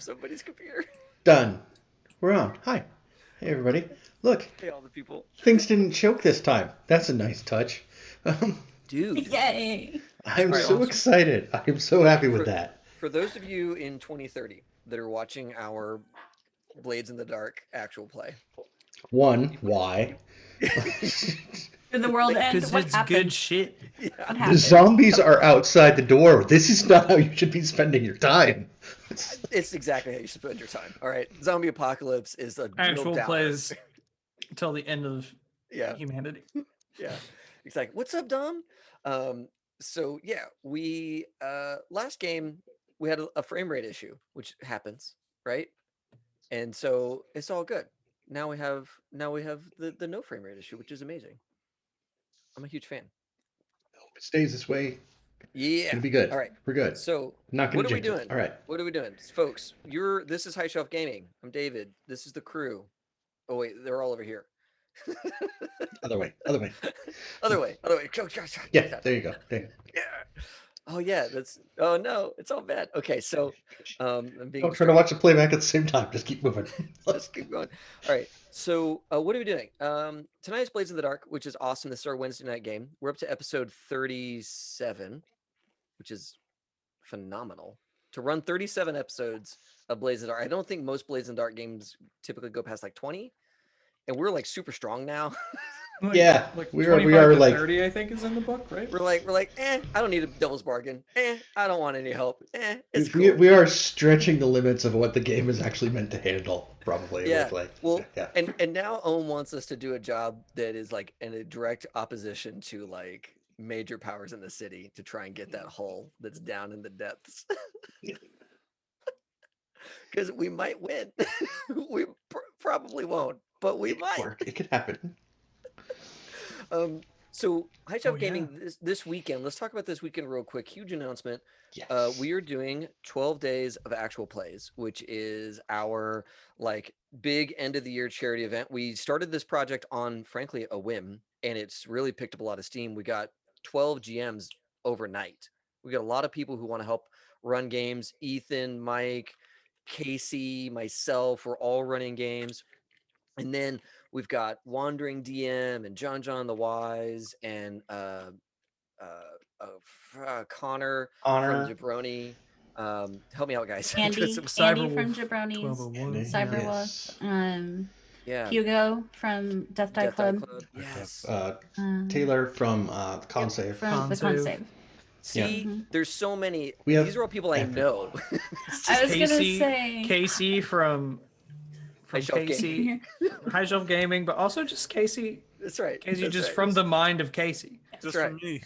somebody's computer. Done. We're on. Hi. Hey, everybody. Look, Hey, all the people. things didn't choke this time. That's a nice touch. Um, Dude. Yay! It's I'm pretty so awesome. excited. I'm so So happy with for that. for those of you in 2030 that are watching our Blades in the Dark actual play, One, we why? Did the world thank end? Because What it's good happened? shit. yeah. What The happened? zombies Tell- are outside the door. This is not how you should be spending your time. It's exactly how you spend your time. All right. Zombie apocalypse is a real Actual downer. plays until the end of Yeah. humanity. Yeah. Exactly. What's up, Dom? Um, so yeah, we last game we had a frame rate issue, which happens, right? And so it's all good. Now we have the no frame rate issue, which is amazing. I'm a huge fan. Hope it stays this way. It's Yeah. gonna be good. All right. We're good. So Not what gonna are we jinx it. doing? All right. What are we doing, folks? This is High Shelf Gaming. I'm David. This is the crew. Oh wait, they're all over here. Other way. Other way. Other way. Other way. Yeah. There you go. There you Yeah. Oh yeah. That's. Oh no, it's all bad. Okay, so I'm being go. Try to distracted. watch the playback at the same time. Just keep moving. Let's keep going. All right. So, what are we doing? Tonight's Blades in the Dark, which is awesome. This is our Wednesday night game. We're up to episode 37, which is phenomenal. To run 37 episodes of Blades in the Dark. I don't think most Blades in the Dark games typically go past like 20. And we're like super strong now. Yeah, like we 25 are to like 30, I think, is in the book, right? we're like, I don't need a devil's bargain. I don't want any help. we, It's we cool. we are stretching the limits of what the game is actually meant to handle. Probably Yeah. with like Well, yeah. and now Owen wants us to do a job that is like in a direct opposition to like major powers in the city to try and get that hull that's down in the depths. Because we might win. we probably won't, but we It could might. work. It could happen. So High Shelf Oh, yeah. Gaming this weekend. Let's talk about this weekend real quick. Huge announcement. Yes. We are doing 12 days of actual plays, which is our like big end of the year charity event. We started this project on frankly a whim, and it's really picked up a lot of steam. We got 12 GMs overnight. We got a lot of people who want to help run games. Ethan, Mike, Casey, myself, we're all running games. And then we've got Wandering DM and John the Wise and Connor from Honor. Jabroni. Help me out, guys. Andy, Andy from Cyberwolf Jabroni's, 1201. Cyberwolf, Yes. Yeah, Hugo from Death Die Death Die Club, Club. Yes. um, Taylor from Yep. Consave. from the Conserve. Consave. Yeah. See, Mhm. there's so many. We These have are all people I know. everyone. It's I just was gonna Casey, say, Casey High from Shelf Casey, Gaming. High Shelf Gaming, but also just Casey. That's right. Casey That's just right. from the mind of Casey. That's Just right. for me.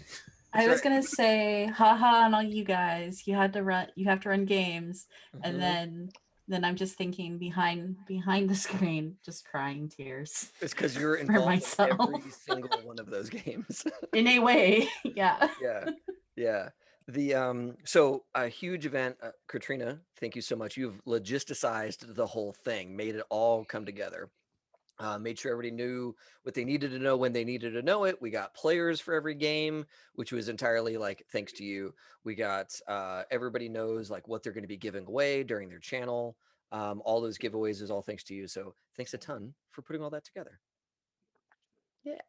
I That's was right. gonna say, haha, on all you guys. You have to run games, and Mhm. then I'm just thinking behind the screen, just crying tears It's because you're for involved in every myself single one of those games. in a way. Yeah. Yeah, yeah. So a huge event, Katrina. Thank you so much. You've logisticized the whole thing, made it all come together. Made sure everybody knew what they needed to know when they needed to know it. We got players for every game, which was entirely like thanks to you. We got everybody knows like what they're going to be giving away during their channel. All those giveaways is all thanks to you. So thanks a ton for putting all that together. Yeah.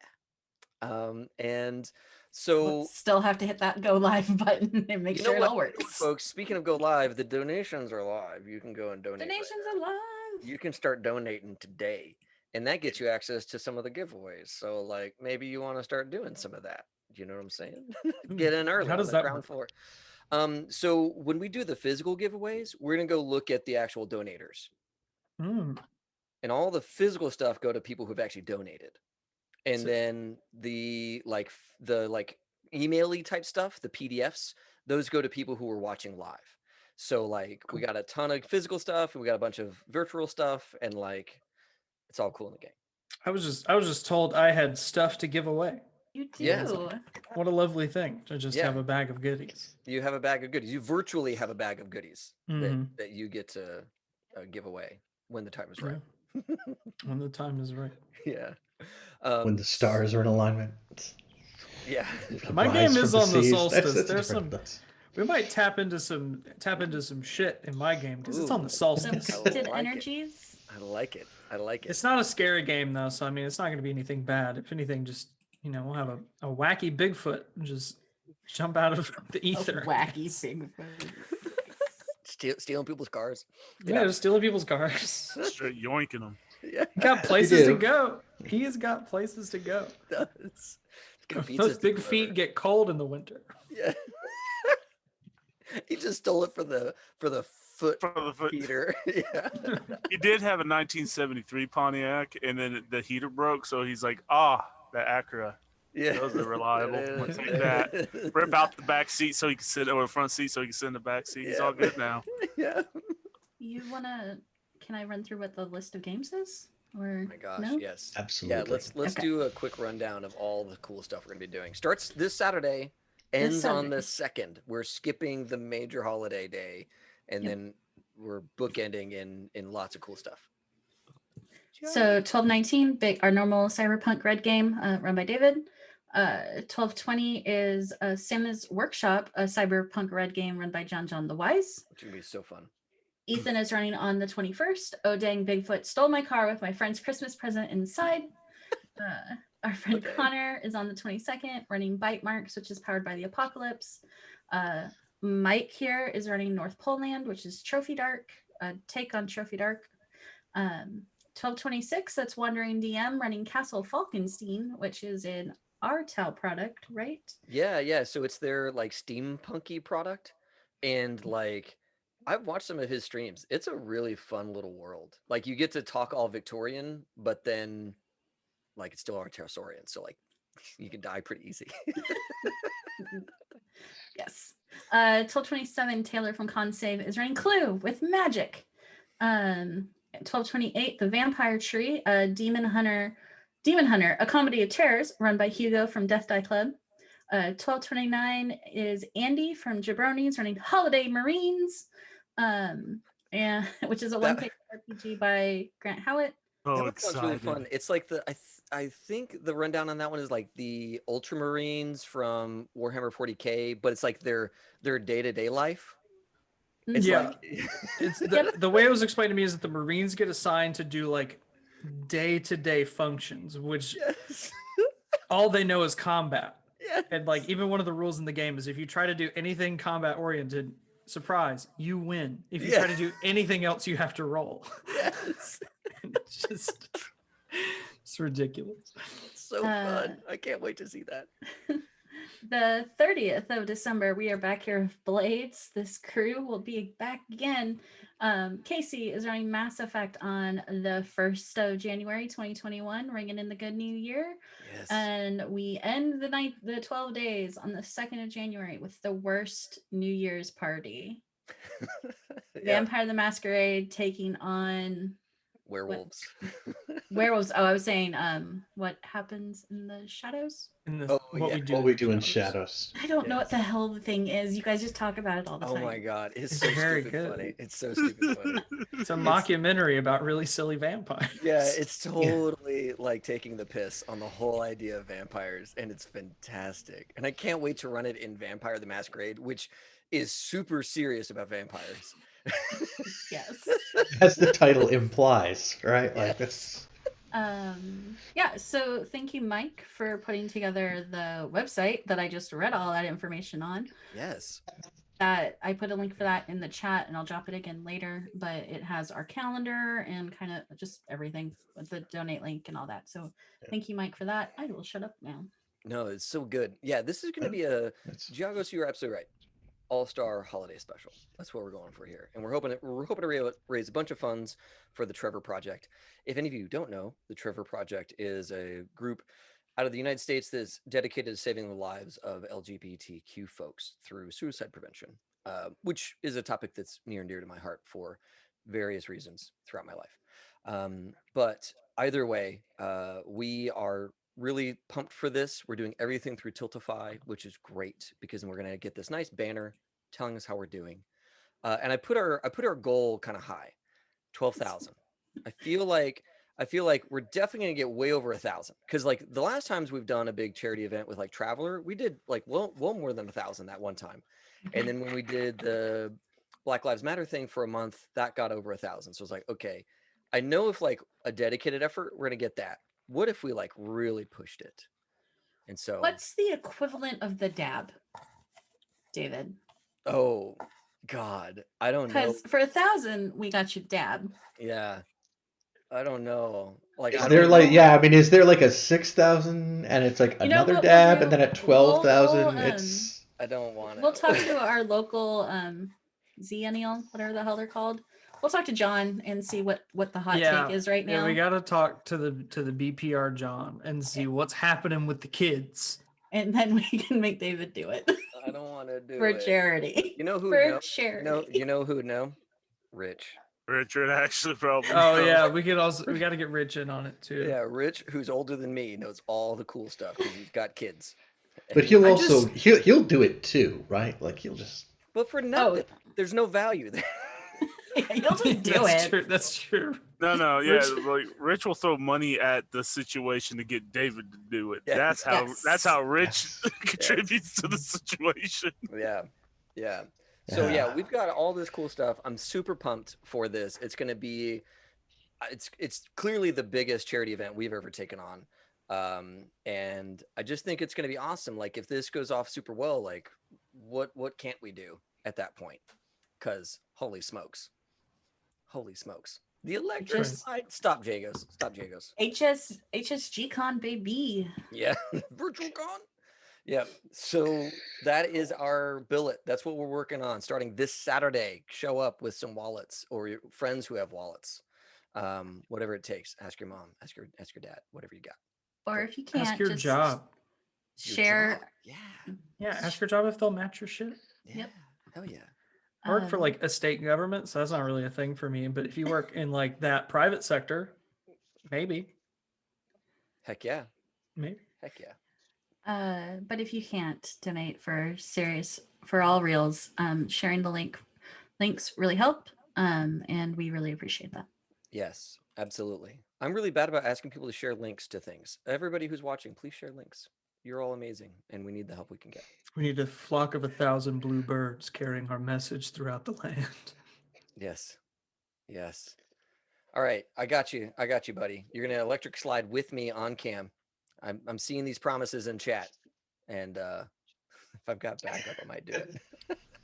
And so Still have to hit that go live button and make you know sure it what, all you know what, works. folks? Speaking of go live, the donations are live. You can go and donate. right Donations now. are live. You can start donating today, and that gets you access to some of the giveaways. So, like, maybe you want to start doing some of that. Do you know what I'm saying? Get in early How on does the that ground work? floor. So when we do the physical giveaways, we're gonna go look at the actual donators, Hmm. and all the physical stuff go to people who've actually donated, and So- then the email-y type stuff, the PDFs, those go to people who are watching live. So like we got a ton of physical stuff and we got a bunch of virtual stuff, and like it's all cool in the game. I was just told I had stuff to give away. You Yeah. do. What a lovely thing to just Yeah. have a bag of goodies. You have a bag of goodies. You virtually have a bag of goodies Mhm. that you get to give away when the time is Yeah. right. When the time is right. Yeah. When the stars are in alignment. Yeah. My Rise game from is the on the seas. solstice. That's a There's different. some We might tap into some shit in my game because it's on the Ooh. Some solstice. cryptid like it. energies. I like it. I like it. It's not a scary game though, so I mean, it's not going to be anything bad. If anything, just we'll have a wacky Bigfoot just jump out of the A ether. wacky Bigfoot. Stealing people's cars. Yeah, just stealing people's cars. Straight yoinking them. Yeah, He got places to do. go. He has got places to go. it does. It's got pizzas Those to big deliver. feet get cold in the winter. Yeah. He just stole it for the foot For the foot. heater. Yeah. He did have a 1973 Pontiac, and then the heater broke, so he's like, that Acura. Yeah. Those are reliable. It I'm gonna is. take that. Rip out the back seat so he can sit, or the front seat so he can sit in the back seat. He's Yeah. all good now. Yeah. You wanna? Can I run through what the list of games is? Or Oh my gosh, no? yes. Absolutely. Yeah, let's Okay. do a quick rundown of all the cool stuff we're gonna be doing. Starts this Saturday, ends on the 2nd. We're skipping the major holiday day, and Yep. then we're bookending in lots of cool stuff. So 1219, our normal cyberpunk red game run by David. 1220 is Sam's Workshop, a cyberpunk red game run by John the Wise. Which is gonna be so fun. Ethan is running on the 21st. Oh dang, Bigfoot stole my car with my friend's Christmas present inside. Our friend Okay. Connor is on the 22nd, running Bite Marks, which is powered by the Apocalypse. Mike here is running North Pole Land, which is Trophy Dark, take on Trophy Dark. 1226, that's Wandering DM running Castle Falkenstein, which is an RTAL product, right? Yeah. So it's their like steampunky product, and like I've watched some of his streams. It's a really fun little world. Like you get to talk all Victorian, but then like it's still Arturian, so like you can die pretty easy. Yes. 1227, Taylor from Consave is running Clue with Magic. 1228, The Vampire Tree, Demon Hunter, a comedy of terrors run by Hugo from Death Die Club. 1229 is Andy from Jabronis running Holiday Marines, and which is a one-page RPG by Grant Howitt. So That one sounds really excited. fun. It's like I think the rundown on that one is like the Ultramarines from Warhammer 40K, but it's like their day-to-day life. It's Yeah. like It's the way it was explained to me is that the Marines get assigned to do like day-to-day functions, which yes. all they know is combat. Yes. And like even one of the rules in the game is if you try to do anything combat oriented, surprise, you win. If you try to do anything else, you have to roll. Yes. It's just it's ridiculous. It's so fun. I can't wait to see that. The 30th of December, we are back here with Blades. This crew will be back again. Casey is running Mass Effect on the 1st of January 2021, ringing in the good new year. Yes. And we end the 12 days on the 2nd of January with the worst New Year's party. Yeah. Vampire the Masquerade taking on Werewolves. werewolves. Oh, I was saying what happens in the shadows? And Oh, what yeah. we do What we do in shadows. shadows. I don't know what Yes. the hell the thing is. You guys just talk about it all the Oh time. my god, it's It's so very stupid good. funny. It's so stupid funny. It's a mockumentary about really silly vampires. Yeah, it's totally like taking the piss on the whole idea of vampires, and it's fantastic. And I can't wait to run it in Vampire the Masquerade, which is super serious about vampires. Yes. As the title implies, right? Like Yes. that's Yeah, so thank you, Mike, for putting together the website that I just read all that information on. Yes. That I put a link for that in the chat and I'll drop it again later, but it has our calendar and kind of just everything with the donate link and all that. So thank you, Mike, for that. I will shut up now. No, it's so good. Yeah, this is going to be a that's Giagos, you're absolutely right. All-star holiday special. That's what we're going for here, and we're hoping to raise a bunch of funds for the Trevor Project. If any of you don't know, the Trevor Project is a group out of the United States that's dedicated to saving the lives of LGBTQ folks through suicide prevention, which is a topic that's near and dear to my heart for various reasons throughout my life. But either way, we are really pumped for this. We're doing everything through Tiltify, which is great because then we're going to get this nice banner telling us how we're doing. And I put our goal kind of high, 12,000. I feel like we're definitely going to get way over 1,000 because like the last times we've done a big charity event with like Traveler, we did like well more than 1,000 that one time. And then when we did the Black Lives Matter thing for a month, that got over 1,000. So I was like, okay, I know if like a dedicated effort, we're gonna get that. What if we like really pushed it? And so, What's the equivalent of the dab, David? oh God, I don't know. Because for 1,000, we got you dab. Yeah, I don't know. Like, Is I there don't like, know. yeah, I mean, is there like a 6,000 and it's like You know another what dab, we'll and then do? at 12,000, We'll it's. I don't want we'll it. talk to our local Zennial, whatever the hell they're called. We'll talk to John and see what the hot take is right now. Yeah, we got to talk to the BPR John and see what's happening with the kids. And then we can make David do it I don't want to do for it. charity. You know who For know? charity. You know who would know? Rich. Richard actually probably. Oh knows. yeah, we got to get Rich in on it too. Yeah, Rich, who's older than me, knows all the cool stuff because he's got kids. But And- he'll I also just- he'll do it too, right? Like he'll just. but for nothing, there's no value there. You'll just do That's it. true. That's true. No, yeah, Rich- like Rich will throw money at the situation to get David to do it. Yeah. That's how Rich Yes. contributes to the situation. Yeah. So yeah, Yeah. we've got all this cool stuff. I'm super pumped for this. It's going to be it's clearly the biggest charity event we've ever taken on. And I just think it's going to be awesome. Like if this goes off super well, like what can't we do at that point? Cuz holy smokes. The electric Just- light. Stop Jagos. HSG Con baby. Yeah. Virtual con. Yeah. So that is our billet. That's what we're working on starting this Saturday. Show up with some wallets or your friends who have wallets. Whatever it takes. Ask your mom, ask your dad, whatever you got. Or if you can't, Ask your just job. Your share. job. Yeah. Yeah, ask your job if they'll match your shit. Yeah. Yep. Hell yeah. I work for um, like a state government, so that's not really a thing for me. But if you work in like that private sector, maybe. Heck yeah. Heck yeah. But if you can't donate for all reals, sharing the links really help. And we really appreciate that. Yes, absolutely. I'm really bad about asking people to share links to things. Everybody who's watching, please share links. You're all amazing, and we need the help we can get. We need a flock of 1,000 blue birds carrying our message throughout the land. Yes. All right, I got you, buddy. You're gonna electric slide with me on cam. I'm seeing these promises in chat, and if I've got backup, I might do it.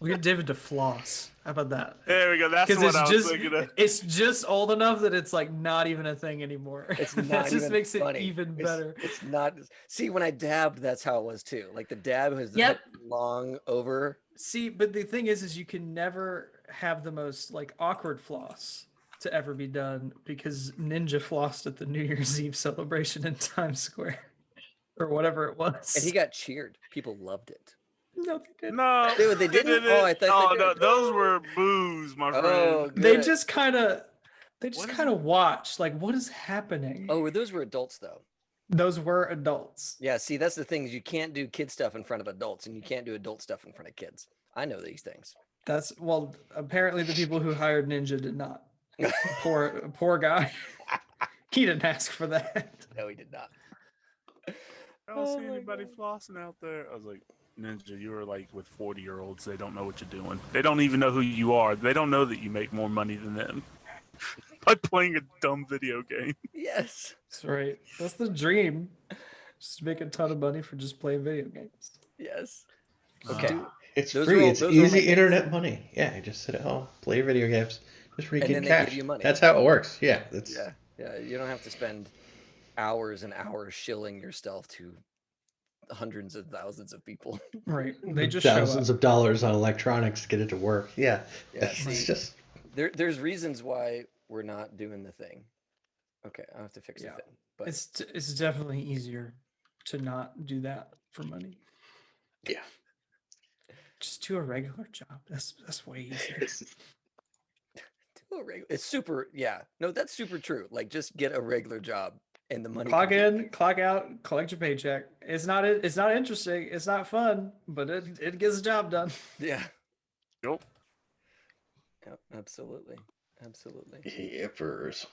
We'll get David to floss. How about that? There we go. That's Because what I was it's thinking of. just old enough that it's like not even a thing anymore. It's that not just even makes funny. it even better. It's not. See, when I dabbed, that's how it was too. Like the dab has the Yep. long over. See, but the thing is you can never have the most like awkward floss to ever be done because Ninja flossed at the New Year's Eve celebration in Times Square or whatever it was. And he got cheered. People loved it. No, they didn't. No, They didn't? Oh, I thought they no, did. those were boos, my friend. Oh, They good. just kind of What is watched like what is happening. Oh, those were adults though. Those were adults. Yeah, see, that's the thing is you can't do kid stuff in front of adults, and you can't do adult stuff in front of kids. I know these things. That's well, apparently the people who hired Ninja did not. Poor guy. He didn't ask for that. No, he did not. I don't see anybody flossing out there. I was like, Ninja, you were like with 40-year-olds. They don't know what you're doing. They don't even know who you are. They don't know that you make more money than them by playing a dumb video game. Yes. That's right. That's the dream. Just make a ton of money for just playing video games. Yes. Okay. It's Those are free. all- It's those are my easy things. internet money. Yeah, you just sit at home, play video games, just then regain they cash. give you money. That's how it works. Yeah, that's Yeah. You don't have to spend hours and hours shilling your stealth to hundreds of thousands of people. Right. They just show thousands up. of dollars on electronics to get it to work. Yeah, Yeah, it's see, just there's reasons why we're not doing the thing. Okay, I'll have to fix Yeah. the thing. But It's definitely easier to not do that for money. yeah. Just do a regular job. That's way easier. it's super. Yeah, no, that's super true. Like, just get a regular job and the money. Clock can- in, clock out, collect your paycheck. It's not interesting. It's not fun, but it gets the job done. Yeah. Nope. Yep, absolutely. Yippers.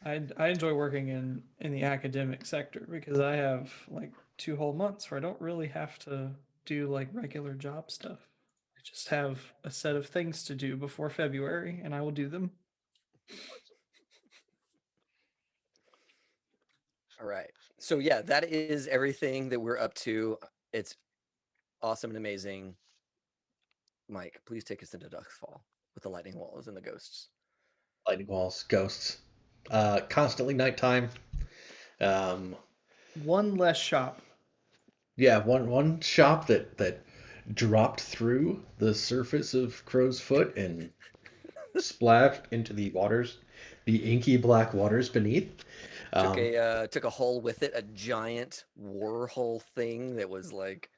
I enjoy working in the academic sector because I have like 2 whole months where I don't really have to do like regular job stuff. just have a set of things to do before February, and I will do them. All right. So yeah, that is everything that we're up to. It's awesome and amazing. Mike, please take us into Duskfall with the lightning walls and the ghosts. Lightning walls, ghosts, constantly nighttime. One less shop. Yeah, one shop that dropped through the surface of Crow's Foot and splashed into the waters, the inky black waters beneath. Took a hole with it, a giant war hole thing that was like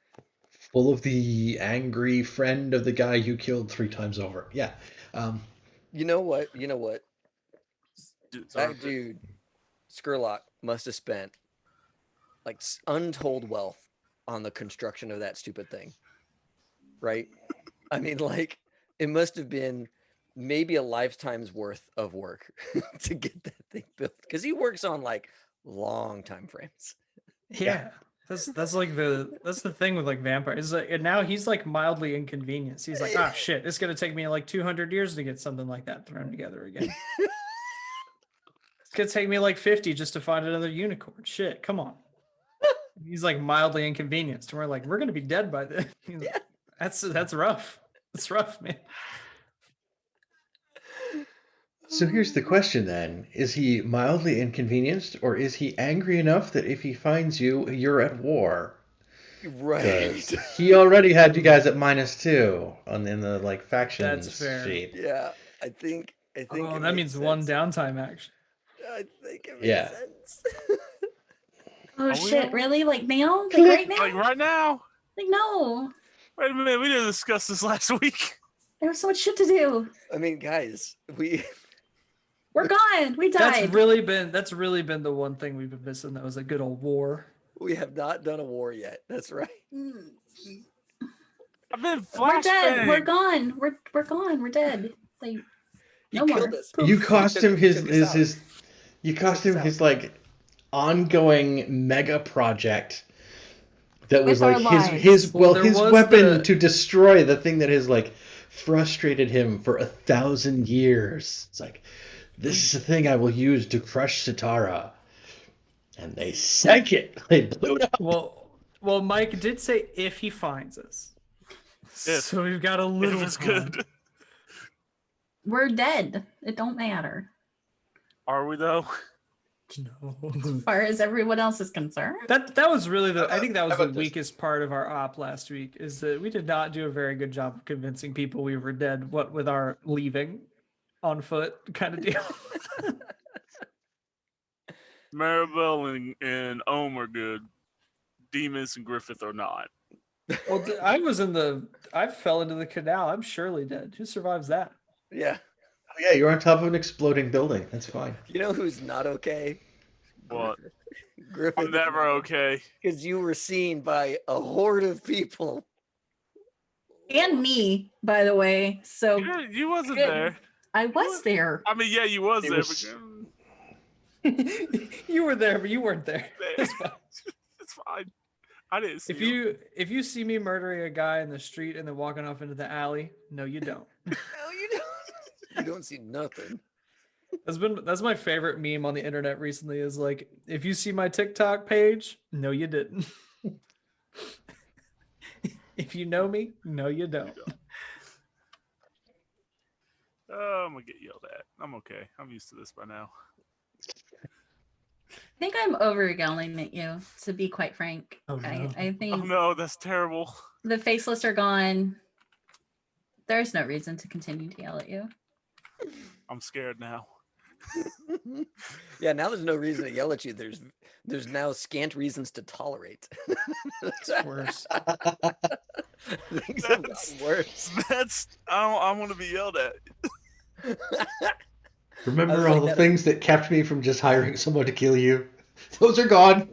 Full of the angry friend of the guy you killed 3 times over. Yeah. you know what? Sorry. That dude, Skurlock, must have spent like untold wealth on the construction of that stupid thing. Right? I mean, like, it must have been maybe a lifetime's worth of work to get that thing built. Because he works on like long time frames. Yeah. That's like that's the thing with like vampires. Like, and now he's like mildly inconvenienced. He's like, ah, shit, it's gonna take me like 200 years to get something like that thrown together again. It's gonna take me like 50 just to find another unicorn. Shit, come on. He's like mildly inconvenienced, and we're like, we're gonna be dead by then. Yeah. That's rough. That's rough, man. So here's the question then. Is he mildly inconvenienced, or is he angry enough that if he finds you, you're at war? Right. 'Cause he already had you guys at -2 in the like factions That's fair. sheet. Yeah. I think Oh, it that makes means one sense. downtime action. I think it makes Yeah. sense. Oh we shit! on? Really? Like now? Like Click. right now? Like right now? Like no. Wait a minute, we didn't discuss this last week. There was so much shit to do. I mean, guys, We're gone. We That's died. really been the one thing we've been missing. That was a good old war. we have not done a war yet. That's right. Mm. I've been We're dead. We're flashbang. gone. We're gone. We're dead. Like He no more. killed us. You cost took- him he his took us out. his you cost Took us him out. his like ongoing mega project that was With our like lives. his Well, there his was weapon the- to destroy the thing that has like frustrated him for 1,000 years. It's like, this is the thing I will use to crush Sitara. And they sank it. They blew it up. Well, Mike did say if he finds us. If. So we've got a little It was time. good. We're dead. It don't matter. Are we though? No. As far as everyone else is concerned. That was really I think that was How the about this? weakest part of our op last week, is that we did not do a very good job of convincing people we were dead, what with our leaving on foot kind of deal. Maribel and Ohm are good. Demas and Griffith are not. Well, I fell into the canal. I'm surely dead. Who survives that? Yeah. Oh, yeah, you're on top of an exploding building. That's fine. You know who's not okay? What? Griffith. I'm never okay. Because you were seen by a horde of people. And me, by the way. So You wasn't Good. there. I was there. I mean, yeah, you was It there. was- You were there, but you weren't there. It's fine. It's fine. I didn't see If you see me murdering a guy in the street and then walking off into the alley, no, you don't. No, you don't. You don't see nothing. That's my favorite meme on the internet recently, is like, if you see my TikTok page, no, you didn't. If you know me, no, you don't. Oh, I'm gonna get yelled at. I'm okay. I'm used to this by now. I think I'm over yelling at you, to be quite frank. Oh, no. I think Oh no, that's terrible. the faceless are gone. There's no reason to continue to yell at you. I'm scared now. Yeah, now there's no reason to yell at you. There's now scant reasons to tolerate. It's worse. Things have gotten worse. I want to be yelled at. Remember I was all like the that- things that kept me from just hiring someone to kill you? Those are gone.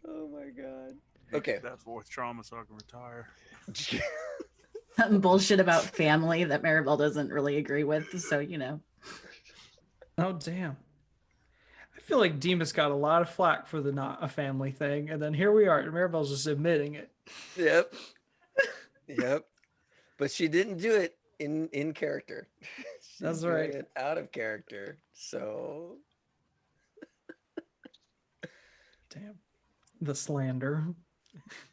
Oh my god. Okay. That fourth trauma so I can retire. Something bullshit about family that Maribel doesn't really agree with. So, Oh damn! feel like Demas got a lot of flack for the not a family thing, and then here we are. Maribel's just admitting it. Yep. Yep. But she didn't do it in character. She's That's doing right. it out of character. So Damn. The slander.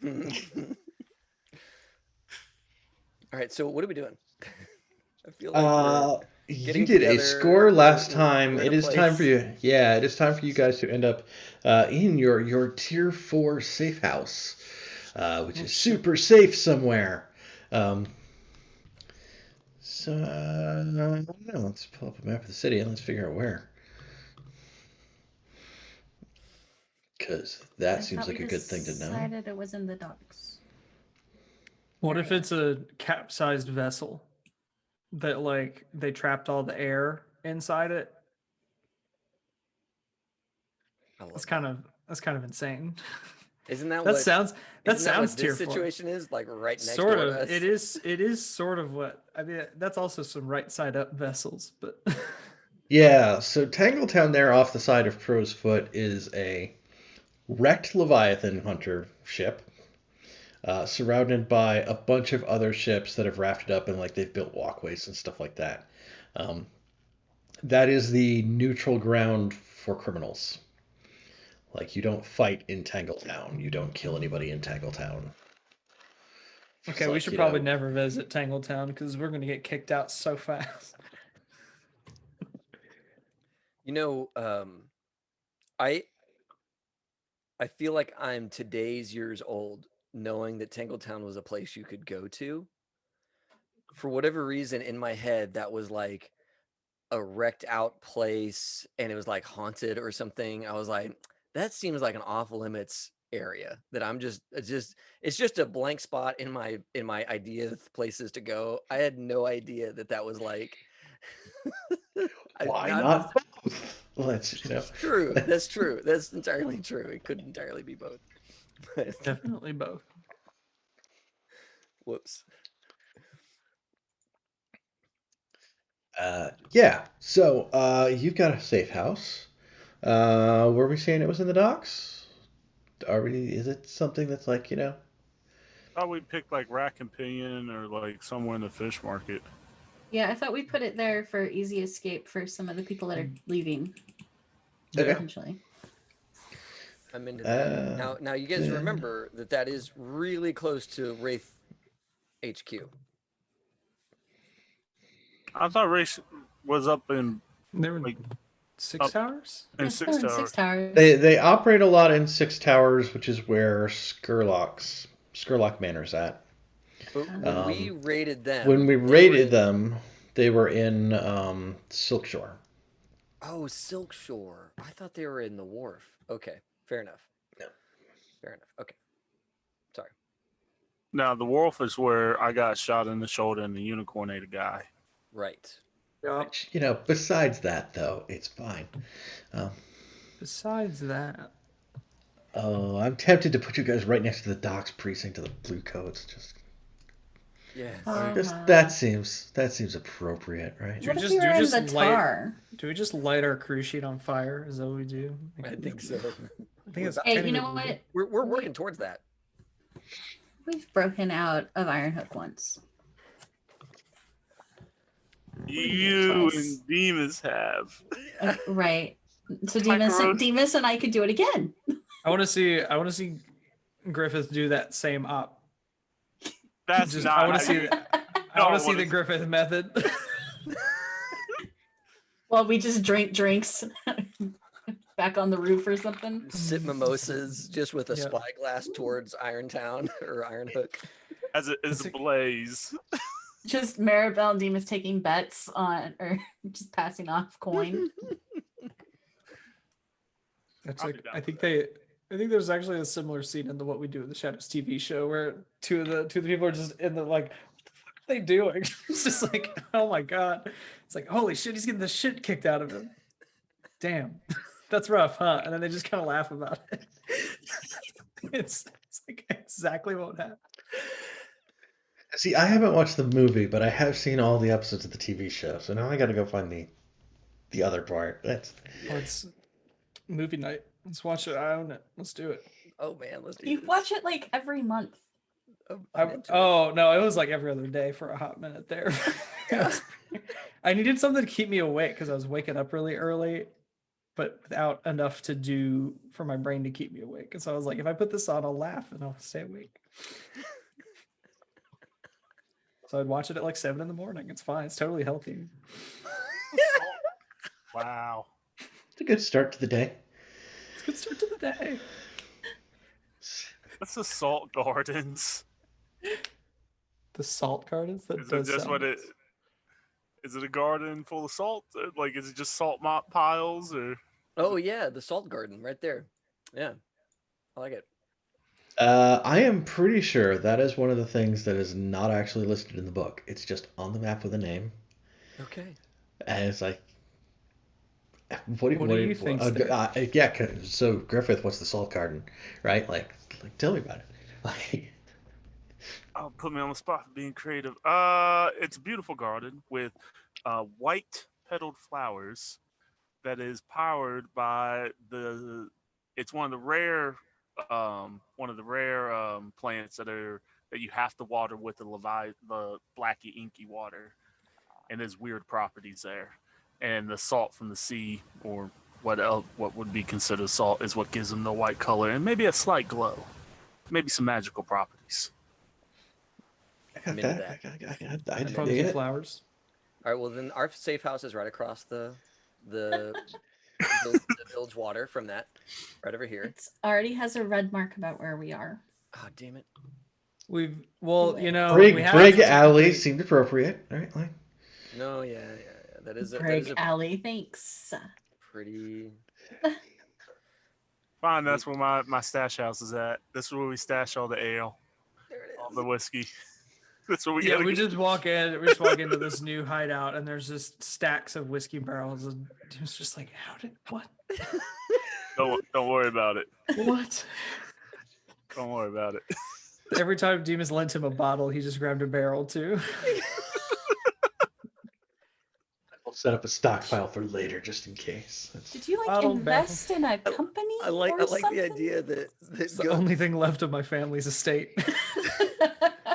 all right, so what are we doing? I feel like we're You getting did a together, score last we're- time. we're in It a is time for place. you. Yeah, it is time for you guys to end up in your tier 4 safe house, which is super safe somewhere. So I don't know. Let's pull up a map of the city and let's figure out where. Because I that seems thought like we a good thing to know. decided it was in the docks. What if it's a capsized vessel that like they trapped all the air inside it? I love That's that. kind of insane. Isn't that That what sounds isn't that what tier this 4. situation is? Like right next Sort door of. to us? It is sort of what I mean. That's also some right side up vessels, but Yeah, so Tangletown there off the side of Crow's Foot is a wrecked Leviathan hunter ship, surrounded by a bunch of other ships that have rafted up and like they've built walkways and stuff like that. Um, that is the neutral ground for criminals. Like you don't fight in Tangletown, you don't kill anybody in Tangletown. It's okay, we like, should you probably know, never visit Tangletown because we're gonna get kicked out so fast. You know, I I feel like I'm today's years old, knowing that Tangletown was a place you could go to. For whatever reason, in my head, that was like a wrecked out place, and it was like haunted or something. I was like, that seems like an off limits area that I'm just it's just a blank spot in my idea of places to go. I had no idea that that was like why not not both? Let's, true. That's true. That's entirely true. It could entirely be both. But Definitely both. whoops. Yeah, so you've got a safe house. Were we saying it was in the docks? Are we? Is it something that's like, Thought we picked like Rack and Pinion or like somewhere in the fish market. Yeah, I thought we put it there for easy escape for some of the people that are leaving Okay. potentially. I'm into that. Now you guys then- remember that is really close to Wraith HQ. I thought Race was up in There were like 6 towers. in Yeah, Six still in Towers. Six Towers. They operate a lot in Six Towers, which is where Skurlock Manor's at. But when we raided them, When we they were raided in- them, they were in Silk Shore. Oh, Silk Shore. I thought they were in the wharf. Okay, fair enough. No. Fair enough. Okay. Sorry. Now the Wolf is where I got shot in the shoulder and the unicorn ate a guy. Right. Which, besides that, though, it's fine. Besides that, Oh, I'm tempted to put you guys right next to the docks precinct of the Blue Coats. Yes. That seems appropriate, right? What if just- we do were you in just the light- tar? do we just light our cruise sheet on fire? Is that what we do? I think so. I think it's Hey, kind you of know what? We're working towards that. We've broken out of Ironhook once. You Twice. and Demas have. Right. So Like roast- Demas and I could do it again. I want to see Griffith do that same op. That's Just- not. I want to how see you- that. I No, want to see what the is- Griffith method. Well, we just drink drinks back on the roof or something. Sip mimosas just with a Yeah. spyglass towards Irontown or Ironhook. as a It's a- blaze. Just Maribel and Demas taking bets on, or just passing off coin. That's I'll be like down I for think there's actually a similar scene in the What We Do in the Shadows TV show where two of the people are just in the like, what the fuck are they doing? It's just like, oh my god. It's like, holy shit, he's getting the shit kicked out of him. Damn. That's rough, huh? And then they just kind of laugh about it. It's like exactly what happened. See, I haven't watched the movie, but I have seen all the episodes of the TV show. So now I got to go find the other part. Oh, Movie night. Let's watch it. I own it. Let's do it. Oh man, let's do You this. watch it like every month. I'm into it. Oh no, it was like every other day for a hot minute there. Yeah. I needed something to keep me awake because I was waking up really early, but without enough to do for my brain to keep me awake. And so I was like, if I put this on, I'll laugh and I'll stay awake. So I'd watch it at like 7 in the morning. It's fine. It's totally healthy. Wow. It's a good start to the day. It's a good start to the day. That's the Salt Gardens. The salt gardens? That Is it does just sound what it? nice. Is it a garden full of salt? Like, is it just salt mop piles, or? Oh yeah, the salt garden right there. Yeah, I like it. I am pretty sure that is one of the things that is not actually listed in the book. It's just on the map with a name, Okay. and it's like, What do you think's there? yeah. So Griffith, what's the salt garden, right? Like tell me about it. Like, Oh, put me on the spot for being creative. It's a beautiful garden with white petaled flowers that is powered by the. It's one of the rare plants that you have to water with the blacky inky water, and there's weird properties there. And the salt from the sea, or what would be considered salt, is what gives them the white color and maybe a slight glow, maybe some magical properties. I got I'm into that. I And dig funky it. flowers. All right. Well, then our safe house is right across the the village water from that, right over here. It's already has a red mark about where we are. Oh damn it! We have Brig Alley technically- seemed appropriate, right? Like, No, yeah. That is Brig a Alley, thanks. pretty. Fine, that's where my stash house is at. This is where we stash all the ale, There it all is. the whiskey. That's where we Yeah, gotta we get. just walk in. We just walk into this new hideout, and there's just stacks of whiskey barrels. And it's just like, what? Don't worry about it. What? Don't worry about it. Every time Demas lent him a bottle, he just grabbed a barrel too. we'll set up a stockpile for later, just in case. Did you like Bottle invest in a company? I like or the something? idea that It's the only thing left of my family's estate.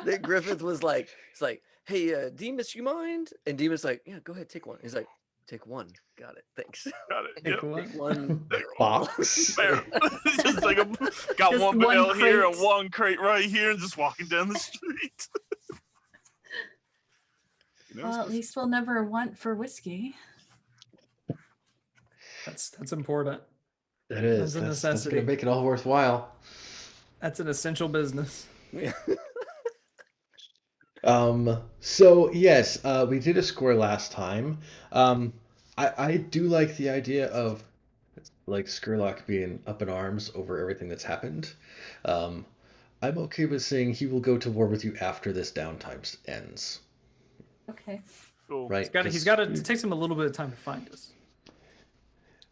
that Griffith was like, it's like, hey, Demas, you mind? And Demas like, yeah, go ahead, take one. He's like, take one. Got it. Thanks. Got it. Take Yep. one. Take one barrel. Box. Barrel. Just like got Just one one barrel here and crate. one crate right here, and just walking down the street. You know, Well, at least we'll never want for whiskey. That's important. That is. That's a That's gonna necessity. make it all worthwhile. That's an essential business. Yeah. So yes, we did a score last time. I do like the idea of like Skurlock being up in arms over everything that's happened. Um, I'm okay with saying he will go to war with you after this downtime ends, Okay. cool. right? He's got to. It takes him a little bit of time to find us.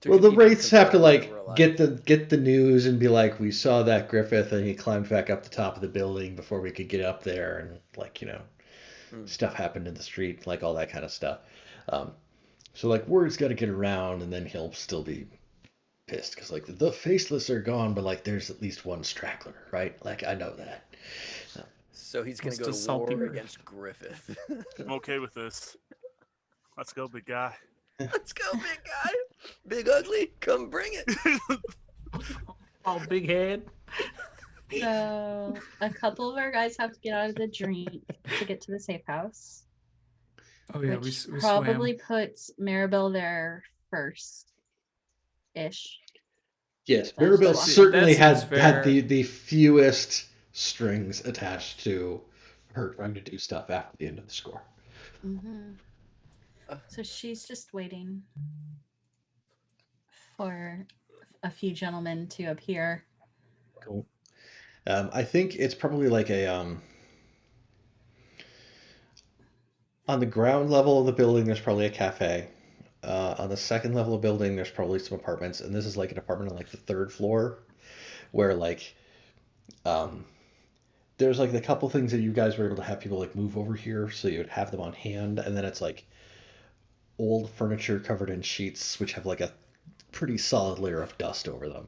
Well, the Wraiths have to like We're alive. get the news and be like, we saw that Griffith and he climbed back up the top of the building before we could get up there, and like stuff happened in the street, like all that kind of stuff. So like word's got to get around, and then he'll still be pissed because like the Faceless are gone, but like there's at least one straggler, right? Like I know that. So he's gonna Let's go to just salt the war earth. against Griffith. I'm okay with this. Let's go, big guy. Let's go, big guy. Big ugly, come bring it. Oh, big head. So a couple of our guys have to get out of the drink to get to the safe house, Oh yeah, which we probably swam. puts Maribel there first, ish. Yes, That's Mirabelle the one. certainly That had seems had fair. the fewest strings attached to her trying to do stuff after the end of the score. So she's just waiting for a few gentlemen to appear. Cool. I think it's probably like a on the ground level of the building. There's probably a cafe. On the second level of building, there's probably some apartments, and this is like an apartment on like the third floor, where like there's like the couple things that you guys were able to have people like move over here, so you would have them on hand, and then it's like old furniture covered in sheets, which have like a pretty solid layer of dust over them.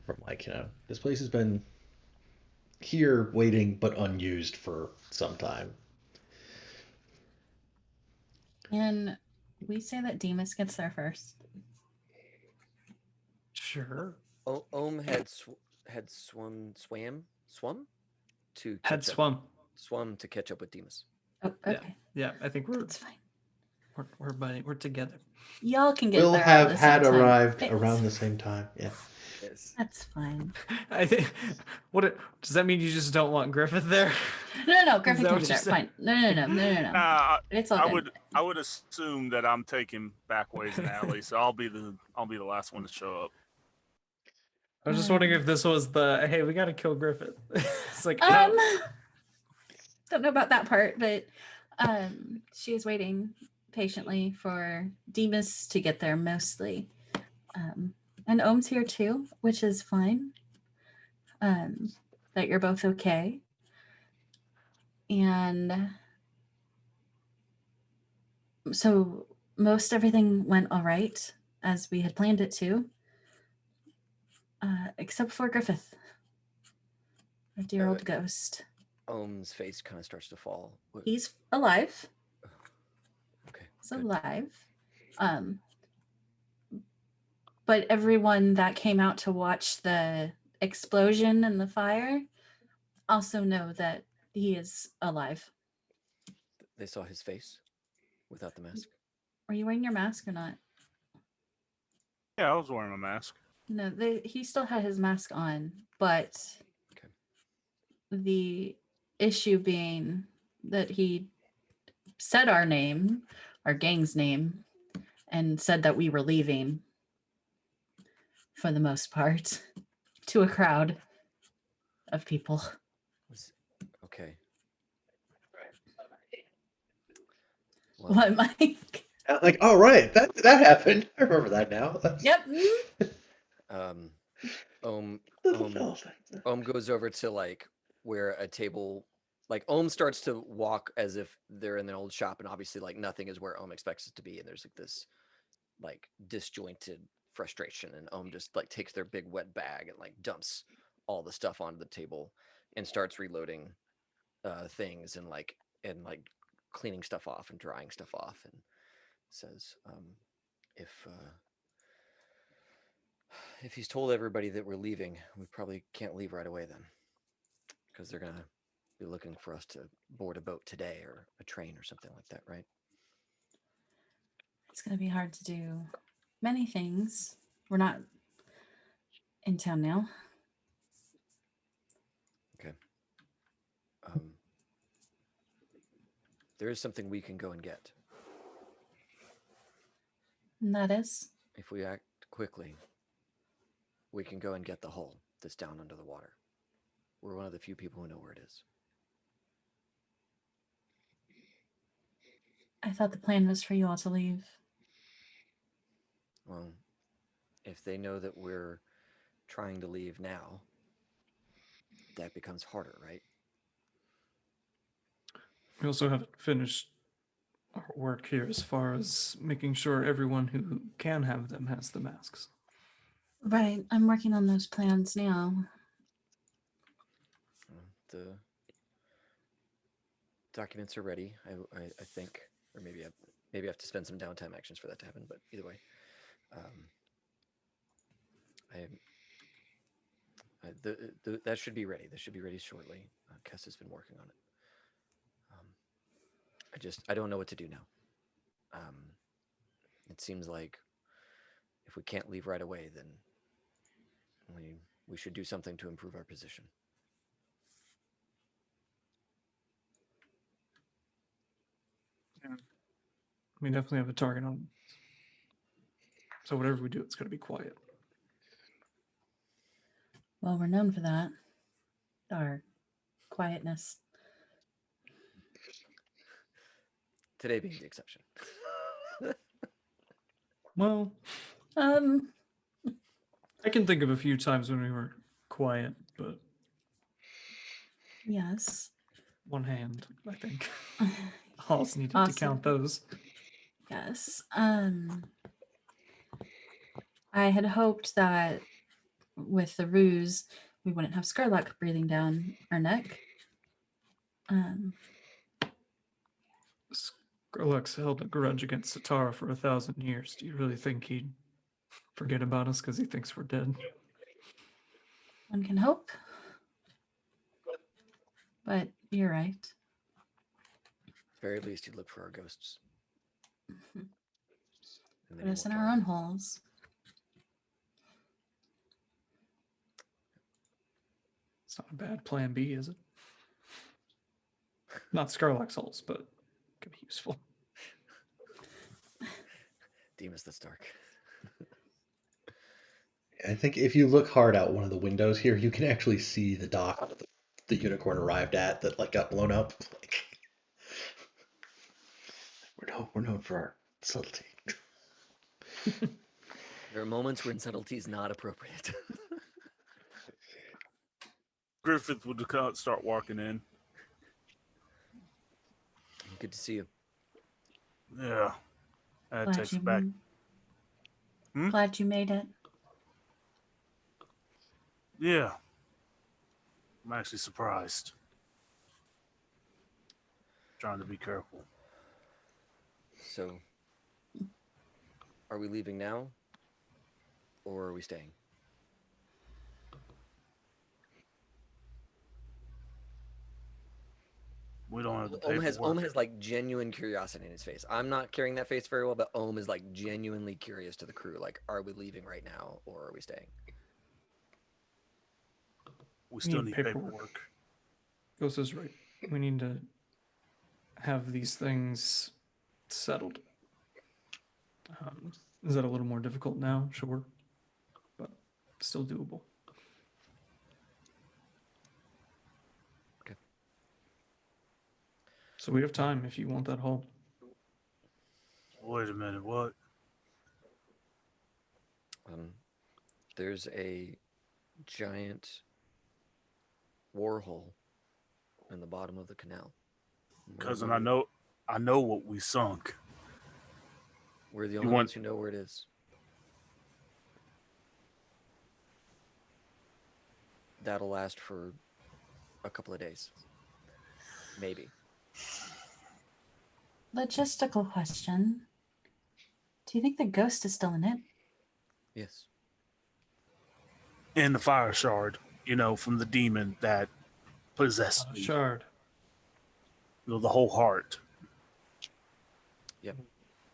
From like, this place has been here waiting but unused for some time. And we say that Demas gets there first. Sure. Ohm had swum to Had catch up, swum. to catch up with Demas. Oh, okay. Yeah, I think we're That's fine. we're together. Y'all can get Will there. have at the had same time. arrived It's- around the same time. Yeah. Yes. That's fine. I think. Does that mean you just don't want Griffith there? No, Is Griffith that can what be you there. said? Fine. No. Nah, It's all I good. would assume that I'm taking back ways and alleys, so I'll be the last one to show up. I was just wondering if this was the hey, we gotta kill Griffith. It's like Don't know about that part, but she is waiting patiently for Demas to get there mostly. And Ohm's here too, which is fine. That you're both okay. And so most everything went all right as we had planned it to. Except for Griffith. Our dear old ghost. Ohm's face kind of starts to fall. He's alive. Okay. He's good. alive. But everyone that came out to watch the explosion and the fire also know that he is alive. They saw his face without the mask. Are you wearing your mask or not? Yeah, I was wearing a mask. No, he still had his mask on, but Okay. the issue being that he said our name, our gang's name, and said that we were leaving for the most part to a crowd of people. Okay. Well, what, Mike? Like, all right, that happened. I remember that now. Yep. Ohm goes over to like where a table, like Ohm starts to walk as if they're in an old shop, and obviously like nothing is where Ohm expects it to be, and there's like this like disjointed frustration, and Ohm just like takes their big wet bag and like dumps all the stuff onto the table and starts reloading things and cleaning stuff off and drying stuff off, and says, if he's told everybody that we're leaving, we probably can't leave right away then, because they're gonna be looking for us to board a boat today or a train or something like that, right? It's going to be hard to do many things. We're not in town now. Okay. There is something we can go and get. And that is? If we act quickly, we can go and get the hull that's down under the water. We're one of the few people who know where it is. I thought the plan was for you all to leave. Well, if they know that we're trying to leave now, that becomes harder, right? We also haven't finished our work here as far as making sure everyone who can have them has the masks. Right. I'm working on those plans now. The documents are ready, I think, or maybe I have to spend some downtime actions for that to happen. But either way, that should be ready. This should be ready shortly. Kess has been working on it. I don't know what to do now. It seems like if we can't leave right away, then we should do something to improve our position. Yeah. We definitely have a target on. So whatever we do, it's got to be quiet. Well, we're known for that. Our quietness. Today being the exception. Well, I can think of a few times when we were quiet, but Yes. one hand, I think. Halls needed to Awesome. count those. Yes. I had hoped that with the ruse, we wouldn't have Scarlock breathing down our neck. Skrillex held a grudge against Satara for 1,000 years. Do you really think he'd forget about us because he thinks we're dead? One can hope. But you're right. At the very least, you'd look for our ghosts. And then Put you us in won't our find own them. holes. It's not a bad plan B, is it? Not Scarlock's holes, but could be useful. Demas the Stark. I think if you look hard out one of the windows here, you can actually see the dock that the unicorn arrived at that like got blown up. Like, we're known for our subtlety. There are moments when subtlety is not appropriate. Griffith would start walking in. Good to see you. Yeah. That Glad takes you, back. glad you made it. Yeah. I'm actually surprised. Trying to be careful. So, are we leaving now? Or are we staying? We don't have the Ohm paperwork. has like genuine curiosity in his face. I'm not carrying that face very well, but Ohm is like genuinely curious to the crew. Like, are we leaving right now or are we staying? We still need paperwork. paperwork. Ghost is right. We need to have these things settled. Is that a little more difficult now? Sure. But still doable. Okay. So we have time if you want that hole. Wait a minute, what? There's a giant war hole in the bottom of the canal. Cousin, I know what we sunk. We're the only ones who know where it is. That'll last for a couple of days. Maybe. Logistical question. Do you think the ghost is still in it? Yes. In the fire shard, from the demon that possessed me. Shard. The whole heart. Yep.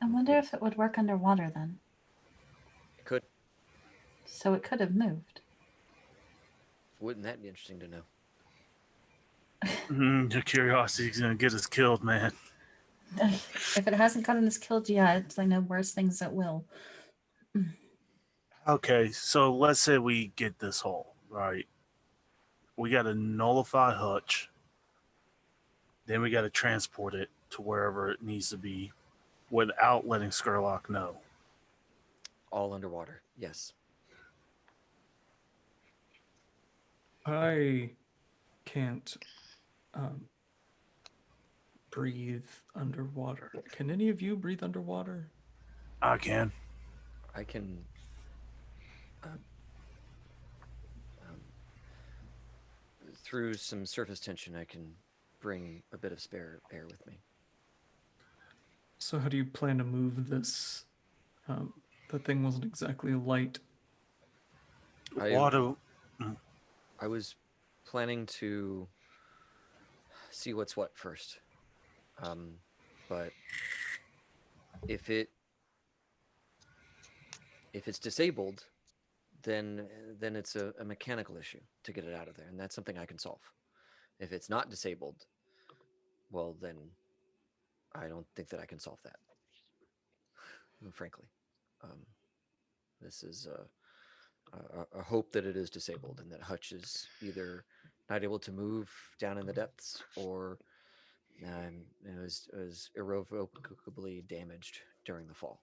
I wonder if it would work underwater then. It could. So it could have moved. Wouldn't that be interesting to know? Your curiosity is gonna get us killed, man. If it hasn't gotten us killed yet, I know worse things that will. Okay, so let's say we get this hole, right? We got to nullify Hutch. Then we got to transport it to wherever it needs to be without letting Skurlock know. All underwater, yes. I can't breathe underwater. Can any of you breathe underwater? I can. I can. Through some surface tension, I can bring a bit of spare air with me. So how do you plan to move this? That thing wasn't exactly light. Water. I was planning to see what's what first. But if it's disabled, then it's a mechanical issue to get it out of there, and that's something I can solve. If it's not disabled, well, then I don't think that I can solve that. Frankly, this is a hope that it is disabled and that Hutch is either not able to move down in the depths or was irrevocably damaged during the fall.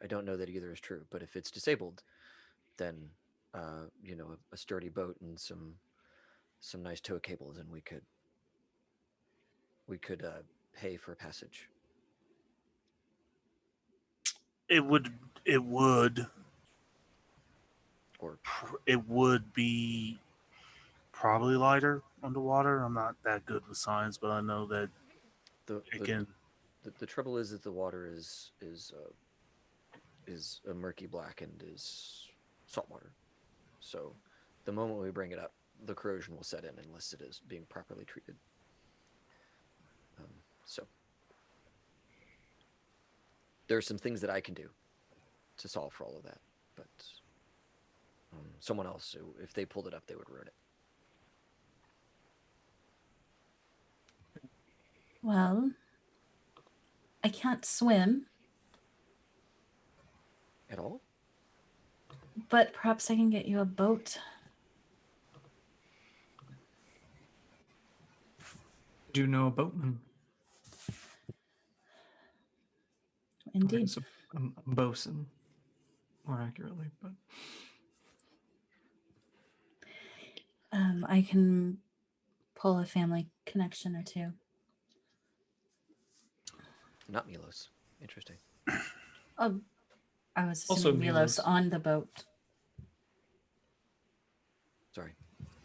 I don't know that either is true, but if it's disabled, then a sturdy boat and some nice tow cables, and we could pay for passage. It would. Or It would be probably lighter underwater. I'm not that good with science, but I know that the it the can. the trouble is that the water is a murky black and is salt water. So the moment we bring it up, the corrosion will set in unless it is being properly treated. So there are some things that I can do to solve for all of that, but someone else, if they pulled it up, they would ruin it. Well, I can't swim, At all? but perhaps I can get you a boat. Do you know a boatman? I Indeed. guess a bosun, more accurately, but I can pull a family connection or two. Not Milos. Interesting. Oh, I was Also assuming Milos Milos. on the boat. Sorry.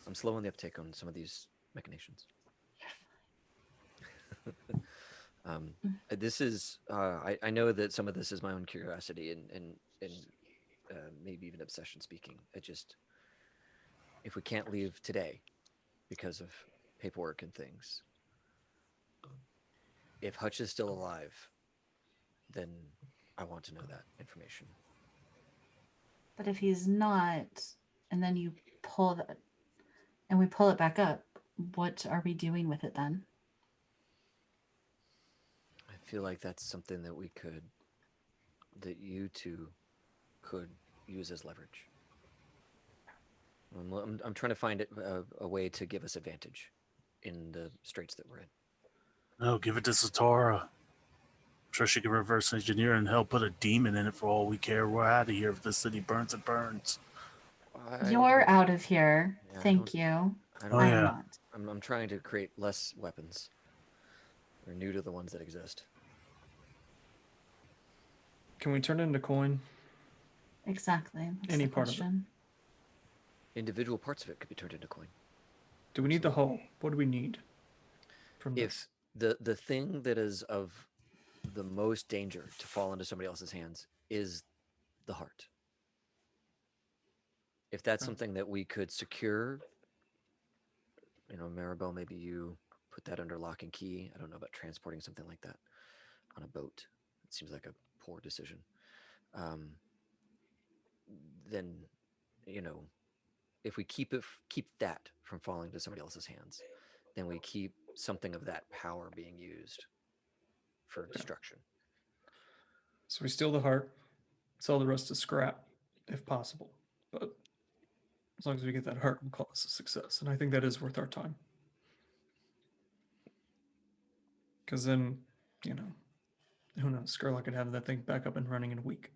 I'm slow on the uptake on some of these machinations. This is, I know that some of this is my own curiosity and maybe even obsession speaking. If we can't leave today because of paperwork and things, if Hutch is still alive, then I want to know that information. But if he's not, and then you pull that, and we pull it back up, what are we doing with it then? I feel like that's something that you two could use as leverage. I'm trying to find a way to give us advantage in the straits that we're in. No, give it to Satara. I'm sure she can reverse engineer and help put a demon in it for all we care. We're out of here. If the city burns, it burns. You're out of here. Yeah, Thank you. Oh, I yeah. am not. I'm trying to create less weapons. They're new to the ones that exist. can we turn it into coin? Exactly. That's Any the part of it. question. Individual parts of it could be turned into coin. Do we need the whole? What do we need from this? If the thing that is of the most danger to fall into somebody else's hands is the heart. If that's Okay. something that we could secure, Maribel, maybe you put that under lock and key. I don't know about transporting something like that on a boat. It seems like a poor decision. Then, if we keep that from falling to somebody else's hands, then we keep something of that power being used for destruction. So we steal the heart, sell the rest as scrap, if possible. But as long as we get that heart, we'll call this a success. And I think that is worth our time. Because then, who knows? Scarlet could have that thing back up and running in a week.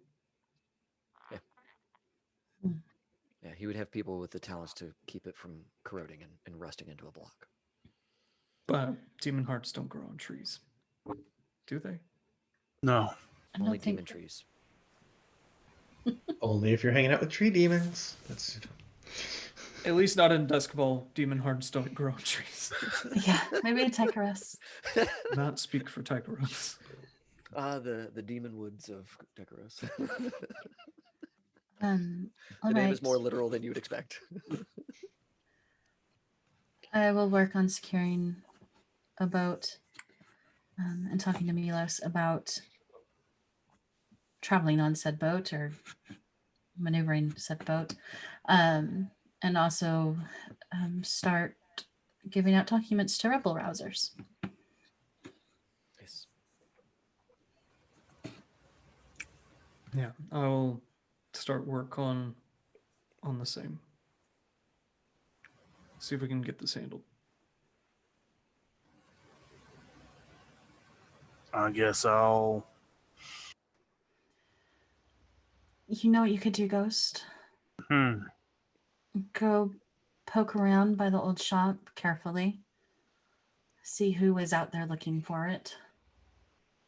Yeah, he would have people with the talents to keep it from corroding and rusting into a block. But demon hearts don't grow on trees, do they? No. I Only don't think demon trees. Only if you're hanging out with tree demons. That's At least not in Duskfall. Demon hearts don't grow on trees. Yeah, maybe a Tychorus. Not speak for Tychorus. The demon woods of Decoros. All The name right. is more literal than you would expect. I will work on securing a boat and talking to Milos about traveling on said boat or maneuvering said boat, and also start giving out documents to rebel rousers. Yes. Yeah, I'll start work on the same. See if we can get this handled. I guess I'll. You know what you could do, Ghost? Go poke around by the old shop carefully. See who is out there looking for it.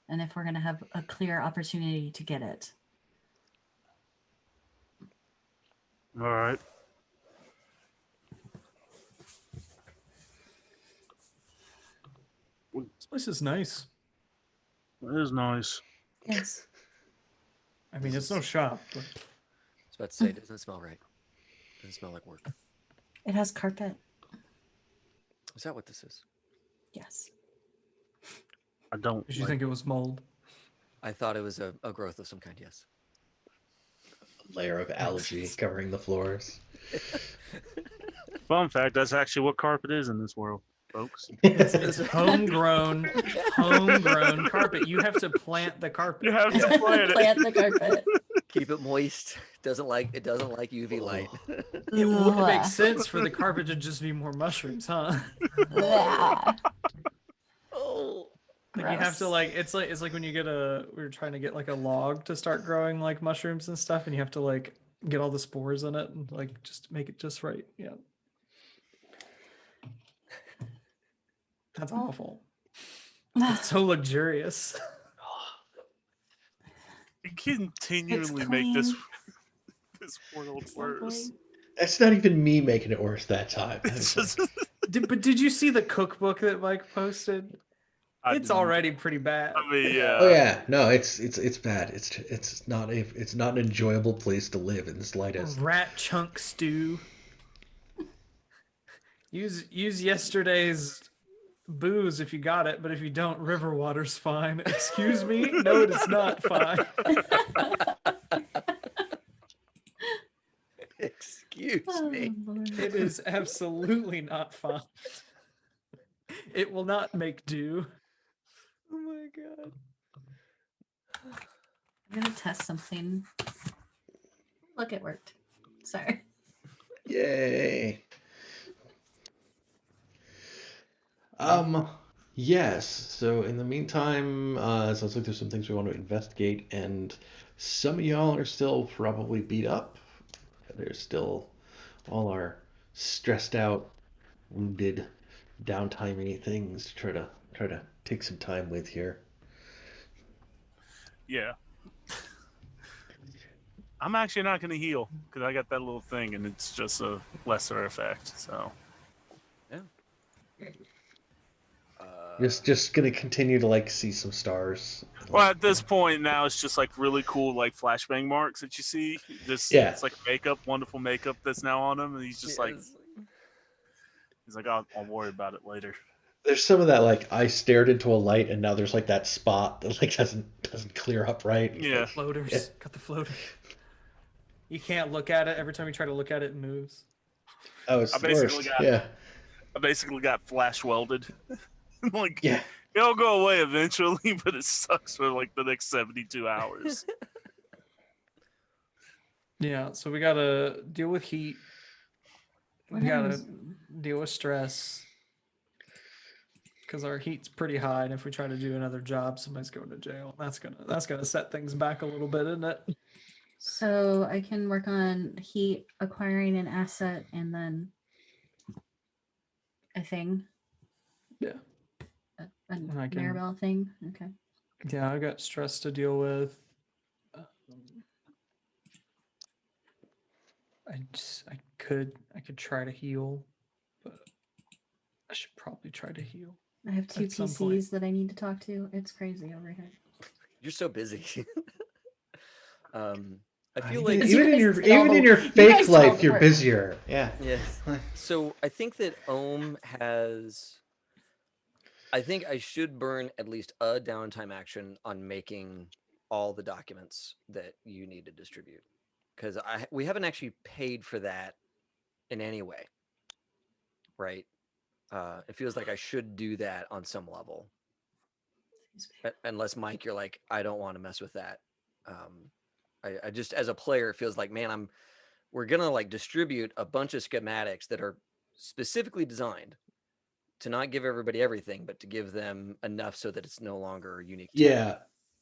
And if we're going to have a clear opportunity to get it. All right. This place is nice. That is nice. Yes. I mean, it's no shop, but I was about to say, it doesn't smell right. Doesn't smell like work. It has carpet. Is that what this is? Yes. I don't. did you like- think it was mold? I thought it was a growth of some kind, yes. Layer of algae covering the floors. Fun fact: that's actually what carpet is in this world, folks. It's homegrown carpet. You have to plant the carpet. You have to plant it. Plant the carpet. Keep it moist. Doesn't like UV light. It would Ugh. make sense for the carpet to just be more mushrooms, huh? Ugh. Oh. Like you have to Gross. it's like when you get we were trying to get like a log to start growing like mushrooms and stuff, and you have to like get all the spores in it and like just make it just right. Yeah. That's awful. It's so luxurious. You continually It's make this clean. this world It's worse. lovely. That's not even me making it worse that time. It's It's just, like, But did you see the cookbook that Mike posted? I It's didn't- already pretty bad. I mean, yeah. oh yeah, no, it's bad. It's not an enjoyable place to live in the slightest. Rat chunk stew. Use yesterday's booze if you got it, but if you don't, river water's fine. Excuse me? No, it is not fine. Excuse Oh, me. Lord. It is absolutely not fine. It will not make do. Oh my god. I'm gonna test something. Look, it worked. Sorry. Yay. Yes. So in the meantime, it sounds like there's some things we want to investigate, and some of y'all are still probably beat up. There's still all our stressed out, wounded, downtimey things to try to take some time with here. Yeah. I'm actually not going to heal because I got that little thing, and it's just a lesser effect. So Just gonna continue to like see some stars. well, at this point now, it's just like really cool, like flashbang marks that you see. Just Yeah. it's like makeup, wonderful makeup that's now on him, and he's just like, Yes. he's like, I'll worry about it later. There's some of that like I stared into a light and now there's like that spot that like doesn't clear up right. It's Yeah. like, Floaters. Yeah. Got the floaters. You can't look at it. Every time you try to look at it, it moves. oh, it's I the basically worst. got- Yeah. I basically got flash welded. Like Yeah. it'll go away eventually, but it sucks for like the next 72 hours. Yeah, so we gotta deal with heat. We What gotta is- deal with stress. Because our heat's pretty high, and if we try to do another job, somebody's going to jail. That's gonna set things back a little bit, isn't it? So I can work on heat, acquiring an asset, and then a thing. Yeah. A And I can- Maribel thing. Okay. Yeah, I got stress to deal with. I could try to heal, but I should probably try to heal. I have two At some point. PCs that I need to talk to. It's crazy over here. You're so busy. I feel Even, like You even in guys your did all even the- in your you guys fake did all life, the you're work. busier. Yeah. yes. So I think that Ohm has. I think I should burn at least a downtime action on making all the documents that you need to distribute, because we haven't actually paid for that in any way, right? It feels like I should do that on some level, unless Mike, you're like, I don't want to mess with that. I just as a player, it feels like, man, we're gonna like distribute a bunch of schematics that are specifically designed to not give everybody everything, but to give them enough so that it's no longer unique. To Yeah.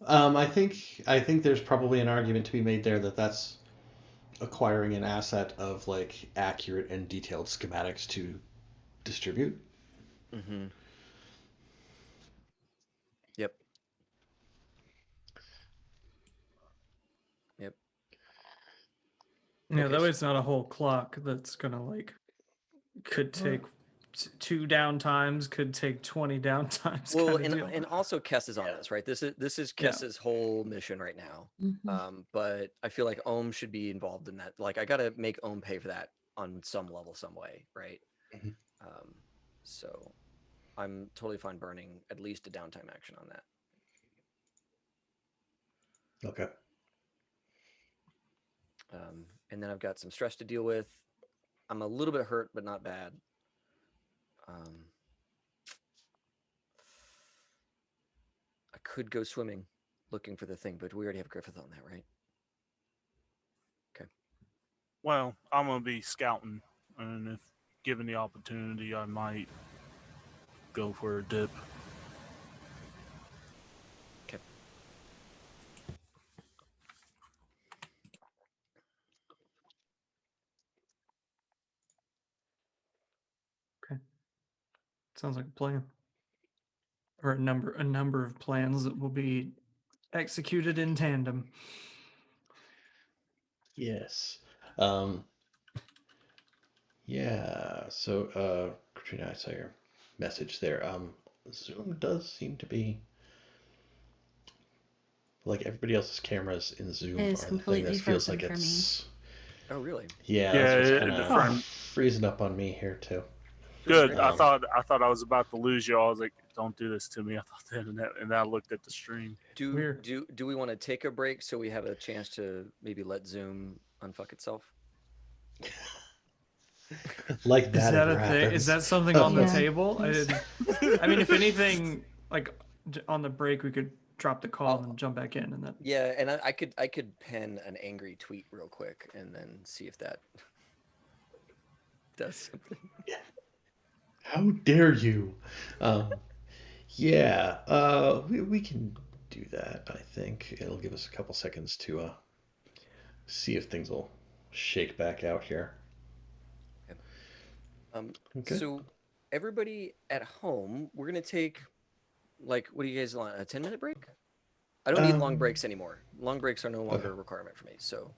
I think there's probably an argument to be made there that that's acquiring an asset of like accurate and detailed schematics to distribute. Mm-hmm. Yep. Yep. Yeah, Okay, that way it's not a whole clock that's gonna could take 2 downtimes, could take 20 downtimes well, kind of deal. and also Kess is on this, right? This is Yeah. Kess's whole mission right now. Mhm. But I feel like Ohm should be involved in that. Like I gotta make Ohm pay for that on some level, some way, right? Mhm. So I'm totally fine burning at least a downtime action on that. Okay. And then I've got some stress to deal with. I'm a little bit hurt, but not bad. I could go swimming looking for the thing, but we already have Griffith on that, right? Okay. Well, I'm gonna be scouting, and if given the opportunity, I might go for a dip. Okay. Sounds like a plan. Or a number of plans that will be executed in tandem. Yes. Yeah. So, Katrina, I saw your message there. Zoom does seem to be like everybody else's cameras in Zoom It is are the thing completely that feels frozen like for me. it's Oh, really? yeah, Yeah, that's what's it- kind the of front- freezing up on me here too. Good. Great. I thought I was about to lose you. I was like, "Don't do this to me." I thought that, and then I looked at the stream. Do Weird. do we want to take a break so we have a chance to maybe let Zoom unfuck itself? Like Is that that ever a thing? happens. Is that something on the Yeah. table? Yes. I mean, if anything, on the break, we could drop the call I'll- and jump back in, and then Yeah, and I could pen an angry tweet real quick and then see if that does something. How dare you? Yeah, we can do that. I think it'll give us a couple seconds to see if things will shake back out here. Okay. So everybody at home, we're gonna take like, what do you guys want? A 10-minute break? I don't need long breaks anymore. Long breaks are no longer a requirement for me. So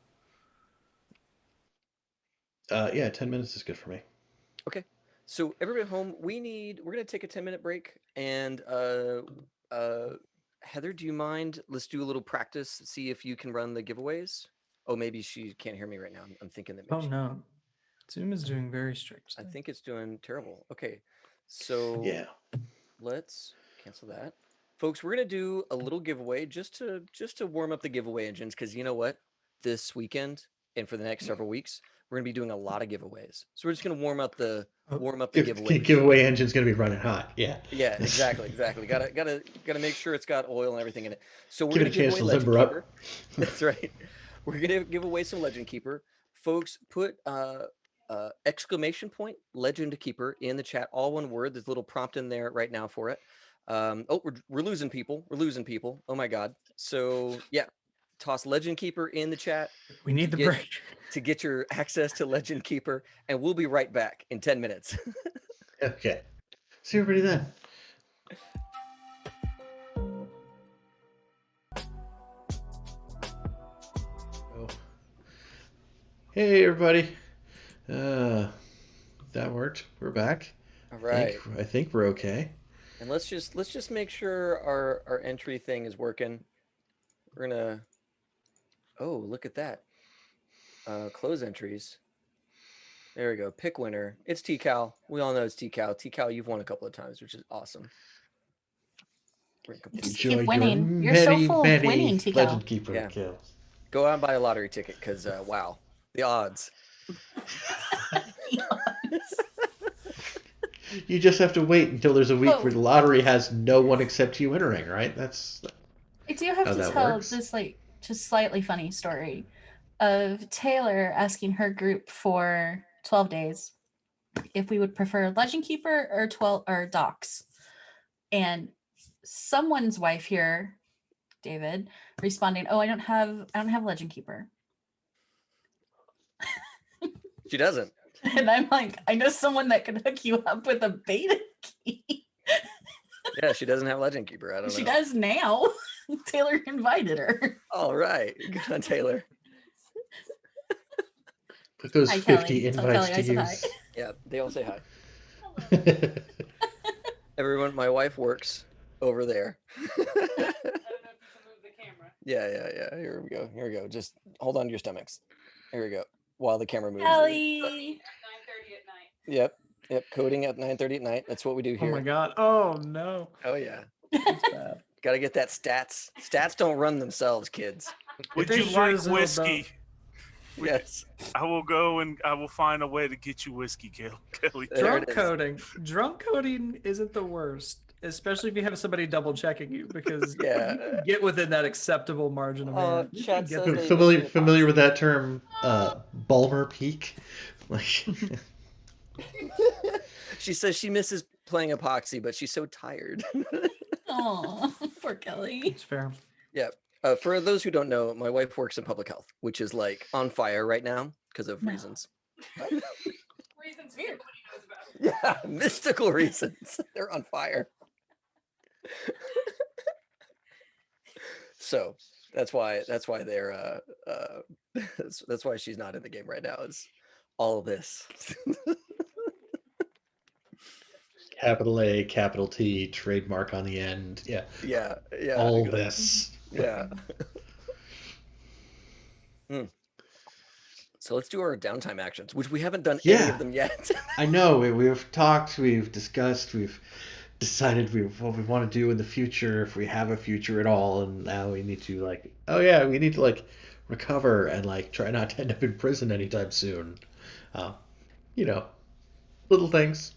Yeah, 10 minutes is good for me. okay. So everybody at home, we're gonna take a 10-minute break. And Heather, do you mind? Let's do a little practice, see if you can run the giveaways. Oh, maybe she can't hear me right now. I'm thinking that maybe oh she no, Zoom is doing very strange I things. think it's doing terrible. Okay. So Yeah. let's cancel that. Folks, we're gonna do a little giveaway just to warm up the giveaway engines, because you know what? This weekend and for the next several weeks, we're gonna be doing a lot of giveaways. So we're just gonna warm up the giveaway machine. Giveaway engine's gonna be running hot. Yeah. Yeah, exactly. Gotta make sure it's got oil and everything in it. So we're Give it gonna a give chance away to Legend limber up. Keeper. That's right. We're gonna give away some Legend Keeper. Folks, put exclamation point Legend Keeper in the chat, all one word. There's a little prompt in there right now for it. Oh, we're losing people. We're losing people. Oh my god. So yeah, toss Legend Keeper in the chat We need the get- break. to get your access to Legend Keeper, and we'll be right back in 10 minutes. Okay. See everybody then. Oh. Hey everybody. That worked. We're back. All right. I think we're okay. And let's just make sure our entry thing is working. We're gonna oh, look at that. Close entries. There we go. Pick winner. It's T-Cal. We all know it's T-Cal. T-Cal, you've won a couple of times, which is awesome. We're gonna complete Just this. keep Enjoy winning. your You're so many, full of many winning, T-Cal. Legend Keeper Yeah. kills. Go out and buy a lottery ticket, because wow, the odds. You just have to wait until there's a week Oh. where the lottery has no one except you entering, right? That's I do have how to that tell works. this just slightly funny story of Taylor asking her group for 12 days if we would prefer Legend Keeper or 12 or Docs. And someone's wife here, David, responding, "Oh, I don't have Legend Keeper." She doesn't. And I'm like, I know someone that could hook you up with a beta key. Yeah, she doesn't have Legend Keeper. I don't know. She does now. Taylor invited her. All right. Good on Taylor. Put those Hi, 50 Kelly. Tell Kelly invites I to said hi. use. Yeah, they all say hi. Everyone, my wife works over there. Yeah. Here we go. Just hold on to your stomachs. Here we go. While the camera moves. Kelly. Yep. Coding at 9:30 at night. That's what we do Oh my here. god. Oh no. Oh yeah. That's bad. Got to get that stats. Stats don't run themselves, kids. Would They you sure like as hell whiskey? Yes. I will go and I will find a way to get you whiskey, Kelly. There Drunk it is. coding. Drunk coding isn't the worst, especially if you have somebody double checking you, because Yeah. you can get within that acceptable margin of error. You chat can get says there. they- Familiar with that term, Balmer Peak? Like, She says she misses playing epoxy, but she's so tired. Oh, poor Kelly. It's fair. Yeah. For those who don't know, my wife works in public health, which is like on fire right now because of No. reasons. Reasons weird. Yeah, mystical reasons. They're on fire. So that's why they're that's why she's not in the game right now. Is all of this. capital A, capital T, trademark on the end. Yeah. Yeah. All exactly. this. Yeah. So let's do our downtime actions, which we haven't done any Yeah. of them yet. I know. We've talked, we've discussed, we've decided what we want to do in the future, if we have a future at all, and now we need to we need to recover and try not to end up in prison anytime soon. You know, little things.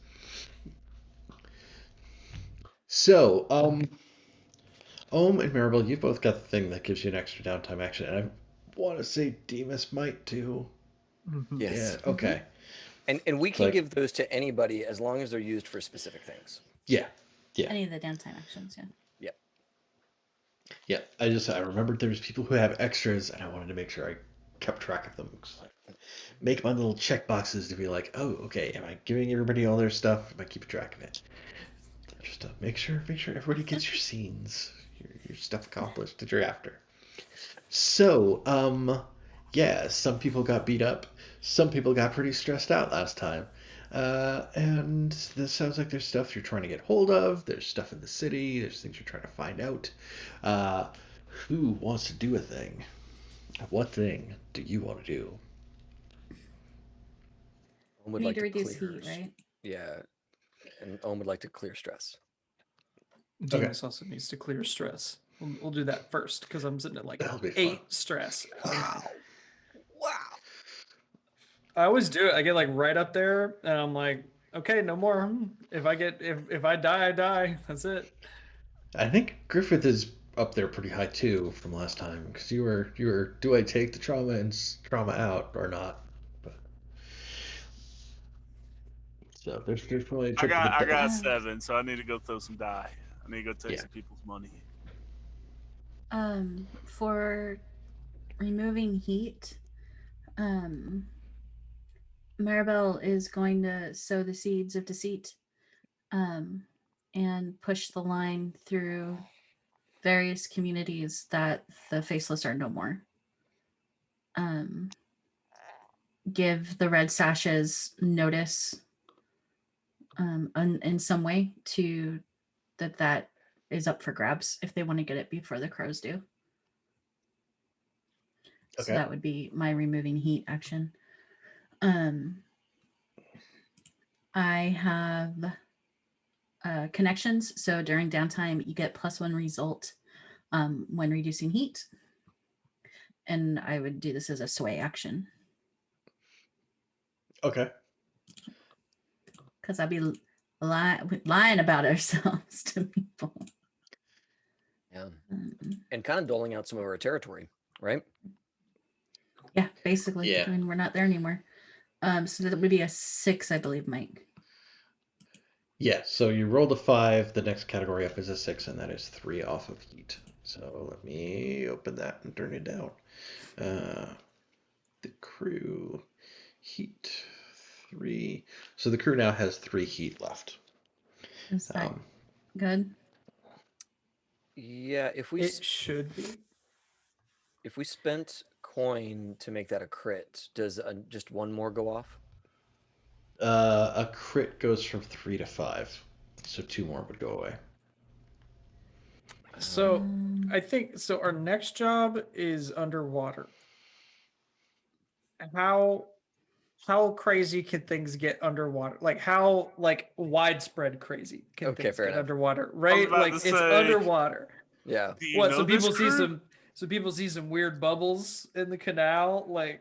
So, Ohm and Maribel, you both got the thing that gives you an extra downtime action, and I want to say Demas might too. Mhm. Yes. Yeah. Okay. And we can Like- give those to anybody as long as they're used for specific things. Yeah. Any of the downtime actions, yeah. Yeah. I remembered there was people who have extras, and I wanted to make sure I kept track of them. Make my little check boxes to be like, oh, okay, am I giving everybody all their stuff? Am I keeping track of it? Just to make sure everybody gets your scenes, your stuff accomplished that you're after. So, yeah, some people got beat up. Some people got pretty stressed out last time. And this sounds like there's stuff you're trying to get hold of. There's stuff in the city. There's things you're trying to find out. Who wants to do a thing? What thing do you want to do? Ohm would We need like to reduce clear heat, right? Yeah. And Ohm would like to clear stress. Demas also needs to clear stress. We'll do that first because I'm sitting at That'll be 8 fun. stress. Wow. I always do it. I get right up there, and I'm like, okay, no more. If I die, I die. That's it. I think Griffith is up there pretty high too from last time because you were. Do I take the trauma and trauma out or not? But, so there's probably a I trick to got the dice. 7, so I need to go throw some die. I need to go take Yeah. some people's money. For removing heat, Maribel is going to sow the seeds of deceit, and push the line through various communities that the Faceless are no more. Give the red sashes notice in some way to that is up for grabs if they want to get it before the crows do. So Okay. that would be my removing heat action. I have connections. So during downtime, you get +1 result when reducing heat. And I would do this as a sway action Okay. because I'd be lying about ourselves to people. Yeah. And kind of doling out some of our territory, right? Yeah, basically. Yeah. I mean, we're not there anymore. So that would be a 6, I believe, Mike. Yeah. So you rolled a 5. The next category up is a 6, and that is 3 off of heat. So let me open that and turn it down. The crew heat 3. So the crew now has 3 heat left. Is that good? Yeah, It should be. if we spent coin to make that a crit. Does just one more go off? A crit goes from 3 to 5, so 2 more would go away. So Um, I think so. Our next job is underwater. How crazy can things get underwater? Like how widespread crazy can Okay, things fair get enough. underwater? Right? about Like to it's say- underwater. Yeah. Do you What? know So this people see crew? some weird bubbles in the canal. Like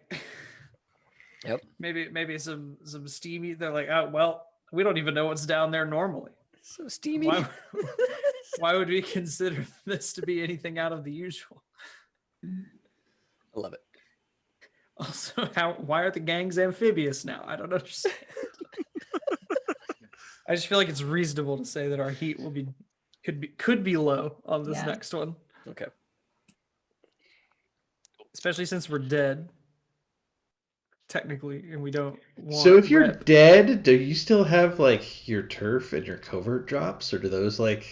Yep. maybe some steamy. They're like, oh well, we don't even know what's down there normally. So steamy. Why? Why would we consider this to be anything out of the usual? I love it. Also, why are the gangs amphibious now? I don't understand. I just feel like it's reasonable to say that our heat could be low on this Yeah. next one, Okay. especially since we're dead technically, and we don't want. So if you're rep. dead, do you still have like your turf and your covert drops, or do those like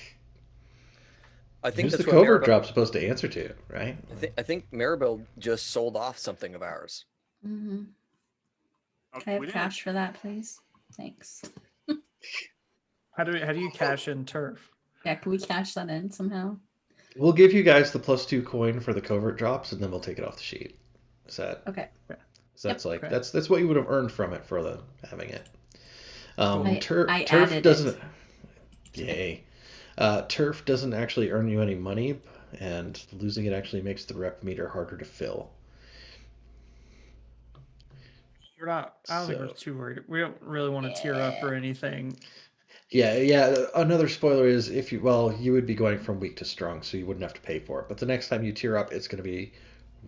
I think who's the that's what covert Maribel. drop supposed to answer to, right? I think Maribel just sold off something of ours. mhm. Oh, Can I we have didn't. cash for that, please? Thanks. How do you cash in turf? Yeah, can we cash that in somehow? We'll give you guys the +2 coin for the covert drops, and then we'll take it off the sheet. Is that? Okay. So that's like Okay. that's what you would have earned from it for the having it. I Turf added doesn't. it. Yay. Turf doesn't actually earn you any money, and losing it actually makes the rep meter harder to fill. We're not. I don't think we're So- too worried. We don't really want to tier up or anything. Yeah. Another spoiler is you would be going from weak to strong, so you wouldn't have to pay for it. But the next time you tier up, it's going to be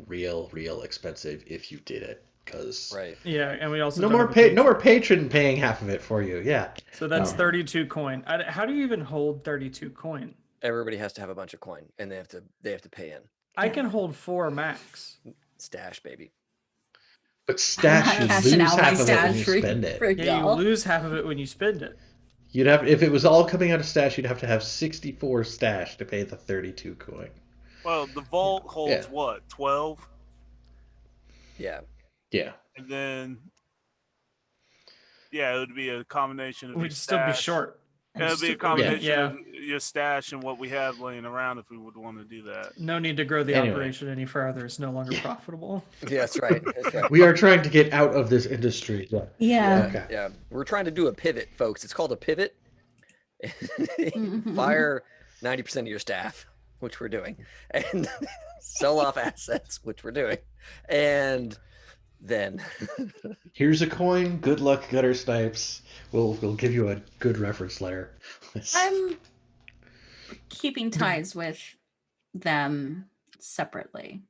real expensive if you did it, because Right. Yeah, and we also no don't more have a no more patron. patron paying half of it for you. Yeah. So that's Um, 32 coin. How do you even hold 32 coin? Everybody has to have a bunch of coin, and they have to pay in. I Yeah. can hold 4 max. Stash, baby. But I'm stash, not you cashing lose out my half of it when stash you for, spend it. for Yeah, you y'all. lose half of it when you spend it. You'd have if it was all coming out of stash, you'd have to have 64 stash to pay the 32 coin. Well, the vault holds Yeah. what, 12, Yeah. Yeah. and then it would be a combination of your We'd still be stash. short. It would be a Stupid. combination Yeah. of your stash and what we have laying around if we would want to do that. No need to grow the Anyway. operation any further. It's no longer Yeah. profitable. Yeah, that's right. That's right. We are trying to get out of this industry. Yeah. Yeah, Okay. yeah. We're trying to do a pivot, folks. It's called a pivot. Mhm. Fire 90% of your staff, which we're doing, and sell off assets, which we're doing, and then Here's a coin. Good luck, gutter snipes. We'll give you a good reference layer. I'm keeping ties with them separately.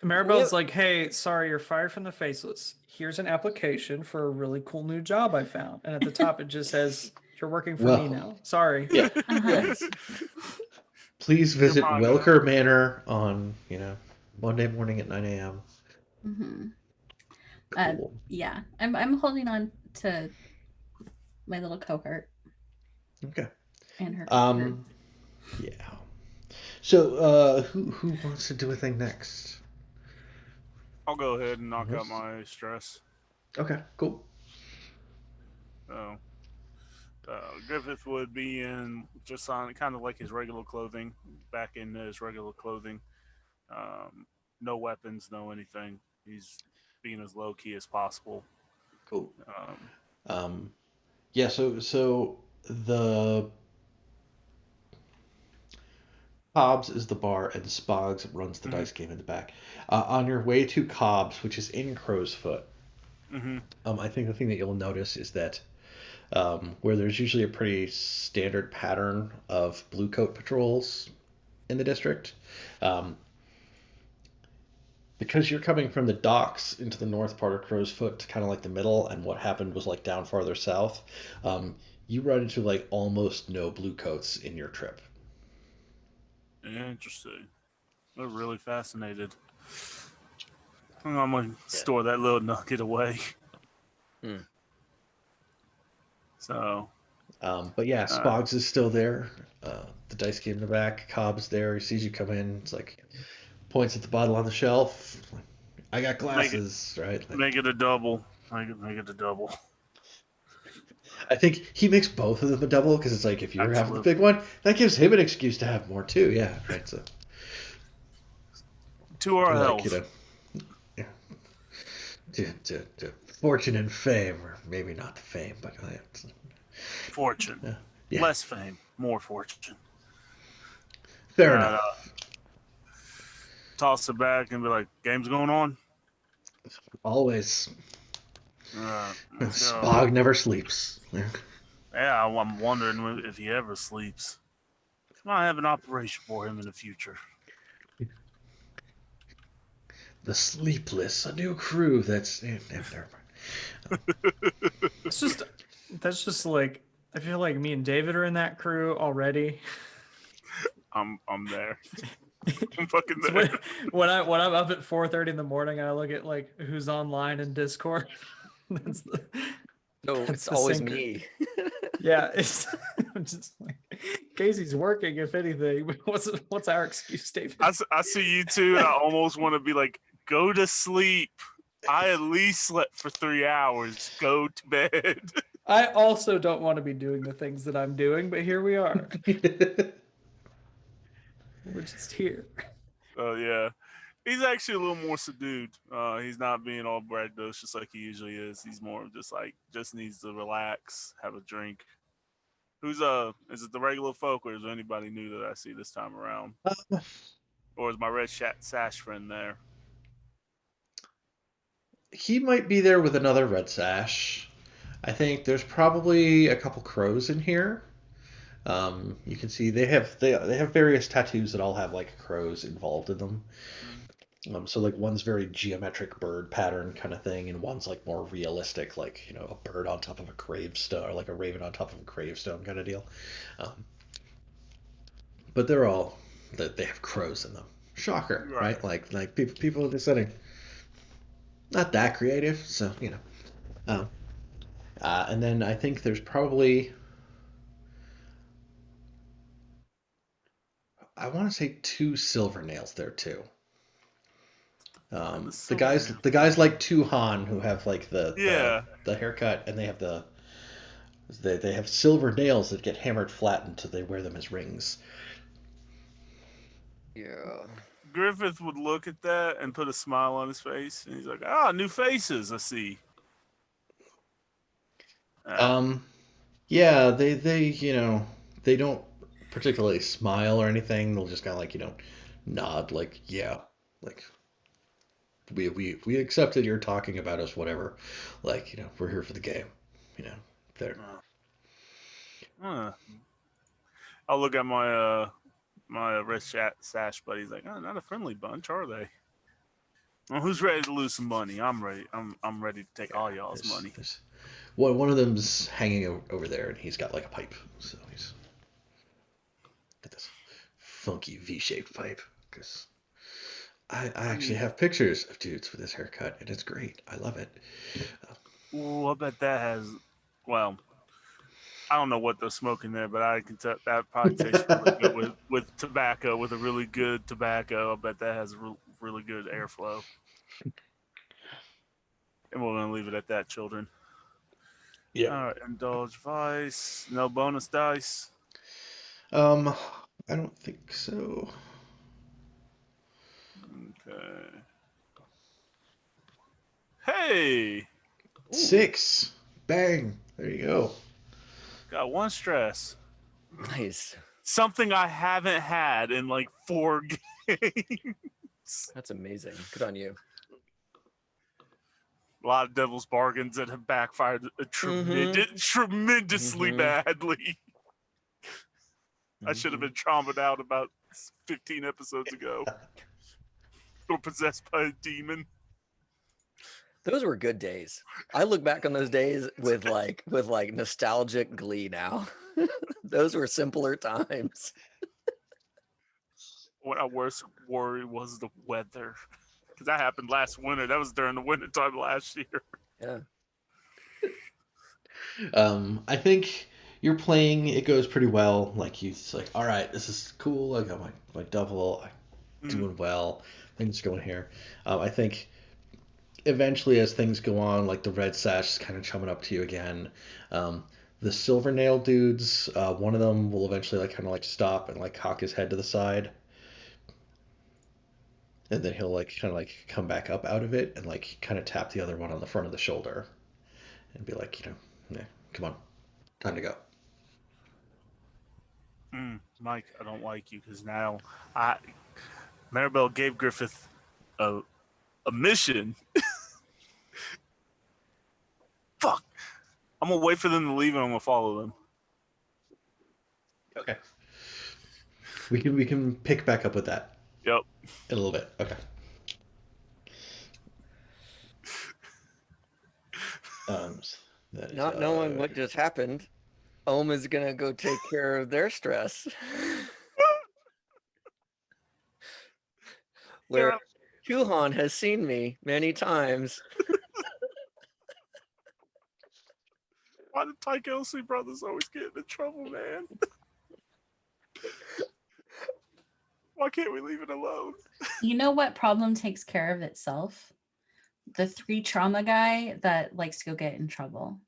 Maribel's like, hey, sorry, you're fired from the Faceless. Here's an application for a really cool new job I found. And at the top, it just says, you're working for me Well, now. Sorry. Yeah. Uh-huh. yes, Please visit Come on, man. Welker Manor on Monday morning at 9 a.m. Mhm. Cool. Yeah, I'm holding on to my little cohort Okay. and her. Yeah. So who wants to do a thing next? I'll go ahead and knock out my stress. Okay. Cool. So, Griffith would be in just on kind of like his regular clothing, back in his regular clothing. No weapons, no anything. He's being as low key as possible. Cool. Um, Yeah. So the Cobb's is the bar, and Spogs runs the Mhm. dice game in the back. On your way to Cobb's, which is in Crow's Foot, mhm. I think the thing that you'll notice is that where there's usually a pretty standard pattern of blue coat patrols in the district, because you're coming from the docks into the north part of Crow's Foot to kind of like the middle, and what happened was like down farther south, you run into like almost no blue coats in your trip. Interesting. They're really fascinated. I'm gonna store that little nugget away. Hmm. So, But yeah, Spogs is still there. The dice game in the back. Cobb's there. He sees you come in. It's like points at the bottle on the shelf. I got glasses, right? Like, Make it a double. Make it a double. I think he makes both of them a double because it's like if you're having the Absolutely. big one, that gives him an excuse to have more too. Yeah, right. So To our like health. yeah, to fortune and fame, or maybe not the fame, but Fortune. yeah. Less fame, more fortune. Fair And enough. toss it back and be like, game's going on? Always. Let's go. Spog never sleeps. Yeah, I'm wondering if he ever sleeps. I have an operation for him in the future. The Sleepless, a new crew that's never mind. That's just like, I feel like me and David are in that crew already. I'm there. I'm fucking So there. when I'm up at 4:30 in the morning, I look at like who's online in Discord. That's the, No, that's it's the always sync. me. Yeah, it's I'm just like Casey's working. If anything, what's our excuse, David? I see you too, and I almost want to be like, go to sleep. I at least slept for 3 hours. Go to bed. I also don't want to be doing the things that I'm doing, but here we are. We're just here. Oh yeah, he's actually a little more subdued. He's not being all braggadocious like he usually is. He's more of just needs to relax, have a drink. Who's is it the regular folk or is there anybody new that I see this time around? Or is my red sash friend there? He might be there with another red sash. I think there's probably a couple crows in here. You can see they have various tattoos that all have like crows involved in them. So like one's very geometric bird pattern kind of thing, and one's like more realistic, like a bird on top of a gravestone, or like a raven on top of a gravestone kind of deal. But they have crows in them. Shocker, right? Like people in this setting, not that creative, so and then I think there's probably, I want to say, two silver nails there too. The guys like Tuhan who have like the haircut, and they have silver nails that get hammered flat until they wear them as rings. Yeah. Griffith would look at that and put a smile on his face, and he's like, "Ah, new faces, I see." Yeah, they don't particularly smile or anything. They'll just kind of like nod, like yeah, like we accepted you're talking about us, whatever. Like we're here for the game. There. I'll look at my red sash buddies like, oh, not a friendly bunch, are they? Well, who's ready to lose some money? I'm ready. I'm ready to take all y'all's money. One of them's hanging over there, and he's got like a pipe. So he's got this funky V-shaped pipe. Because I actually have pictures of dudes with this haircut, and it's great. I love it. Ooh, I bet that has. Well, I don't know what they're smoking there, but I can tell that probably tastes really good with tobacco, with a really good tobacco. I bet that has really good airflow. And we're gonna leave it at that, children. Yeah. All right, indulge vice. No bonus dice. I don't think so. Okay. Hey. 6. Bang. There you go. Got one stress. Nice. Something I haven't had in like 4 games. That's amazing. Good on you. A lot of devil's bargains that have backfired tremendously badly. I should have been traumatized out about 15 episodes ago. Or possessed by a demon. Those were good days. I look back on those days with nostalgic glee now. Those were simpler times. What our worst worry was the weather. Because that happened last winter. That was during the winter time last year. Yeah. I think you're playing, it goes pretty well. Like it's like, all right, this is cool. I got my double, I'm doing well. Things going here. I think eventually, as things go on, like the red sash is kind of chumming up to you again. The silver nail dudes, one of them will eventually like kind of like stop and like cock his head to the side, and then he'll like kind of like come back up out of it and like kind of tap the other one on the front of the shoulder and be like, yeah, come on, time to go. Mike, I don't like you because now Maribel gave Griffith a mission. Fuck. I'm gonna wait for them to leave and I'm gonna follow them. Okay. We can pick back up with that Yep. in a little bit. Okay. That is Not knowing what just happened, Ohm is gonna go take care of their stress. Where Chuhan has seen me many times. Why did Ty Kelsey brothers always get into trouble, man? Why can't we leave it alone? You know what problem takes care of itself? The 3 trauma guy that likes to go get in trouble.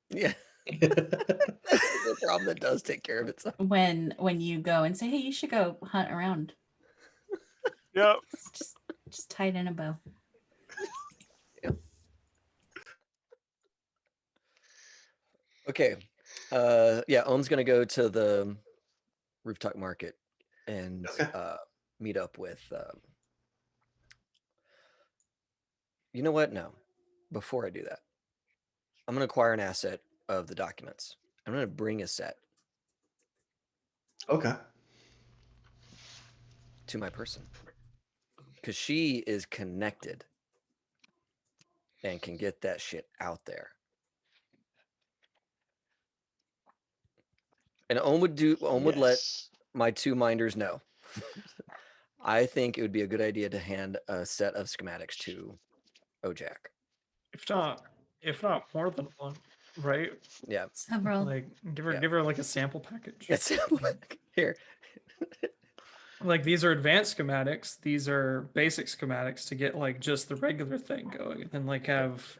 Yeah. That's a problem that does take care of itself. When you go and say, hey, you should go hunt around. Yep. Just tie it in a bow. Okay. Yeah, Ohm's gonna go to the rooftop market and meet up with you know what? No. Before I do that, I'm gonna acquire an asset of the documents. I'm gonna bring a set Okay. to my person. Because she is connected and can get that shit out there. And Ohm would let my 2 minders know. I think it would be a good idea to hand a set of schematics to Ojak. If not more than one, right? Yeah. Several. Like give her like a sample package. Yes. Here. Like these are advanced schematics, these are basic schematics to get like just the regular thing going, and then like have,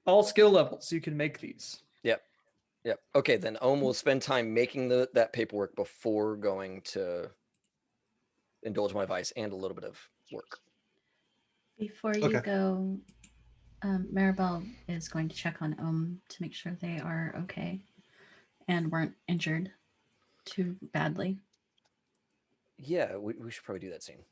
all skill levels you can make these. Yep. Okay, then Ohm will spend time making that paperwork before going to indulge my vice and a little bit of work. Before you go, Maribel is going to check on Ohm to make sure they are okay and weren't injured too badly. Yeah, we should probably do that scene.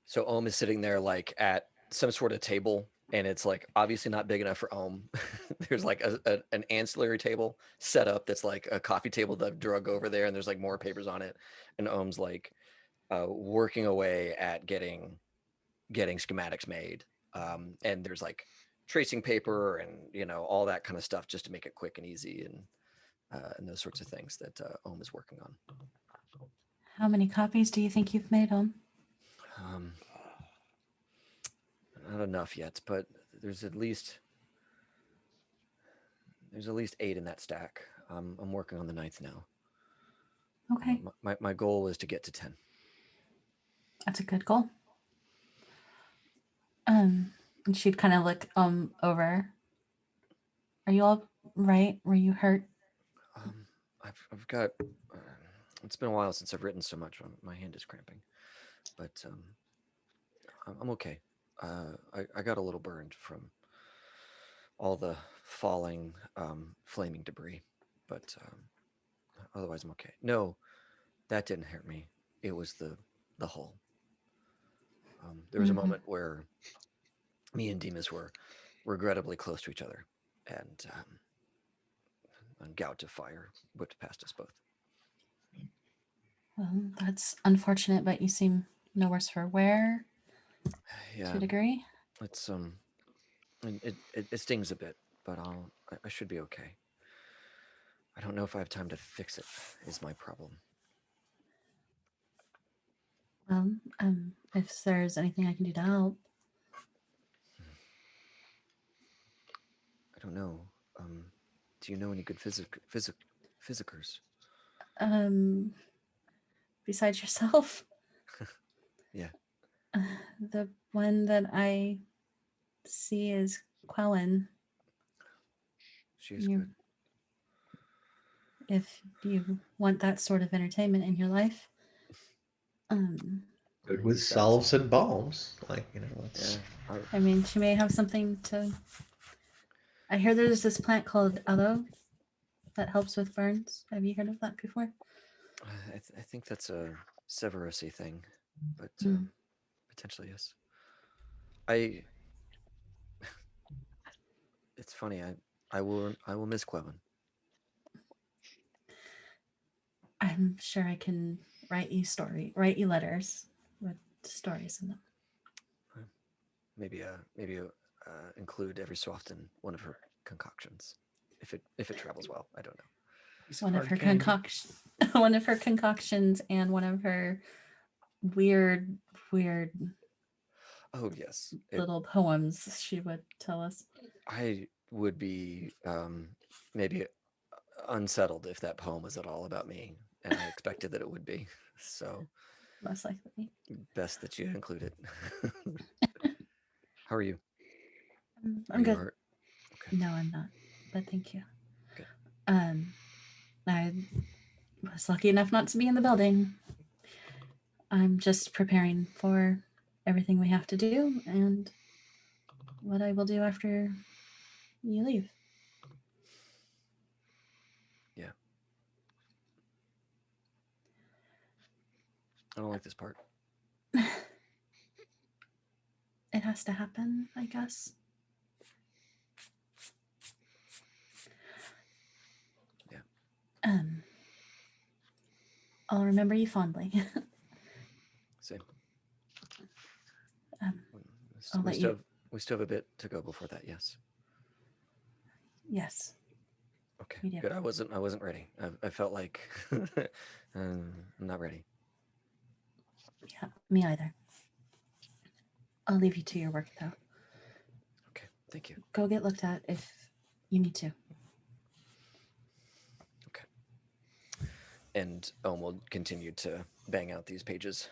So Ohm is sitting there like at some sort of table, and it's like obviously not big enough for Ohm. There's like an ancillary table set up that's like a coffee table that I've drug over there, and there's like more papers on it. And Ohm's like working away at getting schematics made. And there's like tracing paper and all that kind of stuff just to make it quick and easy and those sorts of things that Ohm is working on. How many copies do you think you've made, Ohm? Not enough yet, but there's at least 8 in that stack. I'm working on the 9th now. Okay. My goal is to get to 10. That's a good goal. And she'd kind of look over. Are you all right? Were you hurt? I've got. It's been a while since I've written so much. My hand is cramping, but I'm okay. I got a little burned from all the falling, flaming debris, but otherwise I'm okay. No, that didn't hurt me. It was the hull. There was a moment where me and Demas were regrettably close to each other, and a gout of fire whipped past us both. Well, that's unfortunate, but you seem no worse for wear. Yeah, to a degree. It's it stings a bit, but I should be okay. I don't know if I have time to fix it. Is my problem. Well, if there's anything I can do to help. I don't know. Do you know any good physicers? Besides yourself? Yeah. The one that I see is Quellen. She is You- good. If you want that sort of entertainment in your life. Good with Sounds- salves and balms. Like, it's... Yeah. I mean, she may have something to. I hear there's this plant called aloe that helps with burns. Have you heard of that before? I think that's a Severusy thing, but Mm. potentially yes. It's funny. I will miss Quevin. I'm sure I can write you letters with stories in them. Maybe include every so often one of her concoctions, if it travels well. I don't know. Piece One of hard her candy. one of her concoctions and one of her weird Oh yes, little poems she would tell us. I would be maybe unsettled if that poem was at all about me, and I expected that it would be. So Most likely. best that you include it. How are you? Are I'm you good. all right? Okay. No, I'm not. But thank you. Good. I was lucky enough not to be in the building. I'm just preparing for everything we have to do and what I will do after you leave. Yeah. I don't like this part. It has to happen, I guess. Yeah. I'll remember you fondly. Same. I'll let you. We still have a bit to go before that. Yes. Yes. Okay. We do. Good. I wasn't ready. I felt like I'm not ready. Yeah, me either. I'll leave you to your work, though. Okay. Thank you. Go get looked at if you need to. Okay. And we'll continue to bang out these pages.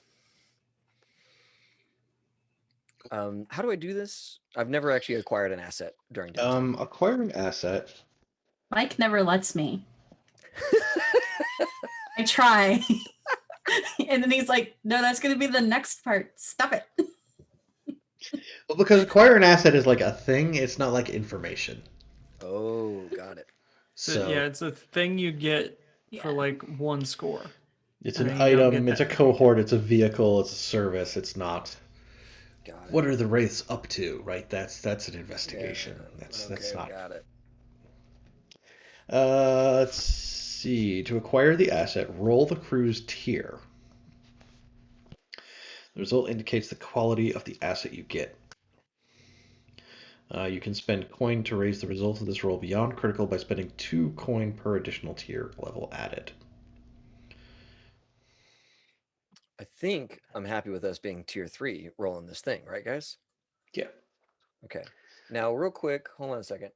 How do I do this? I've never actually acquired an asset during downtime. Acquiring asset. Mike never lets me. I try. And then he's like, no, that's going to be the next part. Stop it. Well, because acquire an asset is like a thing, it's not like information. Oh, got it. So yeah, it's a thing you get for like one score. It's and an then you don't item, get it's a that thing cohort, it's a vehicle, it's a service, it's not. Got it. What are the wraiths up to, right? That's an investigation. Yeah, That's not. Got it. Let's see. To acquire the asset, roll the crew's tier. The result indicates the quality of the asset you get. You can spend coin to raise the result of this roll beyond critical by spending 2 coin per additional tier level added. I think I'm happy with us being tier 3 rolling this thing, right, guys? Yeah. Okay. Now, real quick, hold on a second.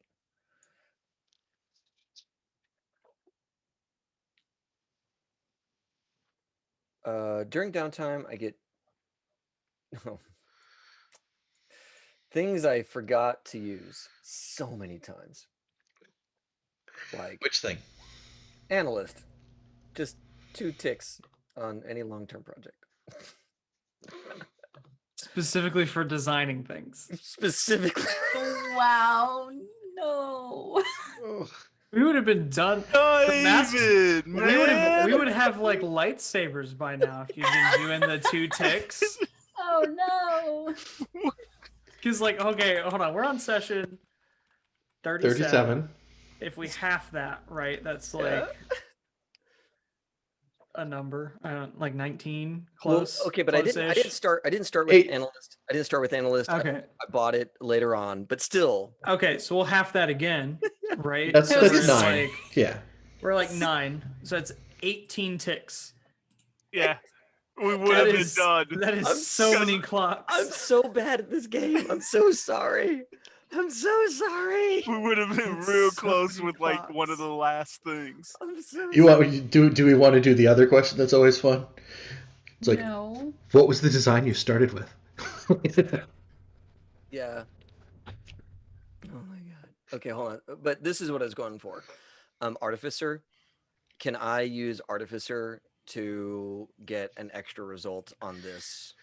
During downtime, I get things I forgot to use so many times. Like Which thing? analyst, just 2 ticks on any long-term project. Specifically for designing things. Specifically. Wow. No. We would have been done. David, man. We would have like lightsabers by now if you'd been doing the 2 ticks. Oh, no. Because like, okay, hold on, we're on session 37. If we half that, right, that's like a number. I don't like 19. Close. Well, okay, but I didn't start with 8. analyst. I didn't start with analyst. Okay. I bought it later on, but still. Okay, so we'll half that again, right? That's So we're 9. like, Yeah. we're like 9. So that's 18 ticks. Yeah, we would have been done. That is I'm so many clocks. I'm so bad at this game. I'm so sorry. I'm so sorry. We would have been It's real so close many with like one of clocks. the last things. I'm so Do we want to do the other question that's always fun? It's like, No. what was the design you started with? Yeah. Oh my god. Okay, hold on. But this is what I was going for. Artificer. Can I use Artificer to get an extra result on this?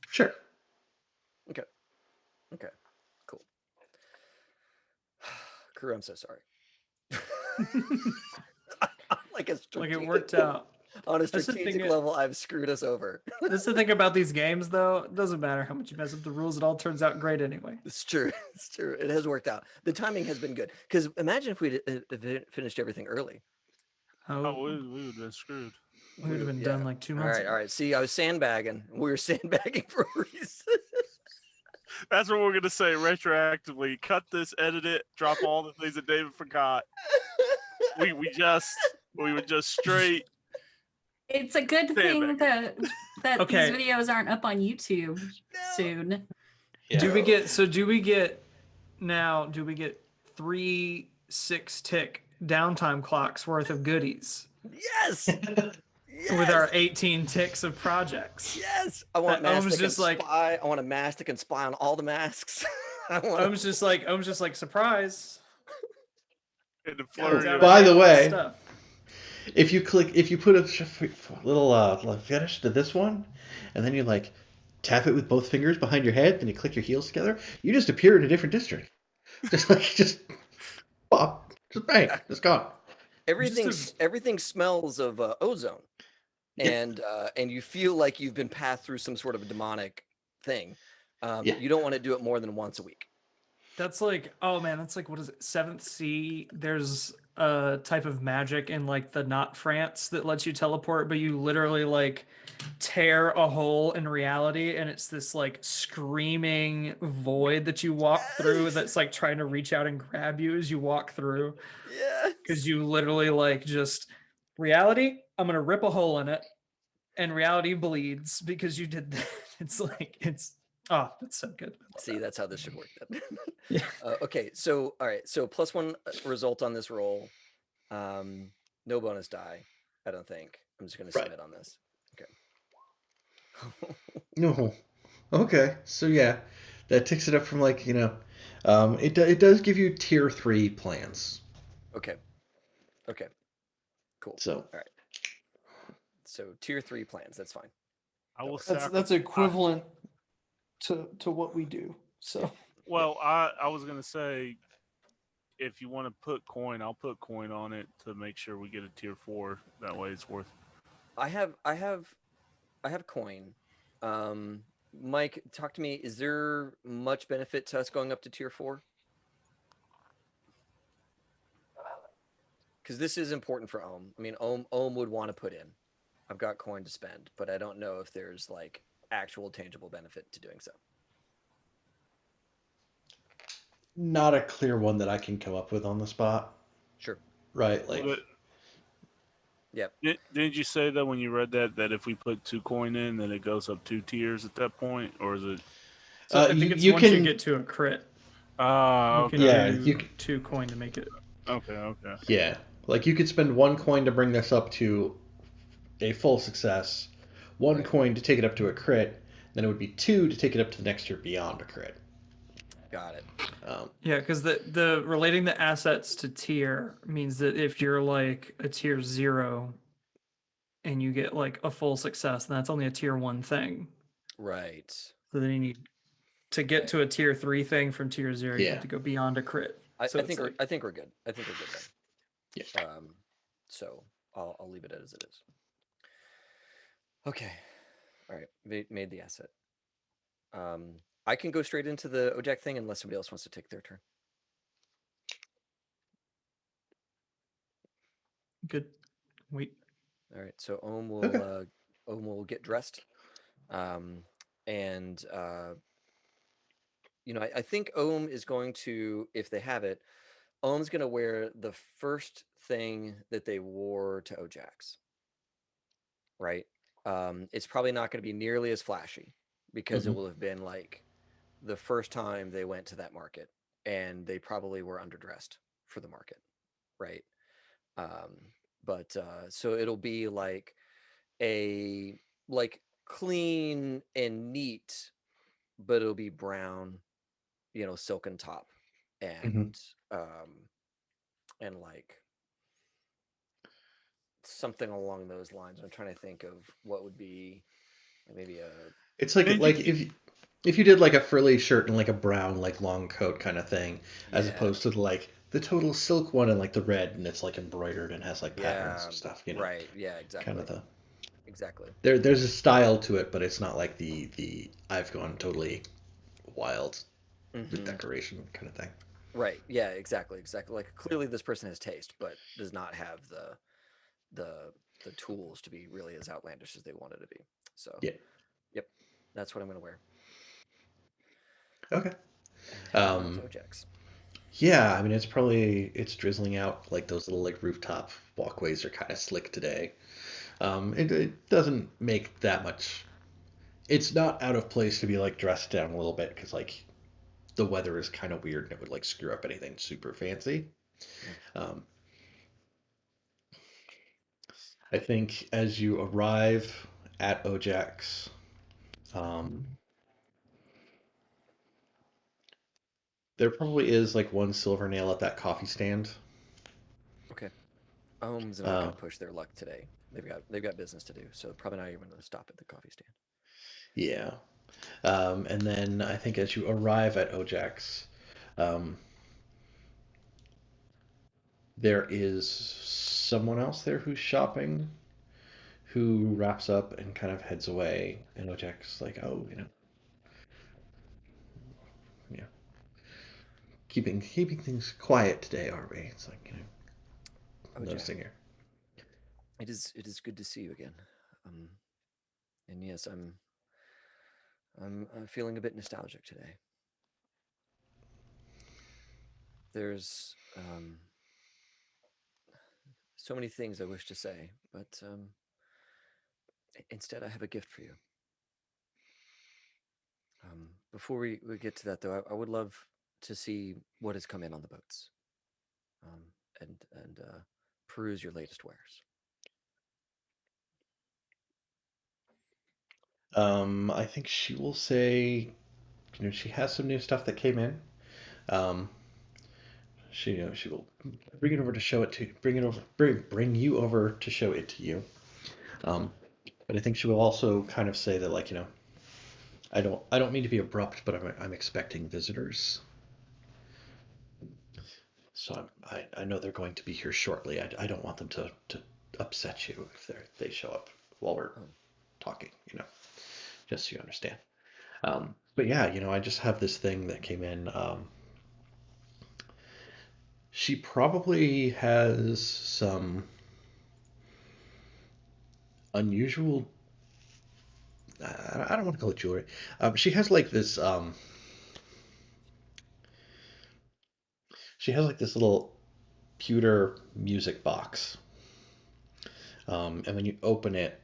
Sure. Okay. Okay. Cool. Crew, I'm so sorry. like a Like it strategic, worked out. on a That's the strategic thing. level, I've screwed us over. That's the thing about these games, though. It doesn't matter how much you mess up the rules; it all turns out great anyway. It's true. It's true. It has worked out. The timing has been good. Because imagine if we finished everything early. Oh, Oh, we would have been screwed. we would have been done like 2 All months right. ago. All right. See, I was sandbagging. We were sandbagging for a reason. That's what we're gonna say retroactively. Cut this, edit it, drop all the things that David forgot. We were just straight. It's a good thing that Okay. these videos aren't up on YouTube soon. Do we get 3 6-tick downtime clocks worth of goodies Yes. with our 18 ticks of projects? Yes. I want That Ohm's mastic and just like- spy. I want a mastic and spy on all the masks. I want. Ohm's just like surprise. In the Comes flurry out of By the of way, stuff. if you put a little finish to this one, and then you like tap it with both fingers behind your head, then you click your heels together, you just appear in a different district. Just pop, just bang, it's gone. Everything smells of ozone, Yep. and you feel like you've been passed through some sort of a demonic thing. Yeah. You don't want to do it more than once a week. That's like, oh man, that's like, what is it? 7th sea. There's a type of magic in like the not France that lets you teleport, but you literally like tear a hole in reality, and it's this like screaming void that you walk through Yes. that's like trying to reach out and grab you as you walk through. Yeah. Because you literally like just reality, I'm gonna rip a hole in it, and reality bleeds because you did that. It's like that's so good. See, that's how this should work then. Yeah. Okay, so all right, so +1 result on this roll. No bonus die, I don't think. I'm just gonna Right. submit on this. Okay. No. Okay. So yeah, that takes it up from like it does give you tier 3 plans. Okay. Okay. Cool. So All right. So tier 3 plans. That's fine. I will That's equivalent to what we do. So Well, I was gonna say, if you want to put coin, I'll put coin on it to make sure we get a tier 4. That way, it's worth. I have coin. Mike, talk to me. Is there much benefit to us going up to tier 4? Because this is important for Ohm. I mean, Ohm would want to put in. I've got coin to spend, but I don't know if there's like actual tangible benefit to doing so. not a clear one that I can come up with on the spot. Sure. Right. Like. But Yep. didn't you say that when you read that if we put 2 coin in, then it goes up 2 tiers at that point, or is it? So I think it's you once you can- get to a crit. You Okay. can Yeah, do you c- 2 coin to make it. Okay. Yeah. Like you could spend 1 coin to bring this up to a full success, 1 Right. coin to take it up to a crit, then it would be 2 to take it up to the next tier beyond a crit. Got it. Yeah, because the relating the assets to tier means that if you're like a tier 0 and you get like a full success, then that's only a tier 1 thing. Right. So then you need to get to a tier 3 thing from tier 0, you Yeah. have to go beyond a crit. I So think it's like- I think we're good. I think we're good then. Yeah. So I'll leave it as it is. Okay. All right. Made the asset. I can go straight into the Ojak thing unless somebody else wants to take their turn. good. Wait. All right. So Ohm will Okay. Ohm will get dressed, and I think Ohm is going to, if they have it, Ohm's going to wear the first thing that they wore to Ojax. Right. It's probably not going to be nearly as flashy because it Mhm. will have been like the first time they went to that market, and they probably were underdressed for the market, right? Um, but so it'll be like a like clean and neat, but it'll be brown, silken top, Mhm. um, and like something along those lines. I'm trying to think of what would be maybe a It's like Ninja, if you did like a frilly shirt and like a brown like long coat kind of thing, as yeah, opposed to like the total silk one and like the red and it's like embroidered and has like patterns yeah, and stuff, right, yeah, kind of exactly, the exactly. there's a style to it, but it's not like the I've gone totally wild with Hmm. decoration kind of thing. Right, yeah, exactly, exactly. Like clearly this person has taste, but does not have the the tools to be really as outlandish as they wanted to be. So, Yeah. yep, that's what I'm gonna wear Okay. and heading out to Um, Ojax. yeah, I mean it's drizzling out. Like those little like rooftop walkways are kind of slick today. It doesn't make that much. It's not out of place to be like dressed down a little bit because like the weather is kind of weird and it would like screw up anything super fancy. Yeah. Um, I think as you arrive at Ojax, um, there probably is like one silver nail at that coffee stand. Okay. Ohm's not Uh, gonna push their luck today. They've got business to do, so probably not even gonna stop at the coffee stand. yeah. And then I think as you arrive at Ojax, um, there is someone else there who's shopping who wraps up and kind of heads away. And Ojax like, oh, yeah, keeping things quiet today, are we? It's like, Oh, Jack, noticing here. it is good to see you again. Um, and yes, I'm feeling a bit nostalgic today. There's so many things I wish to say, but instead I have a gift for you. Before we get to that, though, I would love to see what has come in on the boats, um, and peruse your latest wares. I think she will say, she has some new stuff that came in. Um, she will bring it over to show it to bring it over bring you over to show it to you. Um, but I think she will also kind of say that like I don't mean to be abrupt, but I'm expecting visitors. So I know they're going to be here shortly. I don't want them to upset you if they show up while we're Oh, talking, just so you understand. But yeah, I just have this thing that came in. She probably has some unusual. I don't want to call it jewelry. She has like this. She has like this little pewter music box. And when you open it,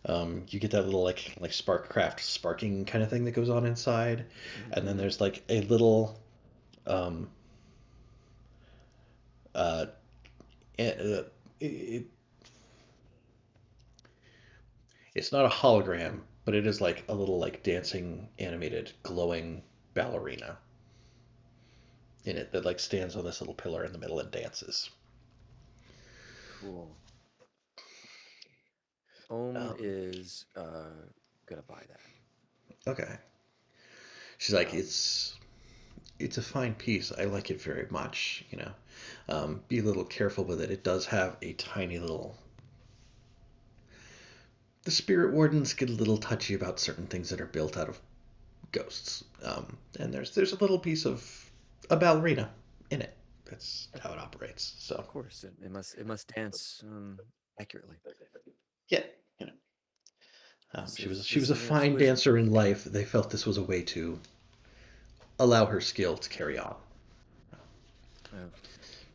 you get that little like Sparkcraft sparking kind of thing that goes on inside, and then mm-hmm. there's like a little um, uh, it, it, it's not a hologram, but it is like a little like dancing animated glowing ballerina in it that like stands on this little pillar in the middle and dances. Cool. Ohm Um, is gonna buy that. okay, she's like Um, it's a fine piece. I like it very much. Be a little careful with it. It does have a tiny little. The spirit wardens get a little touchy about certain things that are built out of ghosts. And there's a little piece of a ballerina in it. That's of, how it operates. So of course, it must dance accurately. yeah, you know, This she was is she this was a is an fine exquisite dancer in gift. life. They felt this was a way to allow her skill to carry on. Uh,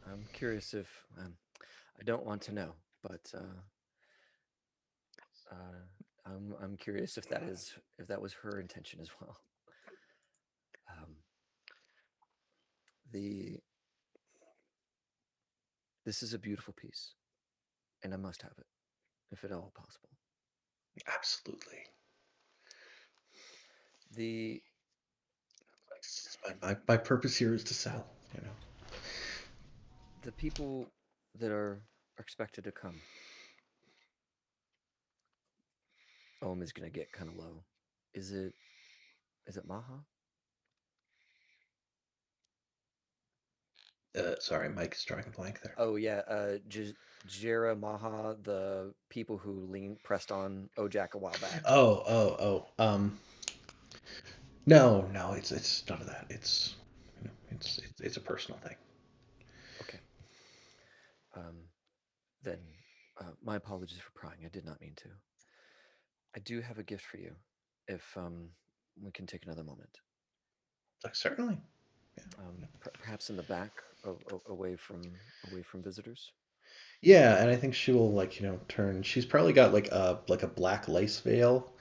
I'm curious if I don't want to know, but I'm curious if that was her intention as well. Um, the This is a beautiful piece. and I must have it, if at all possible. Absolutely. The My purpose here is to sell, you know. the people that are expected to come. Ohm is gonna get kind of low. Is it Maha? Sorry, Mike is drawing a blank there. Oh yeah, Jira Maha, the people who pressed on Ojak a while back. No, it's none of that. It's a personal thing. Okay. Um, then my apologies for prying. I did not mean to. I do have a gift for you, if we can take another moment. Like certainly. Yeah. Perhaps in the back, away from visitors. Yeah, and I think she will turn. She's probably got like a black lace veil,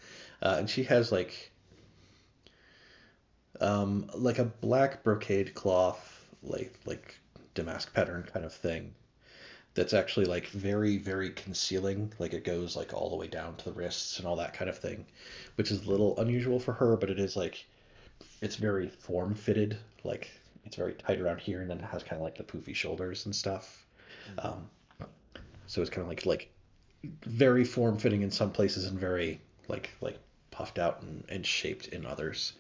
and she has like a black brocade cloth, like damask pattern kind of thing. That's actually like very very concealing. Like it goes like all the way down to the wrists and all that kind of thing, which is a little unusual for her, but it is like it's very form fitted. Like it's very tight around here, and then it has kind of like the poofy shoulders and stuff. Mm-hmm. Um, so it's kind of like very form fitting in some places and very like puffed out and shaped in others.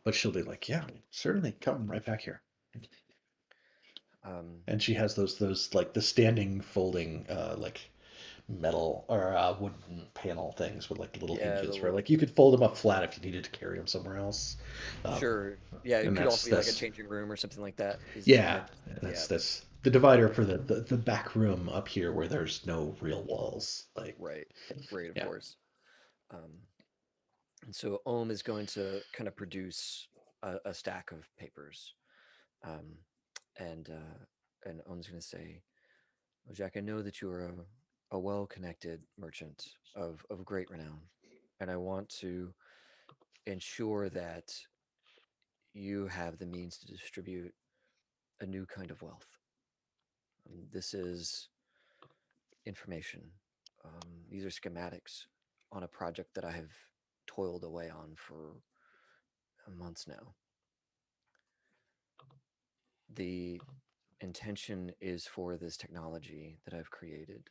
But she'll be like, yeah, certainly come right back here. Um, And she has those like the standing folding like metal or wooden panel things with like little yeah, the hinges where little like you could fold them up flat if you needed to carry them somewhere else. Um, sure. Yeah, it and could also be like a that's changing room or something like that. Is yeah, behind. Yeah, that's the divider for the back room up here where there's no real walls. Like right, right, of yeah. course. Um, and so Ohm is going to kind of produce a stack of papers, um, and Ohm's going to say, "Oh, Jack, I know that you are a well-connected merchant of great renown, and I want to ensure that you have the means to distribute a new kind of wealth. This is information. These are schematics on a project that I have toiled away on for months now. The intention is for this technology that I've created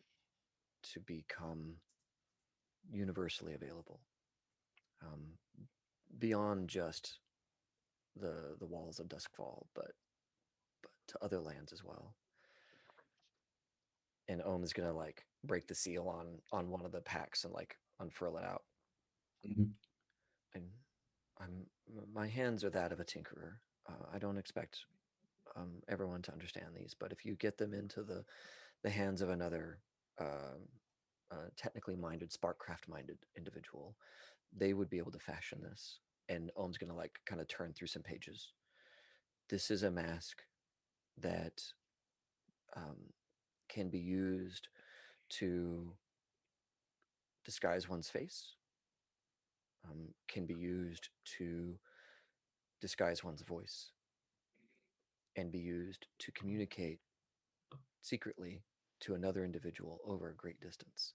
to become universally available, um, beyond just the walls of Duskfall, but to other lands as well. And Ohm is gonna like break the seal on one of the packs and like unfurl it out. Mhm. And I'm my hands are that of a tinkerer. I don't expect everyone to understand these, but if you get them into the hands of another um technically minded, sparkcraft minded individual, they would be able to fashion this. And Ohm's gonna like kind of turn through some pages. This is a mask that um, can be used to disguise one's face, can be used to disguise one's voice, and be used to communicate secretly to another individual over a great distance.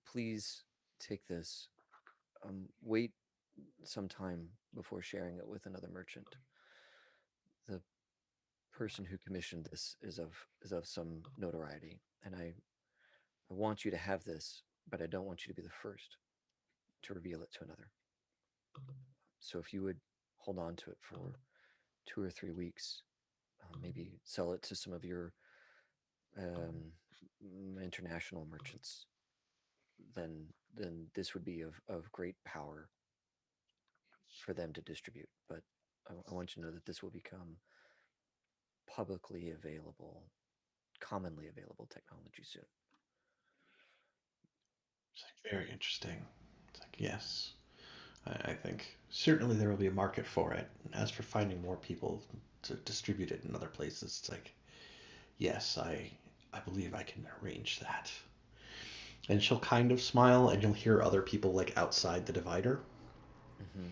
Please take this. Wait some time before sharing it with another merchant. The person who commissioned this is of some notoriety, and I want you to have this, but I don't want you to be the first to reveal it to another. So if you would hold on to it for 2 or 3 weeks, maybe sell it to some of your um, international merchants, then this would be of great power for them to distribute. But I want you to know that this will become publicly available, commonly available technology soon. It's like very interesting. It's like yes. I think certainly there will be a market for it. As for finding more people to distribute it in other places, it's like, yes, I believe I can arrange that. And she'll kind of smile, and you'll hear other people like outside the divider. Mm-hmm.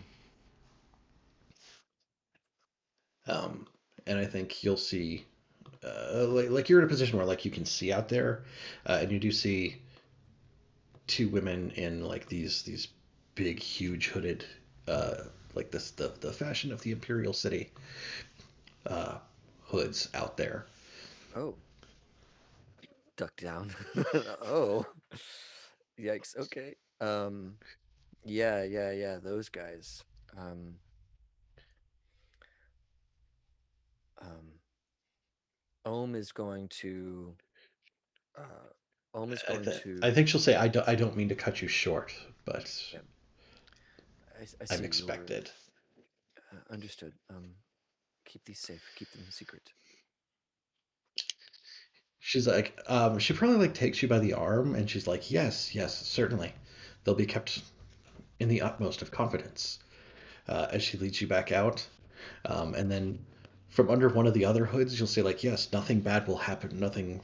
Um, and I think you'll see like you're in a position where like you can see out there, and you do see two women in like these big, huge hooded, like the fashion of the Imperial City uh, hoods out there. Oh, duck down. Oh, yikes. Okay. Yeah. Those guys. Um, um, Ohm is going to. Ohm is going I to. think she'll say, I don't mean to cut you short, but Yeah, I I'm see your expected. understood. Keep these safe. Keep them secret. She's like, she probably like takes you by the arm and she's like, yes, certainly. They'll be kept in the utmost of confidence, as she leads you back out. And then from under one of the other hoods, you'll say like, yes, nothing bad will happen. Nothing,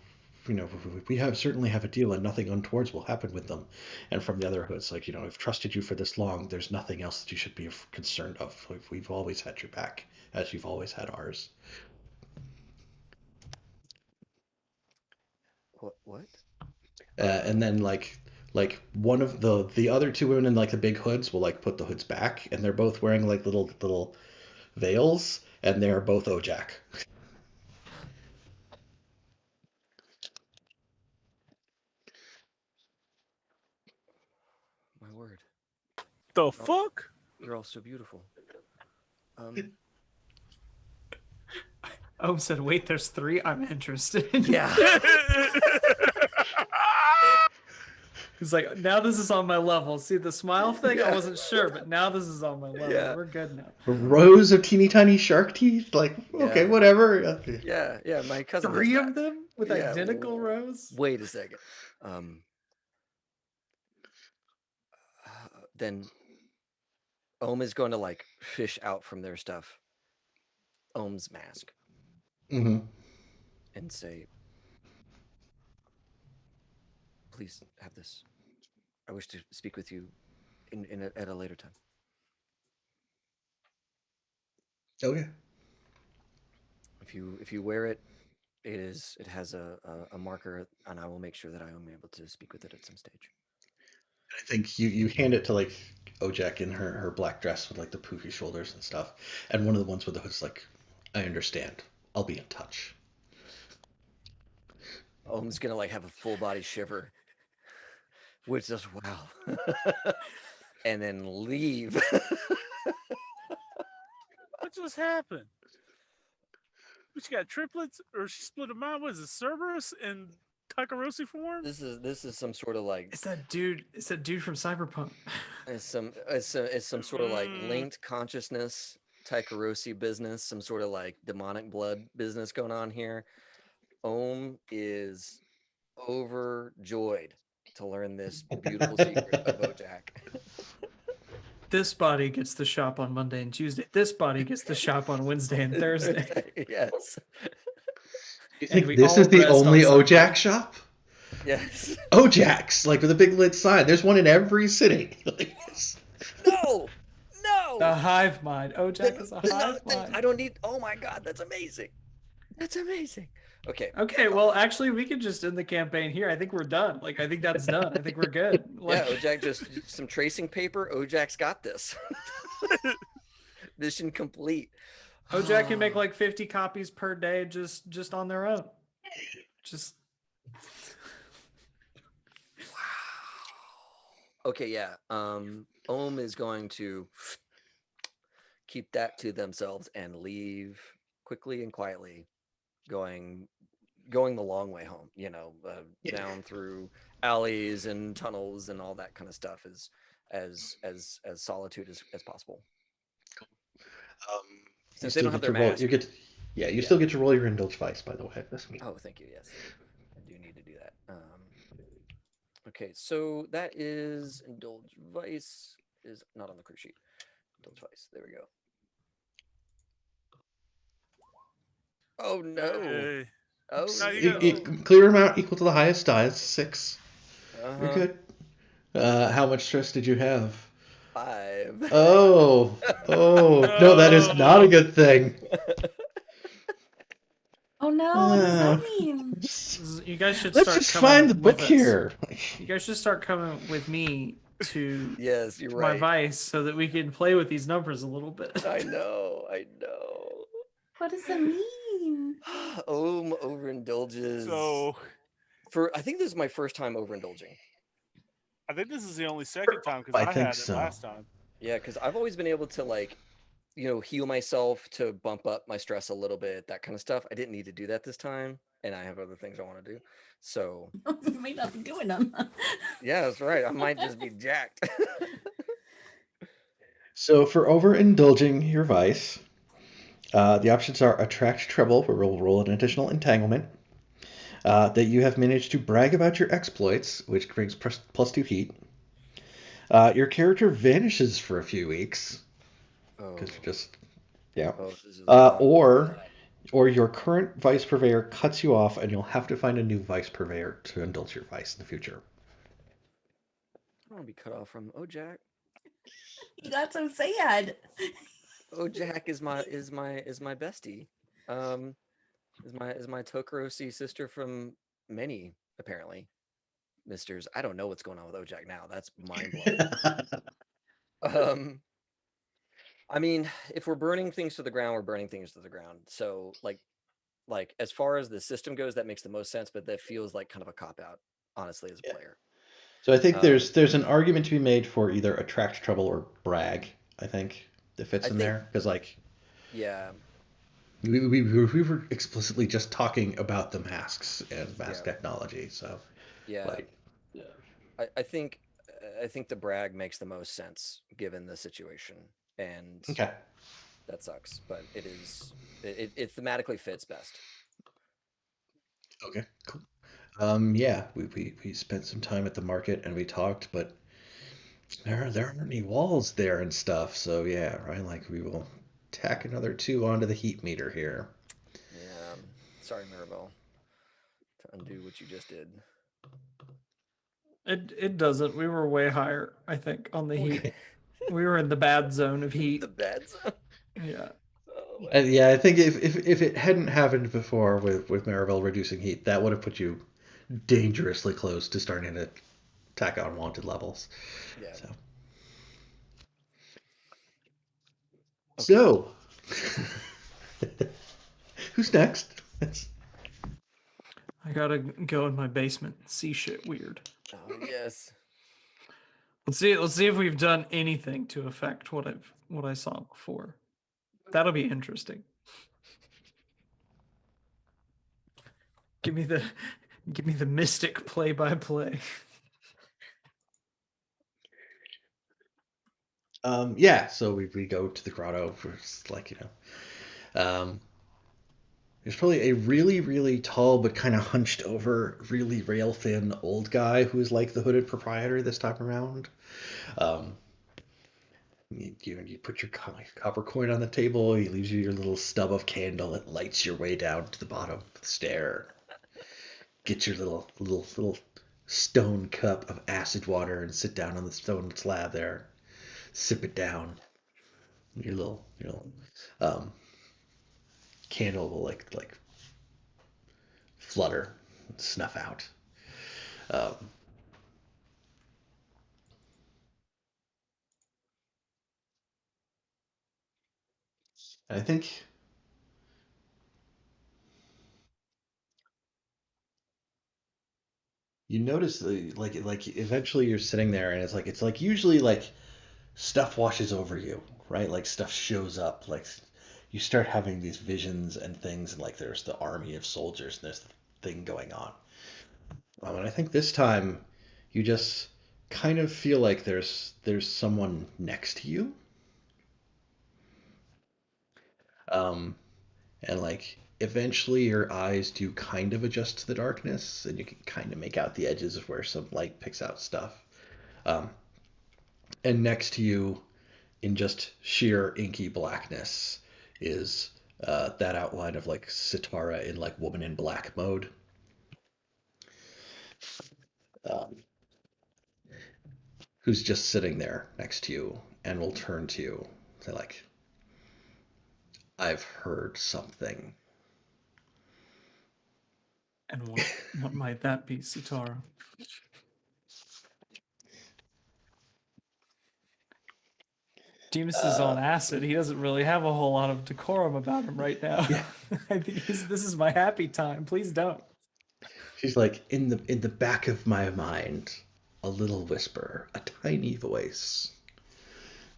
we have certainly have a deal and nothing untowards will happen with them. And from the other hoods, like, I've trusted you for this long. There's nothing else that you should be concerned of. We've always had your back as you've always had ours. What? And then like one of the other two women in like the big hoods will like put the hoods back, and they're both wearing like little veils, and they're both Ojak. My word. The fuck? You're all so beautiful. Ohm said, "Wait, there's 3. I'm interested." Yeah. He's like, now this is on my level. See the smile thing? I wasn't sure, but now this is on my level. Yeah. We're good now. Rows of teeny tiny shark teeth. Like, okay, Yeah. whatever. Yeah. My cousin. 3 does of that. them with Yeah, identical rows? Wait a second. Then Ohm is going to like fish out from their stuff Ohm's mask Mm-hmm. and say, "Please have this. I wish to speak with you at a later time." Okay. If you wear it, it has a marker, and I will make sure that I am able to speak with it at some stage. I think you hand it to like Ojak in her black dress with like the poofy shoulders and stuff, and one of the ones with the hood's like, I understand. I'll be in touch. Ohm's gonna like have a full body shiver, which is wow, and then leave. What just happened? She got triplets, or she split them out? Was it Cerberus and Takarosi form? This is some sort of like It's that dude from Cyberpunk. it's some sort of like linked consciousness Takarosi business, some sort of like demonic blood business going on here. Ohm is overjoyed to learn this beautiful secret of Ojak. This body gets the shop on Monday and Tuesday. This body gets the shop on Wednesday and Thursday. Yes. You think we this all is the rest on only Sunday. Ojak shop? Yes. Ojak's, like with a big lit sign. There's one in every city. Like this. No. The hive mind. Ojak is a Then hive mind. I don't need. Oh my God, that's amazing. That's amazing. Okay. Okay, well, actually, we could just end the campaign here. I think we're done. Like, I think that's done. I think we're good. Like, Yeah, Ojak just some tracing paper. Ojak's got this. Mission complete. Ojak can make like 50 copies per day just on their own. Just Okay, yeah. Ohm is going to keep that to themselves and leave quickly and quietly, going the long way home. Down through alleys and tunnels and all that kind of stuff, as solitude as possible. Since they don't have their mask. You still get to roll your indulge vice, by the way. That's me. Oh, thank you. Yes, I do need to do that. Okay, so that is indulge vice is not on the crew sheet. Indulge vice. There we go. Oh no! Hey. Oh, Now you got- Clear amount equal to the highest die. It's 6. Uh-huh. You're good. How much stress did you have? 5. Oh, no, that is not a good thing. Oh no, what does that Uh, mean? You guys should Let's start just coming find the with book us. here. You guys should start coming with me to Yes, you're my right. vice so that we can play with these numbers a little bit. I know. I know. What does it mean? Overindulges. So I think this is my first time overindulging. I think this is the only second time because I I think had it so. last time. Yeah, because I've always been able to like, heal myself to bump up my stress a little bit, that kind of stuff. I didn't need to do that this time, and I have other things I want to do. So You may not be doing them. yeah, that's right. I might just be jacked. So for overindulging your vice, the options are attract trouble, where we'll roll an additional entanglement. That you have managed to brag about your exploits, which brings +2 heat. Your character vanishes for a few weeks Oh, because you're just yeah. this is not Or your current vice purveyor cuts you off, and you'll have to find a new vice purveyor to indulge your vice in the future. I don't want to be cut off from Jack. You got so sad. Jack is my bestie. Is my Tokorosi sister from many, apparently, misters. I don't know what's going on with Ojak now. That's mind blowing. I mean, if we're burning things to the ground, we're burning things to the ground. So like as far as the system goes, that makes the most sense, but that feels like kind of a cop out, honestly, as a player. So I think there's an argument to be made for either attract trouble or brag. I think that fits in there because yeah, we were explicitly just talking about the masks and mask technology. So yeah, I think the brag makes the most sense given the situation, and okay. that sucks, but it thematically fits best. Okay, cool. Yeah, we spent some time at the market and we talked, but there aren't any walls there and stuff. So yeah, right. Like we will tack another 2 onto the heat meter here. Yeah, sorry, Maribel, to undo what you just did. It doesn't. We were way higher, I think, on the heat. We were in the bad zone of heat. The bad zone. Yeah. Yeah, I think if it hadn't happened before with Maribel reducing heat, that would have put you dangerously close to starting to tack on wanted levels. Yeah. So, who's next? I gotta go in my basement and see shit weird. Oh yes. Let's see if we've done anything to affect what I saw before. That'll be interesting. Give me the mystic play-by-play. Yeah, so we go to the grotto for there's probably a really, really tall but kind of hunched over, really rail thin old guy who's like the hooded proprietor this time around. You put your copper coin on the table. He leaves you your little stub of candle. It lights your way down to the bottom of the stair. Get your little stone cup of acid water and sit down on the stone slab there. Sip it down. Your little candle will like flutter and snuff out. I think you notice like eventually you're sitting there and it's like usually like stuff washes over you, right? Like stuff shows up, like you start having these visions and things, and like there's the army of soldiers and there's the thing going on. And I think this time you just kind of feel like there's someone next to you. And like eventually your eyes do kind of adjust to the darkness and you can kind of make out the edges of where some light picks out stuff. And next to you, in just sheer inky blackness, is that outline of like Sitara in like Woman in Black mode. Who's just sitting there next to you and will turn to you and say like, I've heard something. And what might that be, Sitara? Demas is on acid. He doesn't really have a whole lot of decorum about him right now. Yeah. I think this is my happy time. Please don't. She's like, in the back of my mind, a little whisper, a tiny voice.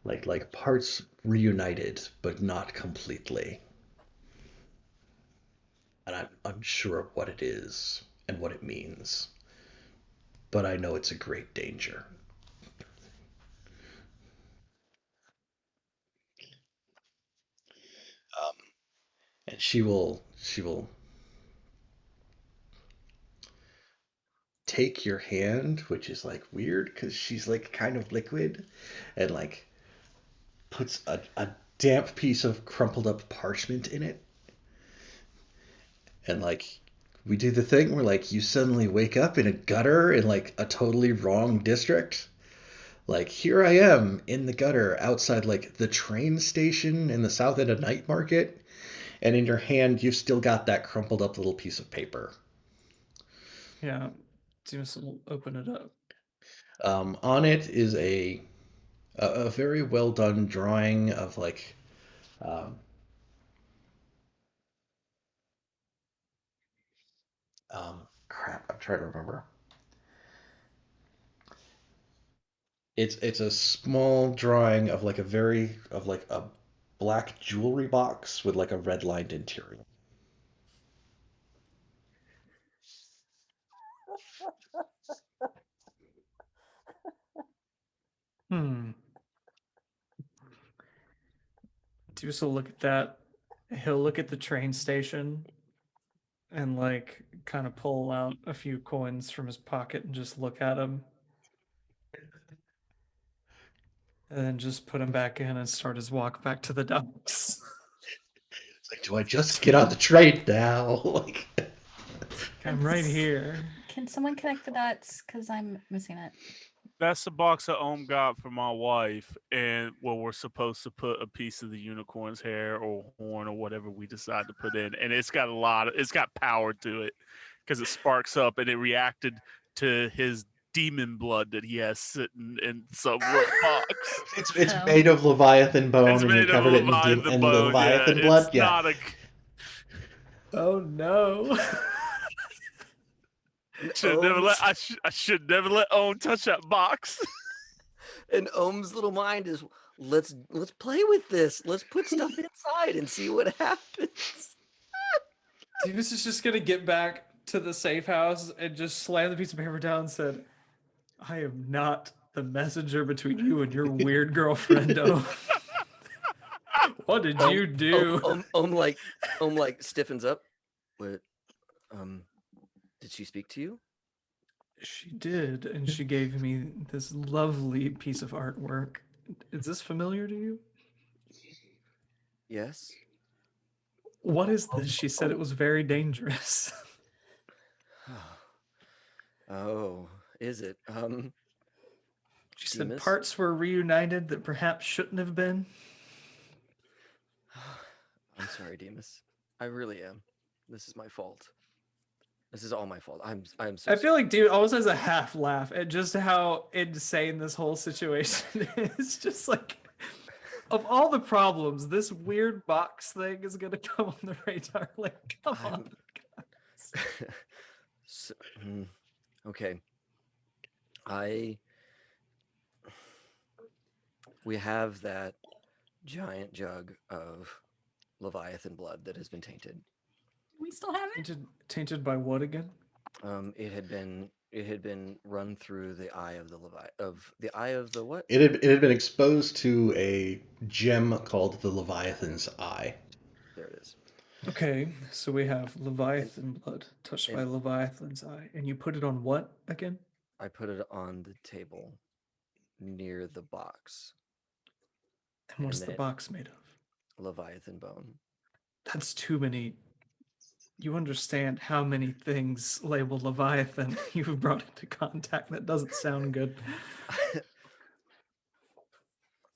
Like parts reunited, but not completely. And I'm unsure of what it is and what it means. But I know it's a great danger. And she will take your hand, which is like weird because she's like kind of liquid, and like puts a damp piece of crumpled up parchment in it. And like we do the thing where like you suddenly wake up in a gutter in like a totally wrong district. Like here I am in the gutter outside like the train station in the south end of Night Market, and in your hand you've still got that crumpled up little piece of paper. Yeah, Demas will open it up. On it is a very well done drawing of like crap, I'm trying to remember. It's a small drawing of like a black jewelry box with like a red lined interior. Hmm. Demas will look at that. He'll look at the train station and like kind of pull out a few coins from his pocket and just look at them. And then just put him back in and start his walk back to the docks. It's like, do I just get on the train now? Like, I'm right here. Can someone connect the dots? Because I'm missing it. That's the box that Ohm got for my wife, and where we're supposed to put a piece of the unicorn's hair or horn or whatever we decide to put in. And it's got it's got power to it because it sparks up, and it reacted to his demon blood that he has sitting in some box. it's Oh. made of Leviathan bone, It's and you made of covered it Leviathan in bone. Leviathan Yeah, blood. it's Yeah, not a. Oh no. Should never let I should never let Ohm touch that box. And Ohm's little mind is, let's play with this. Let's put stuff inside and see what happens. Demas is just gonna get back to the safe house and just slam the piece of paper down and said, I am not the messenger between you and your weird girlfriend. Oh. What did you do? Ohm like stiffens up. What? Did she speak to you? She did, and she gave me this lovely piece of artwork. Is this familiar to you? Yes. What is this? She said it was very dangerous. Oh, is it? She said Demas? parts were reunited that perhaps shouldn't have been. I'm sorry, Demas. I really am. This is my fault. This is all my fault. I'm so I feel sorry. like dude almost has a half laugh at just how insane this whole situation is. Just like, of all the problems, this weird box thing is gonna come on the radar. Like, come on. So, okay. We have that giant jug of Leviathan blood that has been tainted. We still have it. Tainted by what again? It had been run through the eye of the what? it had been exposed to a gem called the Leviathan's Eye. There it is. Okay, so we have Leviathan blood touched by and- Leviathan's eye, and you put it on what again? I put it on the table near the box. And what's And the then- box made of? Leviathan bone. That's too many. You understand how many things labeled Leviathan you've brought into contact? That doesn't sound good.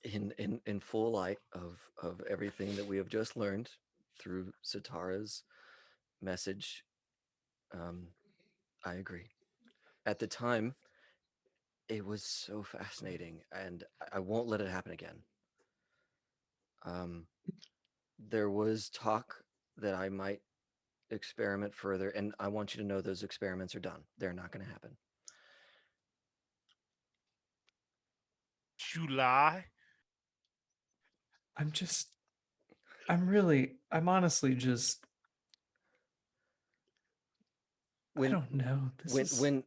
In full light of everything that we have just learned through Sitara's message, I agree. At the time, it was so fascinating, and I won't let it happen again. Um, there was talk that I might experiment further, and I want you to know those experiments are done. They're not going to happen. You lie. I'm honestly just, I When don't know.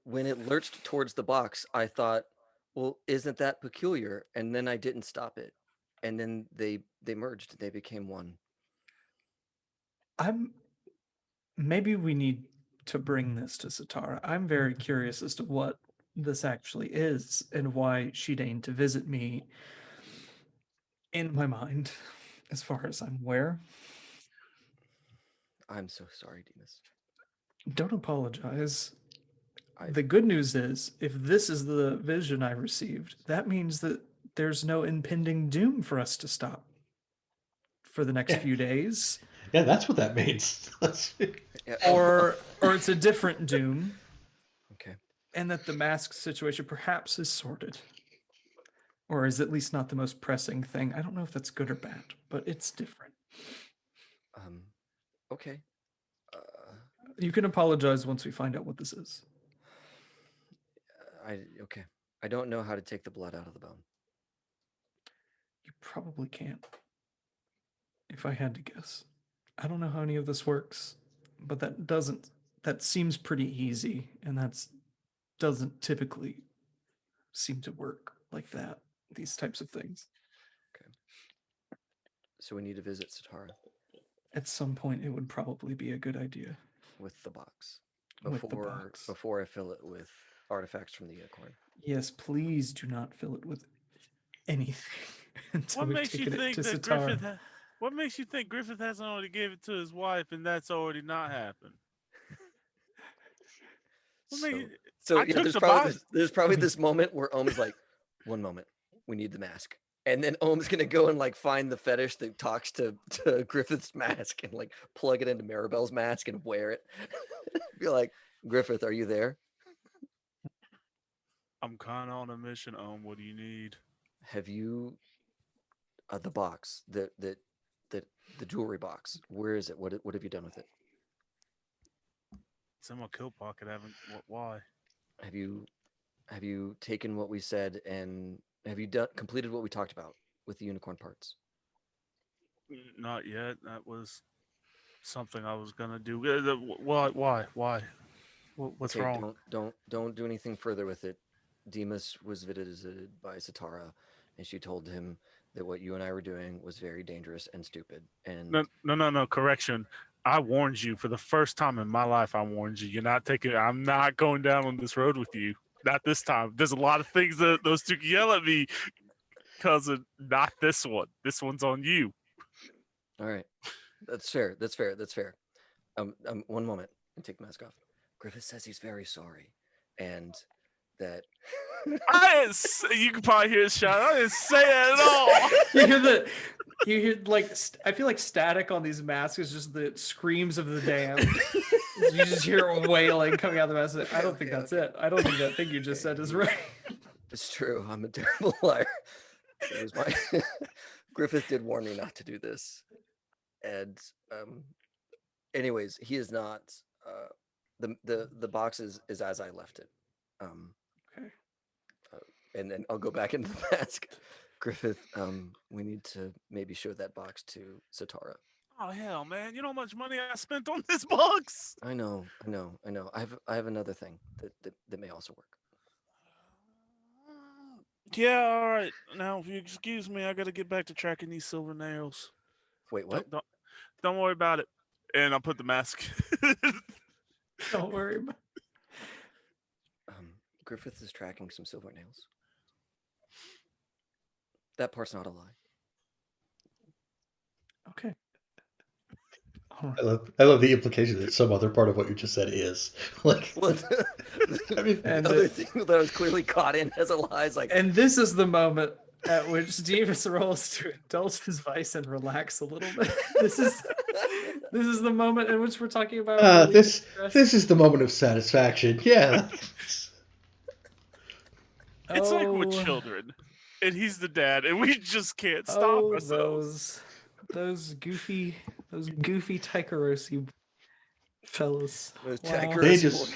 when it lurched towards the box, I thought, well, isn't that peculiar? And then I didn't stop it, and then they merged. They became one. Maybe we need to bring this to Satara. I'm very curious as to what this actually is and why she deigned to visit me in my mind, as far as I'm aware. I'm so sorry, Demas. Don't apologize. I- The good news is, if this is the vision I received, that means that there's no impending doom for us to stop for the next Yeah. few days. Yeah, that's what that means. Yeah, Or it's a different doom, okay. and that the mask situation perhaps is sorted. Or is at least not the most pressing thing. I don't know if that's good or bad, but it's different. Okay. You can apologize once we find out what this is. Okay. I don't know how to take the blood out of the bone. You probably can't. If I had to guess. I don't know how any of this works, but that seems pretty easy, and doesn't typically seem to work like that, these types of things. Okay. So we need to visit Satara At some point, it would probably be a good idea. with the box With the box. before I fill it with artifacts from the unicorn. Yes, please do not fill it with anything until What we've makes you taken it think to that Satara. What makes you think Griffith hasn't already gave it to his wife and that's already not happened? What So, made- so I yeah, took there's the probably box. there's probably this moment where Ohm's like, one moment, we need the mask. And then Ohm's gonna go and like find the fetish that talks to Griffith's mask and like plug it into Maribel's mask and wear it. Be like, Griffith, are you there? I'm kind of on a mission. What do you need? Have you the box, the jewelry box? Where is it? What have you done with it? It's in my coat pocket. I haven't. Why? Have you taken what we said and have you completed what we talked about with the unicorn parts? Not yet. That was something I was gonna do. Why? Why? What's Okay, wrong? don't do anything further with it. Demas was visited by Satara, and she told him that what you and I were doing was very dangerous and stupid. And No. Correction. I warned you for the first time in my life. I warned you. You're not taking. I'm not going down on this road with you. Not this time. There's a lot of things that those two can yell at me because of not this one. This one's on you. all right, that's fair. That's fair. That's fair. One moment, and take the mask off. Griffith says he's very sorry, and that You can probably hear it shout. I didn't say it at all. You hear like I feel like static on these masks is just the screams of the damned. You just hear wailing coming out of the mask. I don't think that's it. I don't think that thing you just said is right. it's true. I'm a terrible liar. It was my Griffith did warn me not to do this, and anyways, he is not. The box is as I left it. Okay. And then I'll go back into the mask. Griffith, we need to maybe show that box to Satara. Oh hell, man! You know how much money I spent on this box? I know. I have another thing that may also work. Yeah, all right. Now, if you excuse me, I got to get back to tracking these silver nails. Wait, what? Don't worry about it. And I'll put the mask. Don't worry about Griffith is tracking some silver nails. That part's not a lie. Okay. I love the implication that some other part of what you just said is like. Well, I mean, And other thing that I was clearly caught in as a lie is like, and this is the moment at which Davis rolls to indulge his vice and relax a little bit. This is This is the moment in which we're talking about This stress. is the moment of satisfaction. Yeah. It's like Oh. with children, and he's the dad, and we just can't stop Oh, ourselves. those goofy Taikarosi fellas. Those Wow. Taikarosi They just boys.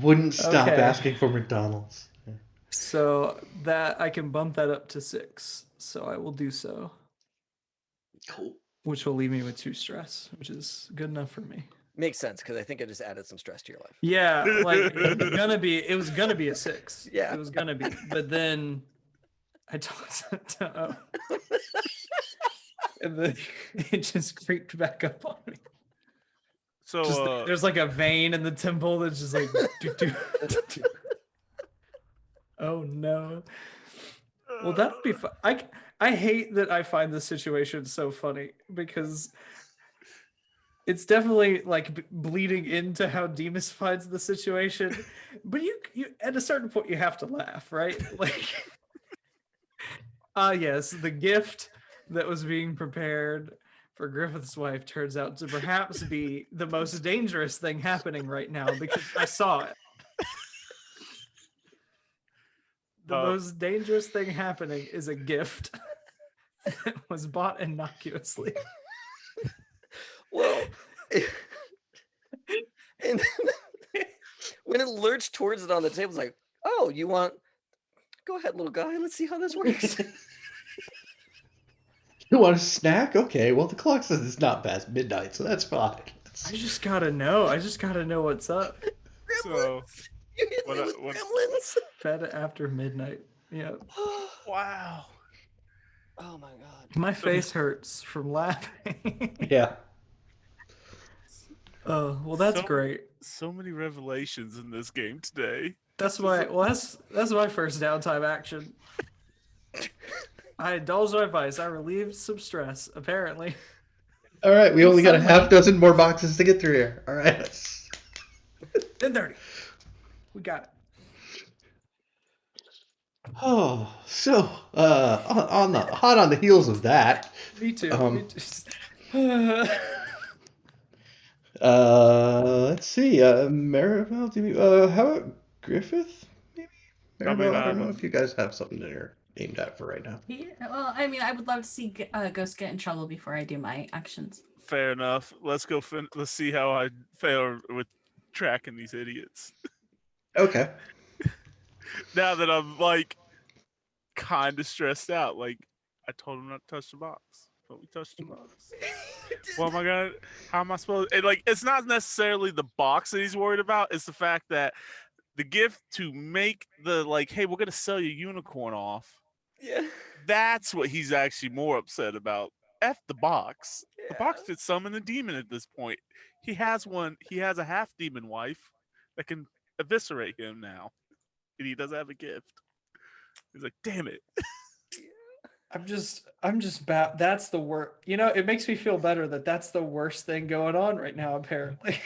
wouldn't stop Okay. asking for McDonald's. So that I can bump that up to 6. So I will do so, Cool. which will leave me with 2 stress, which is good enough for me. Makes sense because I think I just added some stress to your life. Yeah, like it was gonna be a 6. Yeah. It was gonna be, but then I told it and then it just creeped back up on me. So Just, there's like a vein in the temple that's just like oh no. Well, that'll be fun. I hate that I find this situation so funny because it's definitely like bleeding into how Demas finds the situation, but you at a certain point you have to laugh, right? Like, yes, the gift that was being prepared for Griffith's wife turns out to perhaps be the most dangerous thing happening right now because I saw it. The most dangerous thing happening is a gift that was bought innocuously. Well, and when it lurched towards it on the table, it's like, oh, you want? Go ahead, little guy. Let's see how this works. You want a snack? Okay, well, the clock says it's not past midnight, so that's fine. I just gotta know. I just gotta know what's up. So You hit me with gremlins. Fed after midnight. Yeah. wow. Oh my god. My face hurts from laughing. Yeah. Oh, well, that's great. So many revelations in this game today. That's my that's my first downtime action. I indulged my vice. I relieved some stress, apparently. All right, we only got a Sunlight. half dozen more boxes to get through here. All right. 10:30. We got it. Oh, so on the heels of that, Me too. Um, Me too. let's see. Maribel, how about Griffith? Maybe. Maribel, I don't know if you guys have something that you're aimed at for right now. Yeah, well, I mean, I would love to see Ghost get in trouble before I do my actions. Fair enough. Let's go. Let's see how I fare with tracking these idiots. Okay. Now that I'm like kind of stressed out, like I told him not to touch the box, but we touched the box. Well, my God, how am I supposed? And like, it's not necessarily the box that he's worried about. It's the fact that the gift to make the like, hey, we're gonna sell your unicorn off. Yeah. That's what he's actually more upset about. F the box. Yeah. The box could summon a demon at this point. He has one. He has a half demon wife that can eviscerate him now, and he doesn't have a gift. He's like, damn it. I'm just bad. That's the worst. You know, it makes me feel better that that's the worst thing going on right now, apparently.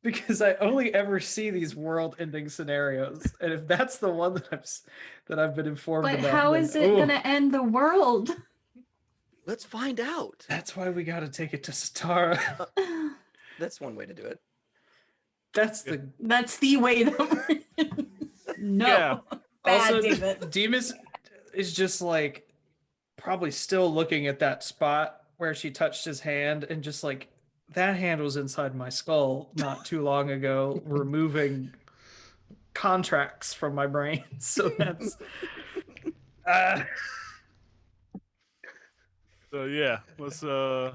Because I only ever see these world-ending scenarios, and if that's the one that I've been informed But about, how then, is it going to end the world? Let's find out. That's why we got to take it to Satara. That's one way to do it. That's the That's the way that we're... No. Yeah. Bad, also David. Demas is just like probably still looking at that spot where she touched his hand, and just like that hand was inside my skull not too long ago, removing contracts from my brain. So that's So yeah, let's I love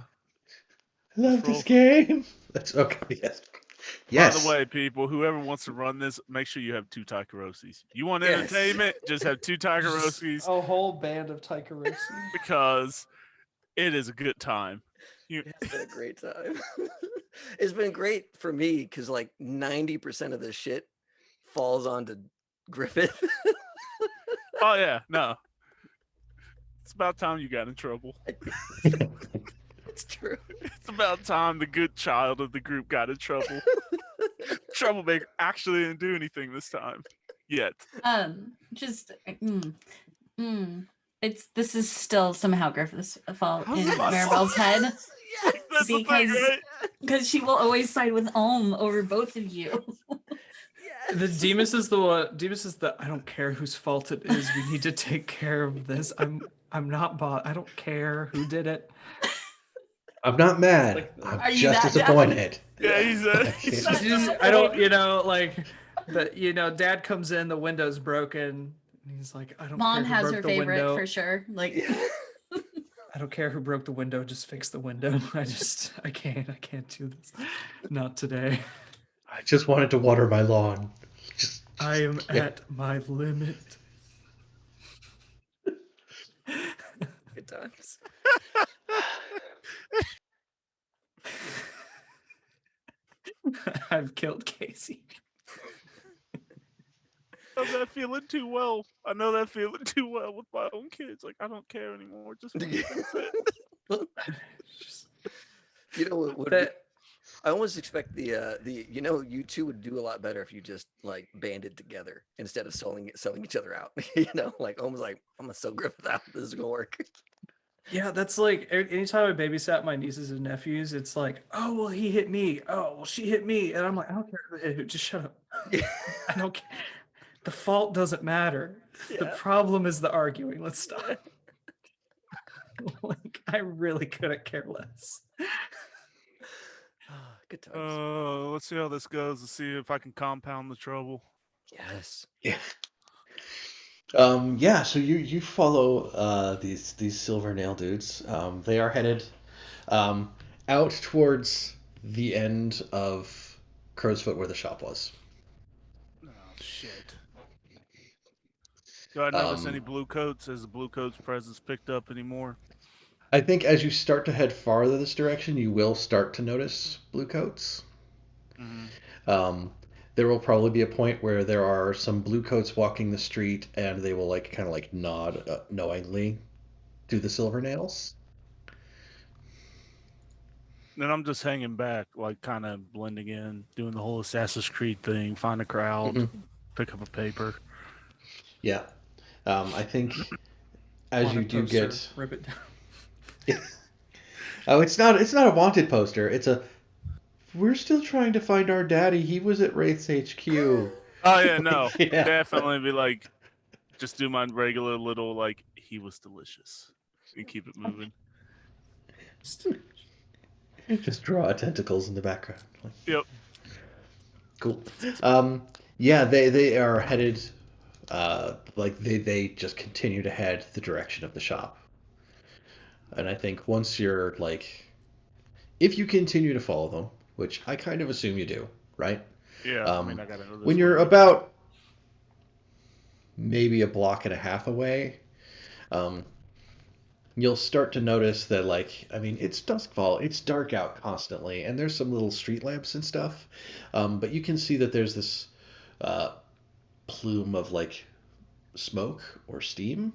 roll. this game. That's okay. Yes. Yes. By the way, people, whoever wants to run this, make sure you have 2 Taikarosis. You want Yes. entertainment? Just have 2 Taikarosis a whole band of Taikarosi. because it is a good time. It's been a great time. It's been great for me because like 90% of this shit falls onto Griffith. Oh yeah, no. It's about time you got in trouble. It's true. It's about time the good child of the group got in trouble. Troublemaker actually didn't do anything this time. Yet. This is still somehow Griffith's fault How's in it my Maribel's head. Yes. That's the thing, right? Because she will always side with Olm over both of you. Yes. The Demas is the one. Demas is the. I don't care whose fault it is. We need to take care of this. I'm not bought. I don't care who did it. I'm not mad. Like, I'm Are you just that disappointed. Yeah, he's a. He's Shut up. I don't. Like the. Dad comes in. The window's broken. And he's like, I don't Mom care who has broke her the favorite window. for sure. Like, Yeah. I don't care who broke the window. Just fix the window. I can't do this. Not today. I just wanted to water my lawn. I am at my limit. Good times. I've killed Casey. I know that feeling too well. I know that feeling too well with my own kids. Like, I don't care anymore. Just fix it. You know what would That- I almost expect you two would do a lot better if you just like banded together instead of selling each other out. Like almost like I'm gonna sell Griffith out. This is gonna work. Yeah, that's like anytime I babysat my nieces and nephews, it's like, oh well, he hit me. Oh well, she hit me, and I'm like, I don't care who hit who. Just shut up. I don't care. The fault doesn't matter. The Yeah. problem is the arguing. Let's stop. Like, I really couldn't care less. Good times. Let's see how this goes. Let's see if I can compound the trouble. Yes. Yeah. So you follow these silver nail dudes. They are headed out towards the end of Crow's Foot where the shop was. Oh shit. Do I notice any blue coats? Has the blue coats' presence picked up anymore? I think as you start to head farther this direction, you will start to notice blue coats. Mm-hmm. There will probably be a point where there are some blue coats walking the street, and they will kind of nod knowingly to the silver nails. Then I'm just hanging back, like kind of blending in, doing the whole Assassin's Creed thing, find a crowd, pick up a paper. Yeah. I think as Want a you do poster, get, rip it down. it's not a wanted poster. It's a we're still trying to find our daddy. He was at Wraith's HQ. Oh yeah, no, Yeah. definitely be like, just do my regular little like he was delicious, and keep it moving. Just draw tentacles in the background. Yep. Cool. Yeah, they are headed. They just continue to head the direction of the shop. And I think once you're if you continue to follow them, which I kind of assume you do, right? Yeah. I mean, I gotta know this When you're way. about maybe a block and a half away, you'll start to notice that it's duskfall, it's dark out constantly, and there's some little street lamps and stuff, but you can see that there's this plume of smoke or steam,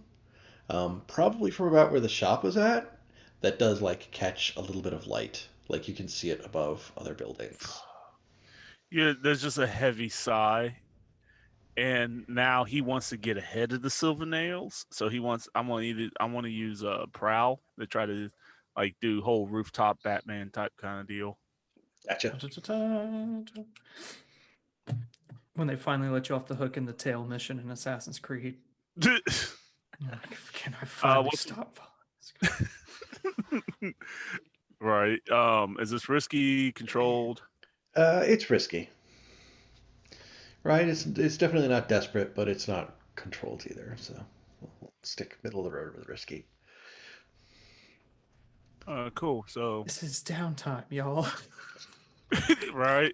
probably from about where the shop was at, that does catch a little bit of light, you can see it above other buildings. Yeah, there's just a heavy sigh, and now he wants to get ahead of the silver nails. So he wants. I want to use a prowl to try to do whole rooftop Batman type kind of deal. Gotcha. When they finally let you off the hook in the tail mission in Assassin's Creed. Can I finally stop following this guy? Right. Is this risky? Controlled? It's risky. Right? It's definitely not desperate, but it's not controlled either. So we'll stick middle of the road with risky. Cool. So This is downtime, y'all. right.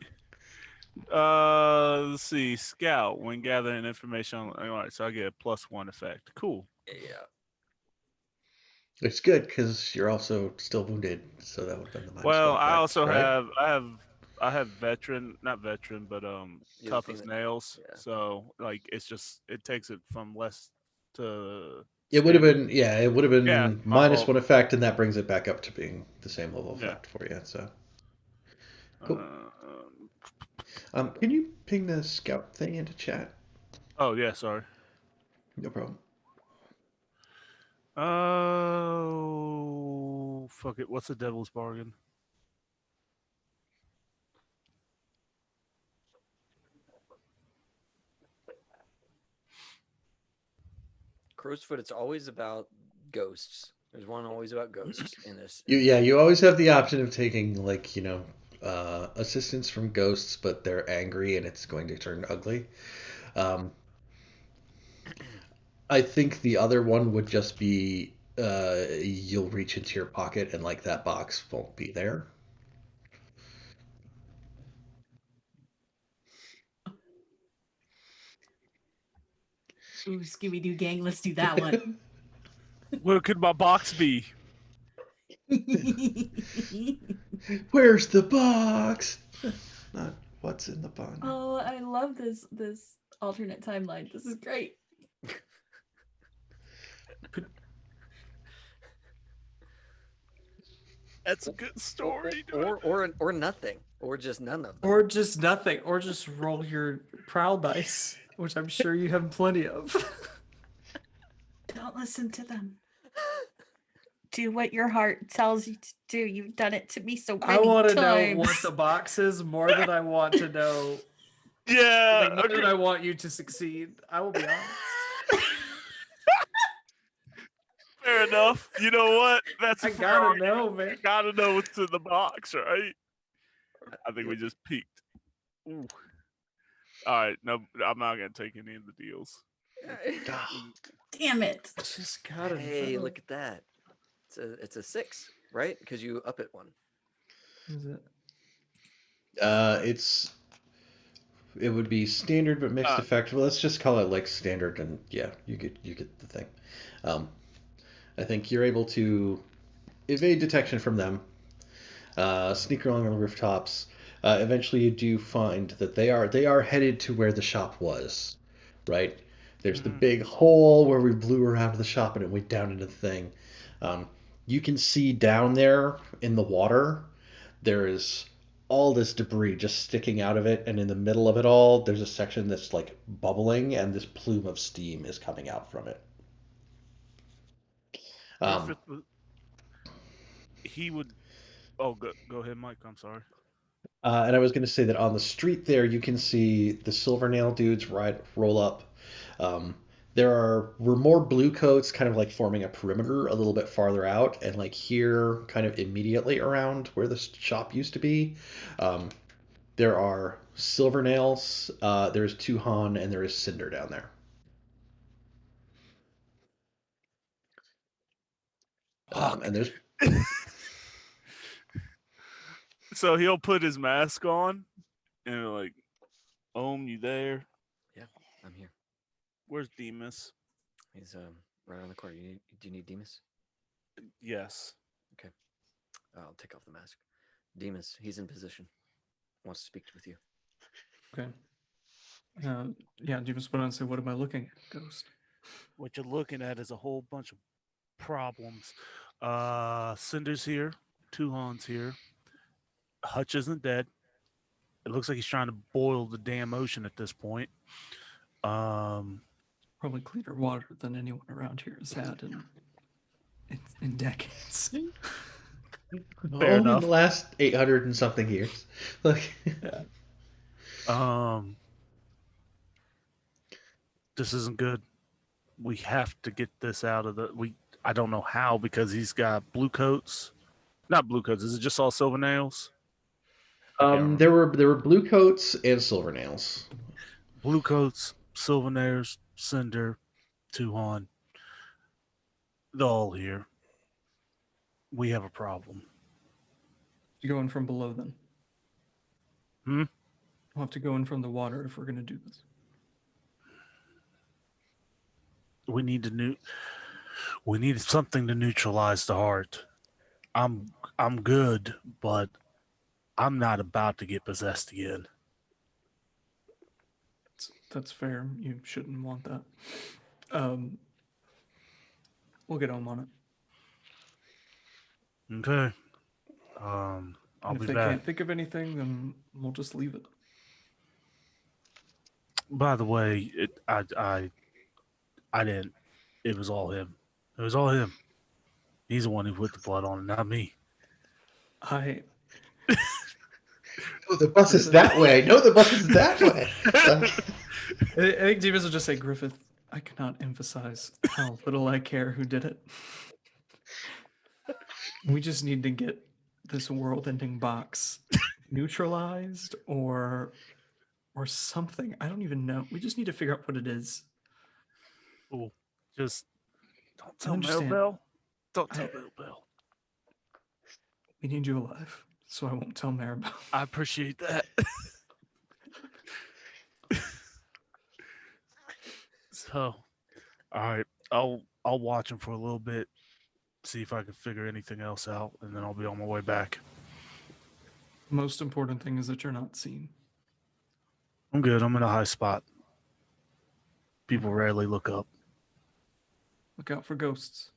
Let's see. Scout when gathering information. All right. So I get a +1 effect. Cool. Yeah. It's good because you're also still wounded, so that would have been the -1 Well, effect, I also right? have veteran, not veteran, but You're tough the as thing nails. yeah. So it takes it from less to It would have standard. been it would have been Yeah, my fault. -1 effect, and that brings it back up to being the same level Yeah. effect for you. So cool. Uh, Can you ping the scout thing into chat? oh yeah, sorry. No problem. Oh, Oh, fuck it. What's the devil's bargain? Crow's foot. It's always about ghosts. There's one always about ghosts in this. You always have the option of taking like assistance from ghosts, but they're angry and it's going to turn ugly. Um, I think the other one would just be you'll reach into your pocket and like that box won't be there. Ooh, Scooby Doo gang, let's do that one. Where could my box be? Where's the box? Not what's in the box. Oh, I love this alternate timeline. This is great. That's a good story. Or nothing, or just none of them. Or just nothing. Or just roll your prowl dice, which I'm sure you have plenty of. Don't listen to them. Do what your heart tells you to do. You've done it to me so many I want to times. know what the box is more than I want to know. Yeah. Like, more than I want you to succeed. I will be honest. Fair enough. You know what? That's I a fair gotta argument. know, man. You gotta know what's in the box, right? I think we just peaked. Ooh. All right. No, I'm not gonna take any of the deals. Damn it. Just gotta Hey, know. look at that. It's a 6, right? Because you up it 1. Is it? It would be standard but mixed effect. Well, let's just call it like standard, and yeah, you get the thing. I think you're able to evade detection from them, sneak along on the rooftops. Eventually, you do find that they are headed to where the shop was, right? There's the big hole where we blew around the shop and it went down into the thing. You can see down there in the water, there is all this debris just sticking out of it, and in the middle of it all, there's a section that's like bubbling, and this plume of steam is coming out from it. Griffith, he would. Oh, go ahead, Mike. I'm sorry. And I was going to say that on the street there, you can see the Silvernail dudes roll up. There were more blue coats kind of like forming a perimeter a little bit farther out, and like here, kind of immediately around where the shop used to be. There are Silvernails, there's Tuhan, and there is Cinder down there. And there's So he'll put his mask on and like, you there? Yeah, I'm here. Where's Demas? He's right on the corner. Do you need Demas? Yes. Okay. I'll take off the mask. Demas, he's in position. Wants to speak with you. Okay. Yeah, do you just want to say, what am I looking at, Ghost? What you're looking at is a whole bunch of problems. Cinder's here. Tuhan's here. Hutch isn't dead. It looks like he's trying to boil the damn ocean at this point. Probably cleaner water than anyone around here has had in decades. Fair in enough. the last 800 and something years. Look. Yeah. This isn't good. We have to get this out of I don't know how, because he's got blue coats. Not blue coats. Is it just all silver nails? There were blue coats and Silvernails. Blue coats, silver nails, Cinder, Tuhan. They're all here. We have a problem. You go in from below then. Hmm? We'll have to go in from the water if we're going to do this. We need something to neutralize the heart. I'm good, but I'm not about to get possessed again. That's fair. You shouldn't want that. We'll get on it. Okay. I'll And be if they back. can't think of anything, then we'll just leave it. By the way, I didn't. It was all him. It was all him. He's the one who put the blood on it, not me. I Oh, the bus is that way. No, the bus is that way. I think Demons will just say, Griffith, I cannot emphasize how little I care who did it. We just need to get this world-ending box neutralized or something. I don't even know. We just need to figure out what it is. Cool. Just don't tell understand. Maribel. Don't tell Maribel. We need you alive, so I won't tell Maribel. I appreciate that. So, all right, I'll watch him for a little bit, see if I can figure anything else out, and then I'll be on my way back. Most important thing is that you're not seen. I'm good. I'm in a high spot. People rarely look up. Look out for ghosts.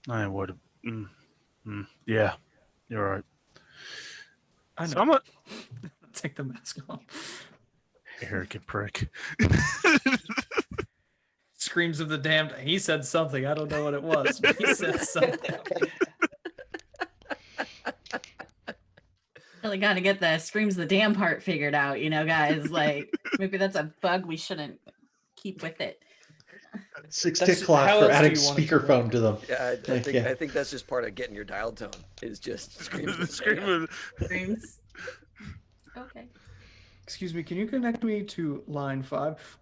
I ain't worried. Yeah, you're right. I know. So I'm a Take the mask off. arrogant prick. Screams of the damned. He said something. I don't know what it was, but he said something. Really got to get the screams the damn part figured out, guys. Like, maybe that's a bug we shouldn't keep with it. 6 That's- tick clock how for else do adding you want it to speakerphone work? to them. Yeah, Yeah. I think that's just part of getting your dial tone is just screaming. Screaming. Screams. Okay. Excuse me, can you connect me to line 5?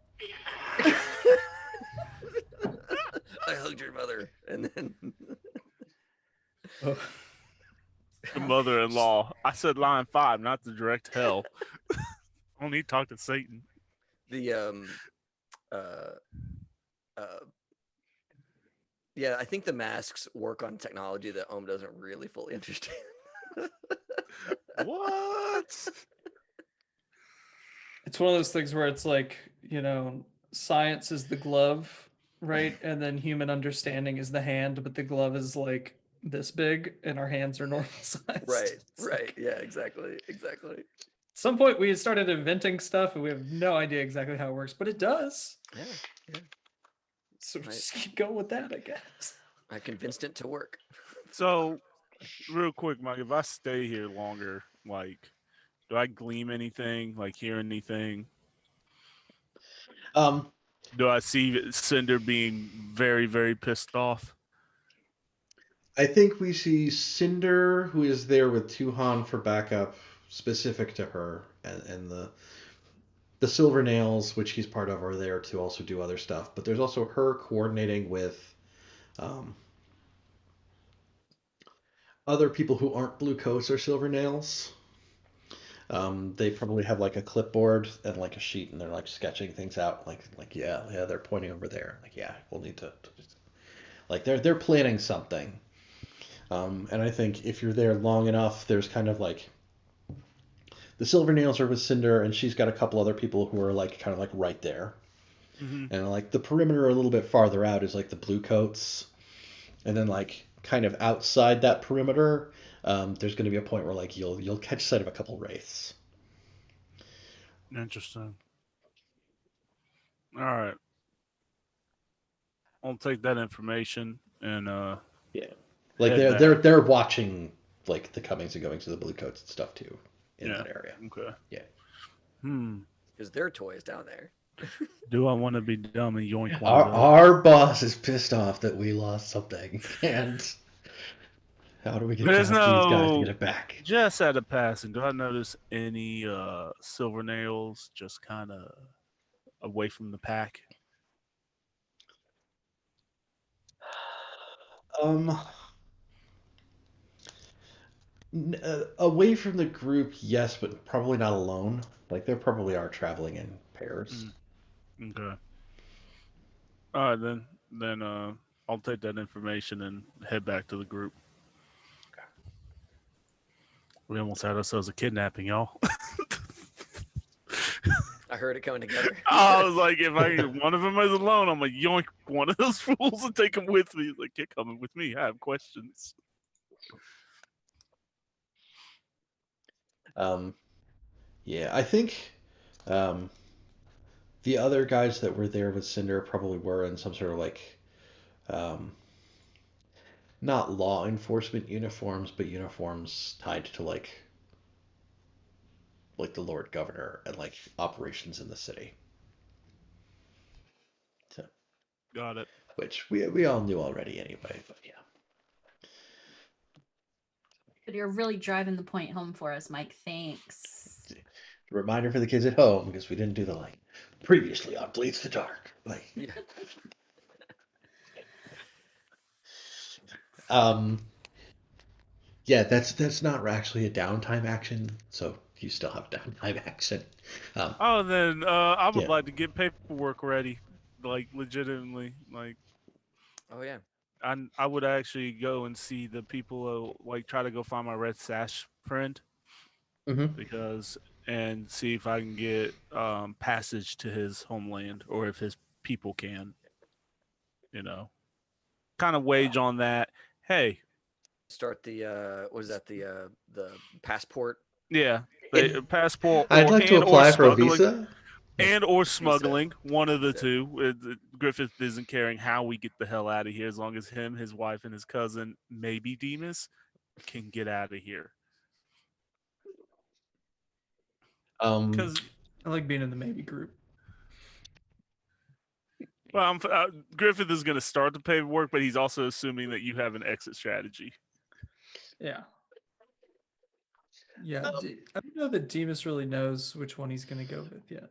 I hugged your mother, and then Oh. The mother-in-law. I said line 5, not the direct hell. I don't need to talk to Satan. the yeah, I think the masks work on technology that Ohm doesn't really fully understand. What? It's one of those things where it's like, science is the glove, right? And then human understanding is the hand, but the glove is like this big and our hands are normal sized. Right, It's right. like- Yeah, exactly. At some point we started inventing stuff and we have no idea exactly how it works, but it does. Yeah. So Right. just keep going with that, I guess. I convinced it to work. So, real quick, Mike, if I stay here longer, like, do I gleam anything? Like, hear anything? Do I see Cinder being very, very pissed off? I think we see Cinder, who is there with Tuhan for backup, specific to her, and the Silver Nails, which he's part of, are there to also do other stuff. But there's also her coordinating with other people who aren't Blue Coats or Silver Nails. They probably have like a clipboard and like a sheet, and they're like sketching things out. Like yeah, they're pointing over there. Like yeah, we'll need to like they're planning something. And I think if you're there long enough, there's kind of like the Silver Nails are with Cinder, and she's got a couple other people who are like kind of like right there. Mm-hmm. And like the perimeter a little bit farther out is like the Blue Coats, and then like kind of outside that perimeter, there's going to be a point where like you'll catch sight of a couple wraiths. Interesting. All right. I'll take that information and Like head they're watching like the comings and goings of the Blue Coats and stuff too in that area. Okay. Yeah. Because their toys down there. Do I want to be dumb and yoink one of those? Our boss is pissed off that we lost something, and how do we get There's these guys to no- get it back? Just at a passing, do I notice any Silver Nails just kind of away from the pack? Away from the group, yes, but probably not alone. Like they probably are traveling in pairs. Okay. All right, then I'll take that information and head back to the group. We almost had ourselves a kidnapping, y'all. I heard it coming together. I was like, if one of them is alone, I'm gonna yoink one of those fools and take him with me. He's like, you're coming with me. I have questions. Yeah, I think the other guys that were there with Cinder probably were in some sort of like not law enforcement uniforms, but uniforms tied to like the Lord Governor and like operations in the city. So, Got it. which we all knew already anyway, but yeah. But you're really driving the point home for us, Mike. Thanks. Reminder for the kids at home because we didn't do the like previously on Bleeds the Dark. Like Yeah. um yeah, that's not actually a downtime action, so you still have downtime action. Oh, then I would Yeah. like to get paperwork ready, like legitimately. Like Oh yeah. I would actually go and see the people, like try to go find my red sash friend Mm-hmm. because and see if I can get passage to his homeland or if his people can, you know, kind of wage on that. Hey, Start the what is that? The passport yeah, the passport I'd like to or apply for a smuggling. visa. And or visa. smuggling, one of the Yeah. two. Griffith isn't caring how we get the hell out of here, as long as him, his wife, and his cousin, maybe Demas, can get out of here. Um, Because I like being in the maybe group. well, Griffith is going to start the paperwork, but he's also assuming that you have an exit strategy. Yeah. Yeah. Um, I don't know that Demas really knows which one he's going to go with yet.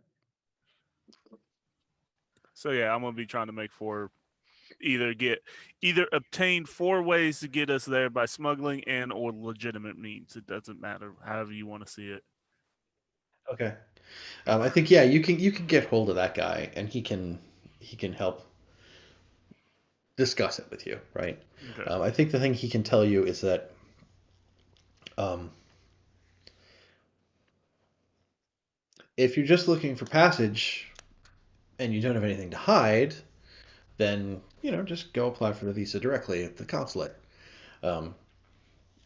So yeah, I'm going to be trying to make either obtain 4 ways to get us there by smuggling and or legitimate means. It doesn't matter, however you want to see it. okay. I think yeah, you can get hold of that guy and he can help discuss it with you, right? Okay. I think the thing he can tell you is that um, if you're just looking for passage and you don't have anything to hide, then just go apply for the visa directly at the consulate. Um,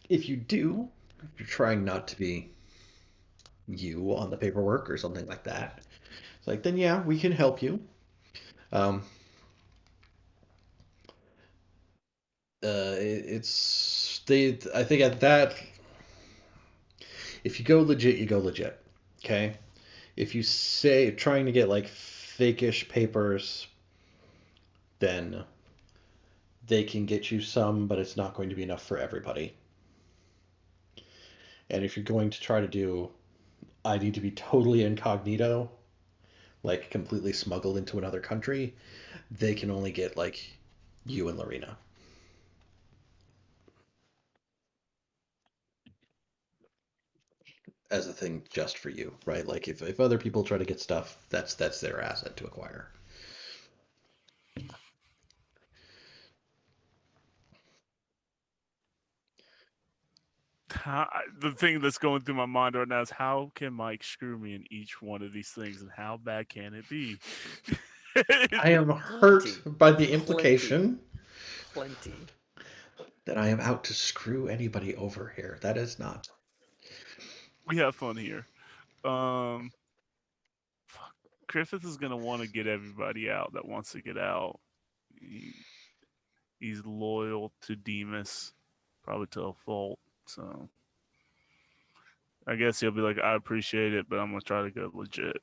if you do, if you're trying not to be you on the paperwork or something like that, it's like then yeah, we can help you. Um, it's they. I think at that, if you go legit, you go legit. Okay. If you say trying to get like fakeish papers, then they can get you some, but it's not going to be enough for everybody. And if you're going to try to do, I need to be totally incognito, like completely smuggled into another country, they can only get like you and Lorena as a thing just for you, right? Like if other people try to get stuff, that's their asset to acquire. The thing that's going through my mind right now is how can Mike screw me in each one of these things, and how bad can it be? I am hurt Plenty. by the Plenty. implication Plenty. that I am out to screw anybody over here. That is not. We have fun here. Um, Griffith is gonna want to get everybody out that wants to get out. He's loyal to Demas, probably to a fault. So I guess he'll be like, "I appreciate it, but I'm gonna try to go legit."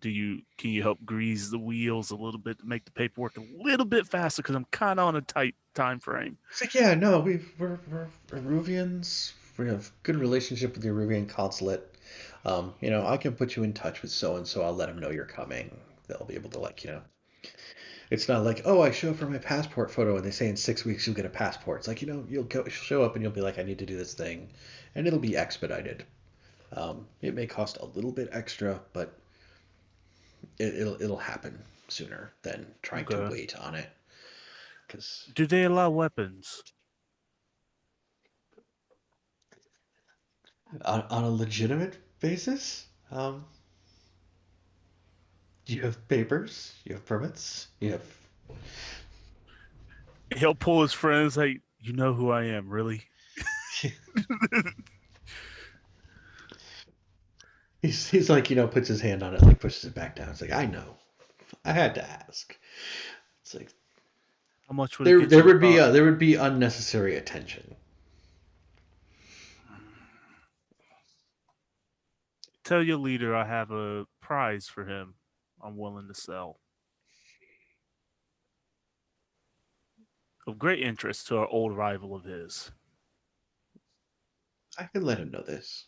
Can you help grease the wheels a little bit to make the paperwork a little bit faster? Because I'm kind of on a tight time frame. It's like, yeah, no, we're Eruvians. We have good relationship with the Eruvian consulate. I can put you in touch with so and so. I'll let them know you're coming. They'll be able to It's not like, oh, I show up for my passport photo and they say in 6 weeks you'll get a passport. It's like, you'll show up and you'll be like, I need to do this thing, and it'll be expedited. It may cost a little bit extra, but it'll happen sooner than trying to Okay. wait on it. Because Do they allow weapons? on a legitimate basis, you have papers, you have permits, you have. He'll pull his friends like, you know who I am, really? He's like, puts his hand on it, like pushes it back down. It's like, I know, I had to ask. It's like, How much would it get There you? would be unnecessary attention. Tell your leader I have a prize for him. I'm willing to sell. Of great interest to our old rival of his. I can let him know this.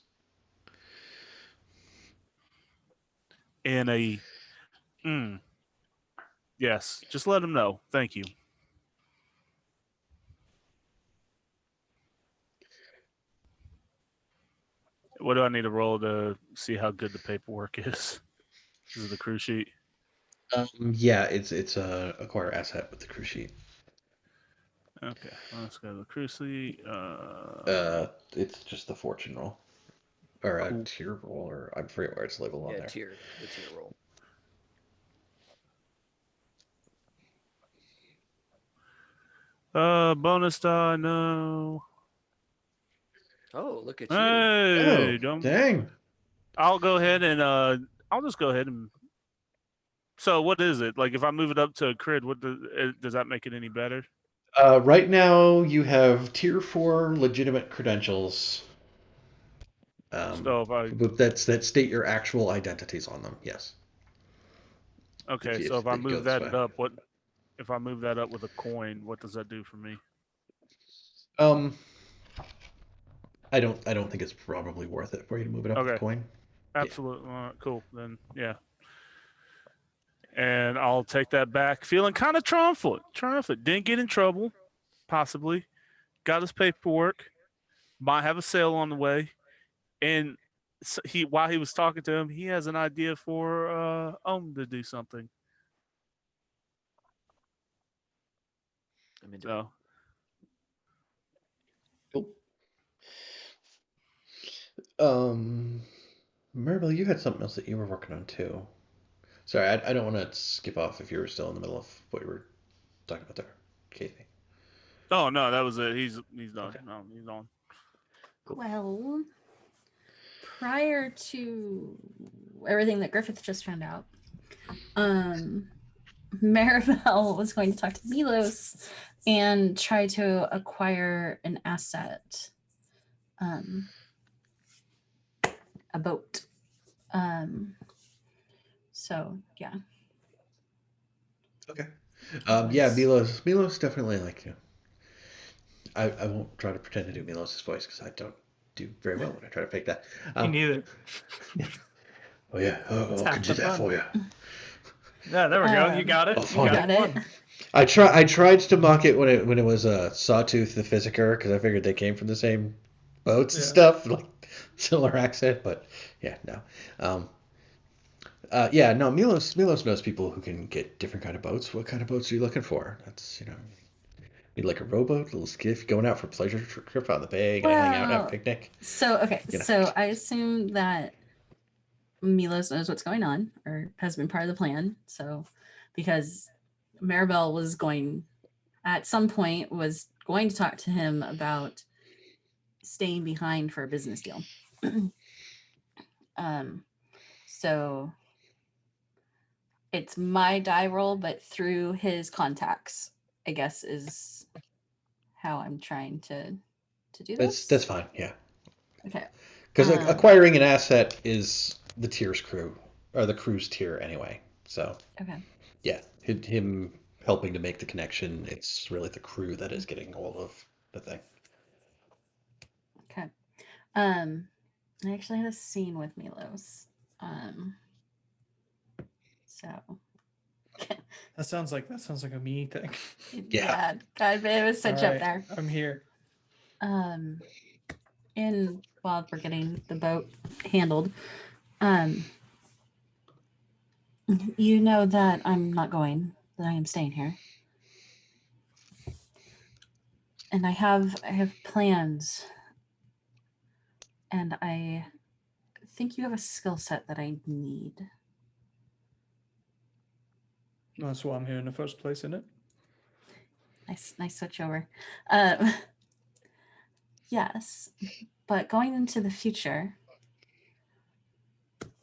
And a yes, just let him know. Thank you. What do I need to roll to see how good the paperwork is? This is the crew sheet. Yeah, it's a acquire asset with the crew sheet. Okay, let's go to the crew sheet. It's just the fortune roll, or a Cool. tier roll, or I forget where it's labeled on Yeah, there. the tier roll. Bonus die, no. Oh, look at you. Hey, Oh, dang! I'll go ahead and I'll just go ahead and. So what is it? Like if I move it up to a crit, what does that make it any better? Right now you have tier 4 legitimate credentials. So if I That state your actual identities on them. Yes. okay, so if If I they go move this that way. up, what if I move that up with a coin? What does that do for me? I don't think it's probably worth it for you to move it up with a Okay, coin. absolutely. Cool. Then yeah, and I'll take that back, feeling kind of triumphant. Triumphant. Didn't get in trouble, possibly. Got his paperwork. Might have a sale on the way, and he while he was talking to him, he has an idea for to do something. I'm into it. So Cool. Maribel, you had something else that you were working on too. Sorry, I don't want to skip off if you were still in the middle of what you were talking about there, Casey. oh no, that was it. He's done. Okay. No, he's on. Well, prior to everything that Griffith just found out, Maribel was going to talk to Milos and try to acquire an asset, a boat. So yeah. Okay. That Yeah, was- Milos definitely like you. I won't try to pretend to do Milos's voice because I don't do very well when I try to fake that. Me neither. Oh yeah, It's I half can do the that fun. for you. Yeah, there we go. You got it. Oh, You fine. got Got it. it. I tried to mock it when it was Sawtooth the Physiker because I figured they came from the same boats and Yeah. stuff, like similar accent, but yeah, no. Yeah, no. Milos knows people who can get different kind of boats. What kind of boats are you looking for? That's need like a rowboat, a little skiff, going out for pleasure trip out in the bay, gonna hang out, have a Well, picnic. so okay, You know. so I assume that Milos knows what's going on or has been part of the plan. So because Maribel was going at some point was going to talk to him about staying behind for a business deal. So it's my die roll, but through his contacts, I guess is how I'm trying to do this. That's fine. Yeah, Okay. because acquiring an asset is the tier's crew or the crew's tier anyway. So Okay. yeah, him helping to make the connection. It's really the crew that is getting hold of the thing. Okay. I actually had a scene with Milos. So That sounds like a me thing. Yeah. God, it was such All up right, there. I'm here. And while we're getting the boat handled, you know that I'm not going, that I am staying here. And I have plans. And I think you have a skill set that I need. That's why I'm here in the first place, isn't it? Nice switch over. Yes, but going into the future,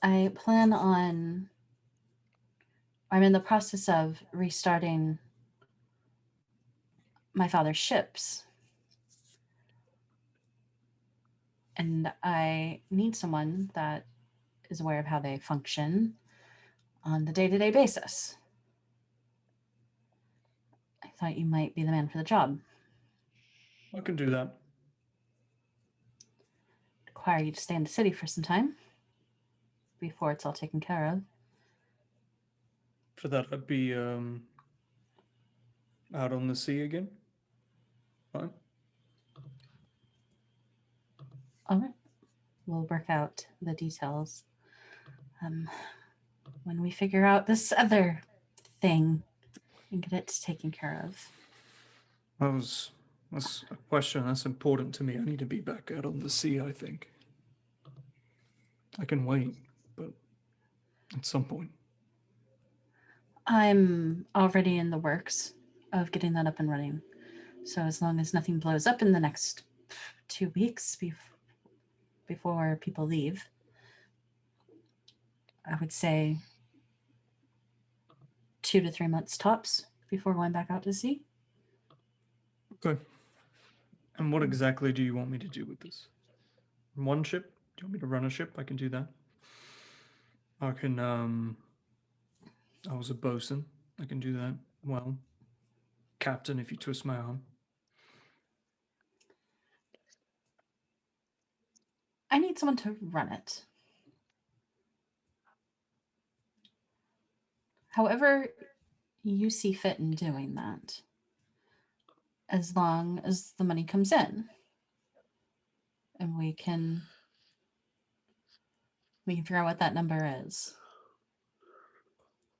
I plan I'm in the process of restarting my father's ships. And I need someone that is aware of how they function on the day-to-day basis. I thought you might be the man for the job. I can do that. Require you to stay in the city for some time before it's all taken care of. For that, I'd be out on the sea again. Fine. All right. We'll work out the details when we figure out this other thing and get it taken care of. That's a question that's important to me. I need to be back out on the sea, I think. I can wait, but at some point. I'm already in the works of getting that up and running. So as long as nothing blows up in the next 2 weeks before people leave, I would say 2 to 3 months tops before going back out to sea. Okay. And what exactly do you want me to do with this? One ship? Do you want me to run a ship? I can do that. I can, I was a bosun. I can do that. Well, captain, if you twist my arm. I need someone to run it. However you see fit in doing that, as long as the money comes in and we can figure out what that number is.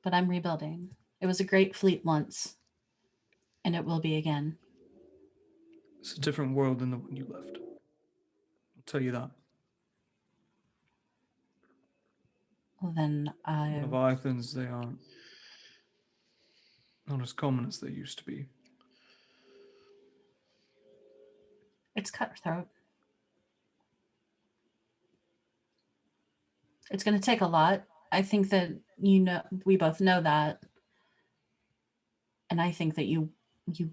But I'm rebuilding. It was a great fleet once, and it will be again. It's a different world than the one you left. I'll tell you that. Well, then Leviathans, they aren't not as common as they used to be. It's cutthroat. It's going to take a lot. I think that we both know that, and I think that you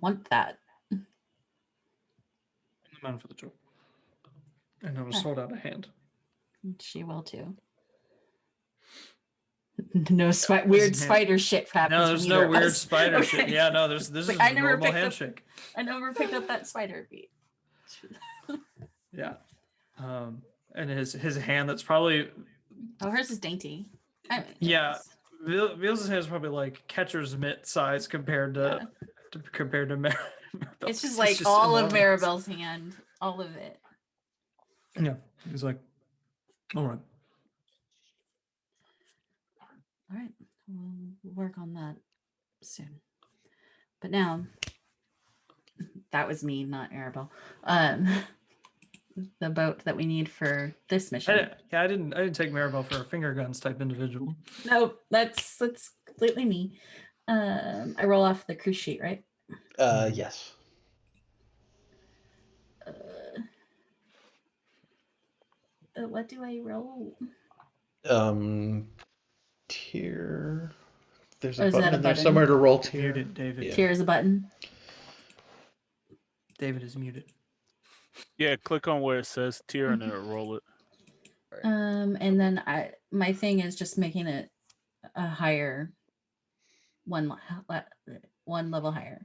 want that. I'm the man for the job, and I will sort out a hand. She will too. No weird spider shit happens. No, there's no weird us. spider shit. Yeah, no, this is a normal handshake. I never picked up that spider beat. Yeah, and his hand that's probably. Oh, hers is dainty. I mean, yeah, Veals' hand is probably like catcher's mitt size compared to Maribel's. It's just like all enormous. Of Maribel's hand, all of it. Yeah, he's like, all right. All right, we'll work on that soon. But now, that was me, not Maribel. The boat that we need for this mission. I didn't take Maribel for a finger guns type individual. No, that's completely me. I roll off the cruise sheet, right? Yes. What do I roll? Tier. There's a button in there somewhere to roll tier. Muted, David. Yeah. Tier is a button. David is muted. Yeah, click on where it says tier and then roll it. And then my thing is just making it a higher one level higher.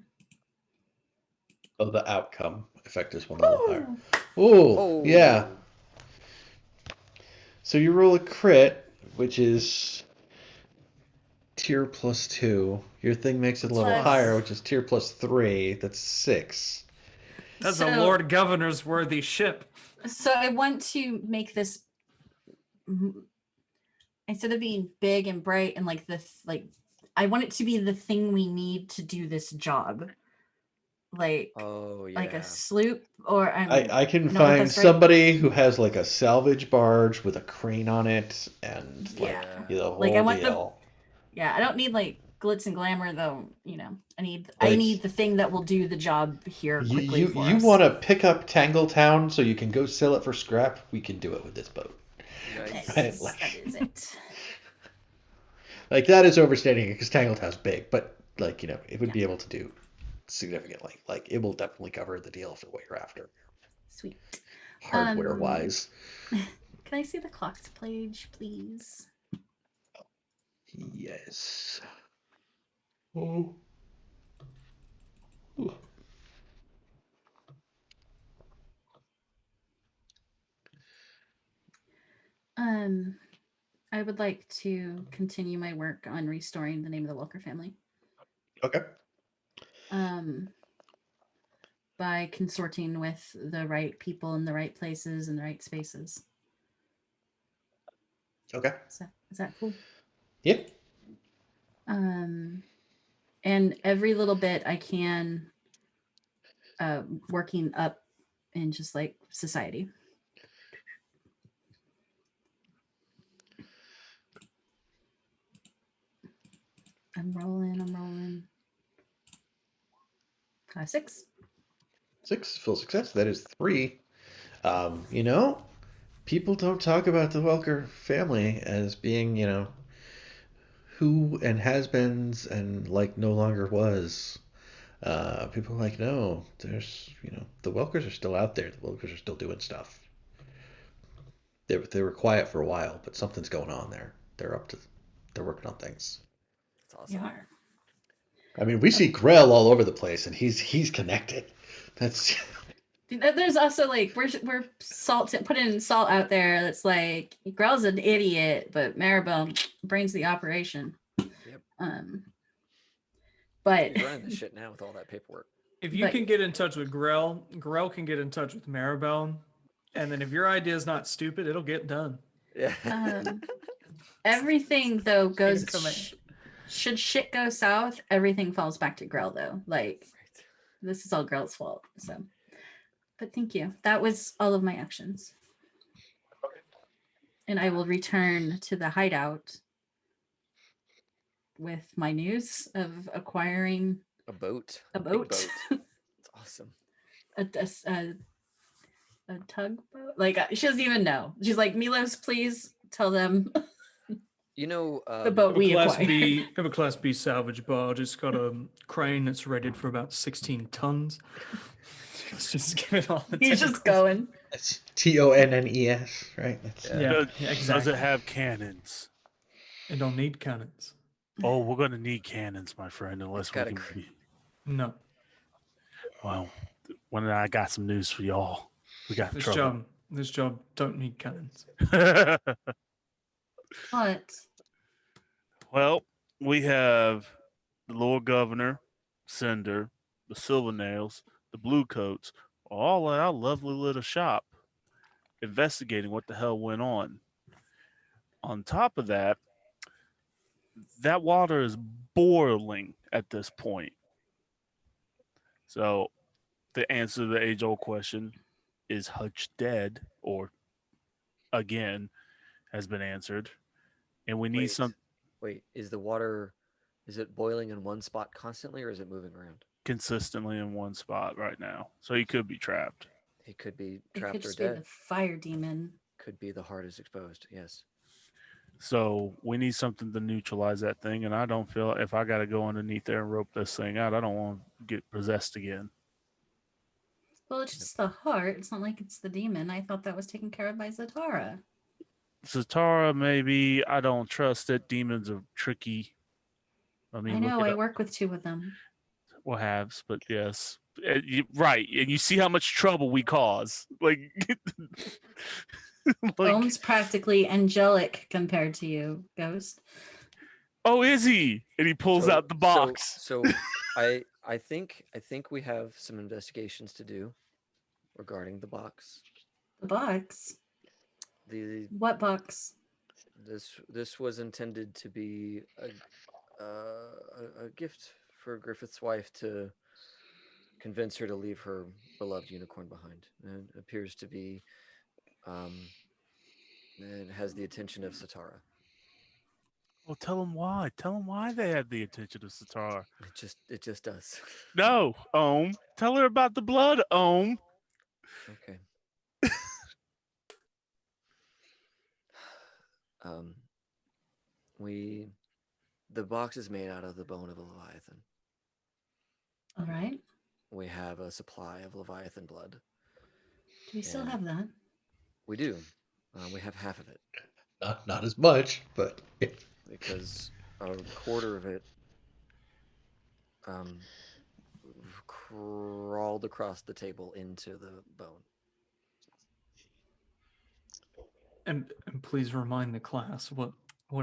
Oh, the outcome effect is one level higher. Ooh, yeah. So you roll a crit, which is tier +2. Your thing makes it a level higher, which is tier +3. That's 6. That's a Lord Governor's worthy ship. So I want to make this, instead of being big and bright and like this, like I want it to be the thing we need to do this job. Like, like a sloop, or I can find somebody who has like a salvage barge with a crane on it, and like the whole like I want deal. I don't need like glitz and glamour though. I need the thing that will do the job here quickly. You want to pick up Tangletown so you can go sell it for scrap? We can do it with this boat. Nice. Right? That is it. Like that is overstating it because Tangletown's big, but like it would be able to do significantly. Like it will definitely cover the deal for what you're after, Sweet. hardware wise. Can I see the clocks page, please? Yes. Oh. Ooh. I would like to continue my work on restoring the name of the Welker family. Okay. By consorting with the right people in the right places and the right spaces. Okay. Is that cool? Yep. And every little bit I can, working up in just like society. I'm rolling. 6. 6, full success. That is 3. You know, people don't talk about the Welker family as being, who and has-beens and like no longer was. People are like, no, there's, the Welkers are still out there. The Welkers are still doing stuff. They were quiet for a while, but something's going on there. They're working on things. That's awesome. You are. I mean, we see Grell all over the place, and he's connected. That's There's also like we're putting salt out there. That's like Grell's an idiot, but Maribel brings the operation. Yep. But he's running this shit now with all that paperwork. If you can get in touch with Grell can get in touch with Maribel, and then if your idea is not stupid, it'll get done. Yeah. Everything though goes. Should shit go south, everything falls back to Grell though. Like this is all Grell's fault. So, but thank you. That was all of my actions. And I will return to the hideout with my news of acquiring a boat. A boat. It's awesome. A tugboat. Like she doesn't even know. She's like, Milos, please tell them. The boat we acquired. Have a Class B salvage barge. It's got a crane that's rated for about 16 tons. Just give it all. He's just going. That's TONNES, right? Exactly. Does it have cannons? It don't need cannons. Oh, we're gonna need cannons, my friend, unless we can. No. Well, when I got some news for y'all. We got trouble. This job don't need cannons. What? Well, we have the Lord Governor, Cinder, the Silver Nails, the Blue Coats, all at our lovely little shop, investigating what the hell went on. On top of that, that water is boiling at this point. So, to answer the age-old question, is Hutch dead? Or, again, has been answered. And we need some... Wait, is the water, is it boiling in one spot constantly, or is it moving around? Consistently in one spot right now. So he could be trapped. He could be trapped or dead. It could dead. be the fire demon. Could be the heart is exposed, yes. So we need something to neutralize that thing, and I don't feel if I got to go underneath there and rope this thing out, I don't want to get possessed again. Well, it's just the heart. It's not like it's the demon. I thought that was taken care of by Zatara. Zatara, maybe. I don't trust it. Demons are tricky. I mean, I know. I work with 2 of them. Well, halves, but yes. Right. And you see how much trouble we cause. Like, Ohm's practically angelic compared to you, Ghost. Oh, is he? And he pulls out the box. So I think we have some investigations to do regarding the box. The box? What box? This was intended to be a gift for Griffith's wife to convince her to leave her beloved unicorn behind. And it appears to be it has the attention of Zatara. Well, tell them why. Tell them why they had the attention of Zatara. It just does. No, Ohm. Tell her about the blood, Ohm. Okay. The box is made out of the bone of a leviathan. All right. We have a supply of Leviathan blood. Do we still And have that? we do. We have half of it Not as much, but because a quarter of it um, crawled across the table into the bone. And please remind the class what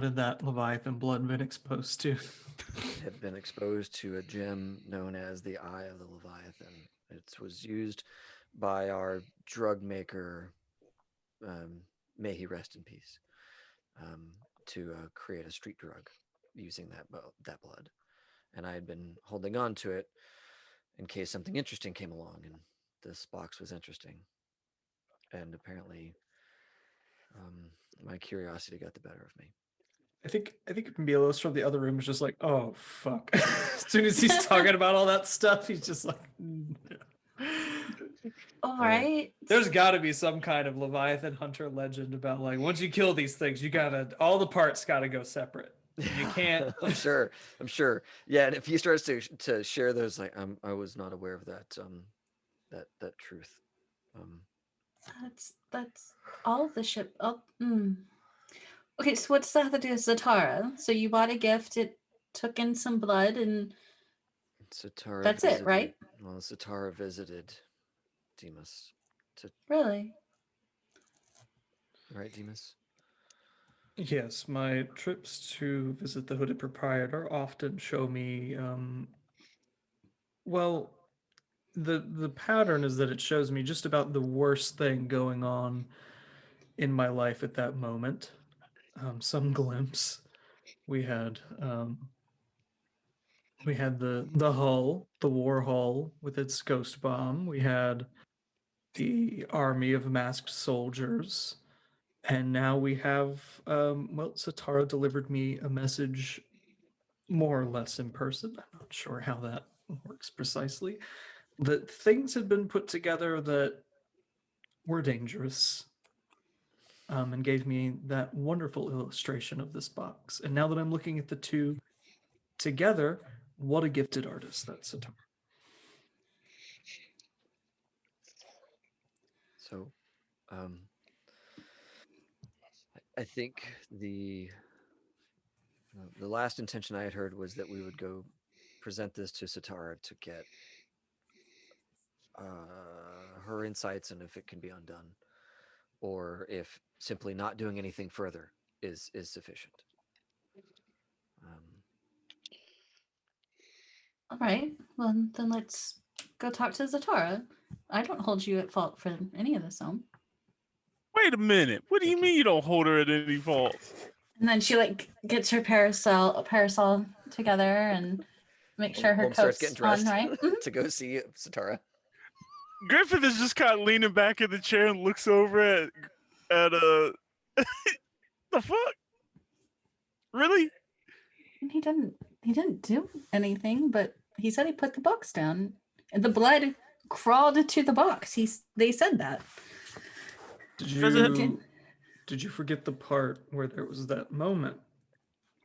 had that Leviathan blood been exposed to? It had been exposed to a gem known as the Eye of the Leviathan. It was used by our drug maker, may he rest in peace, to create a street drug using that blood. And I had been holding on to it in case something interesting came along, and this box was interesting. And apparently, my curiosity got the better of me. I think Milos from the other room is just like, oh fuck. As soon as he's talking about all that stuff, he's just like, All right. There's got to be some kind of Leviathan hunter legend about like once you kill these things, all the parts got to go separate. You can't. I'm sure. Yeah, and if he starts to share those, like I was not aware of that that truth. That's all the ship. Oh, Okay, so what does that have to do with Zatara? So you bought a gift, it took in some blood, and Zatara that's it, right? Well, Zatara visited Demas. Really? Right, Demas? Yes, my trips to visit the Hooded Proprietor often show me, well, the pattern is that it shows me just about the worst thing going on in my life at that moment. Some glimpse. We had the hull, the war hull with its ghost bomb. We had the army of masked soldiers. And now we have, well, Satara delivered me a message more or less in person. I'm not sure how that works precisely. That things had been put together that were dangerous, and gave me that wonderful illustration of this box. And now that I'm looking at the two together, what a gifted artist that's Satara. So, I think the last intention I had heard was that we would go present this to Satara to get her insights and if it can be undone, or if simply not doing anything further is sufficient. All right. Well, then let's go talk to Zatara. I don't hold you at fault for any of this, Wait a minute. What do you mean you don't hold her at any fault? And then she like gets her parasol together and make sure her Holmes starts getting coat's dressed on, right? to go see Satara. Griffith is just kind of leaning back in the chair and looks over at the fuck? Really? He didn't do anything, but he said he put the box down. And the blood crawled to the box. They said that. Did you forget the part where there was that moment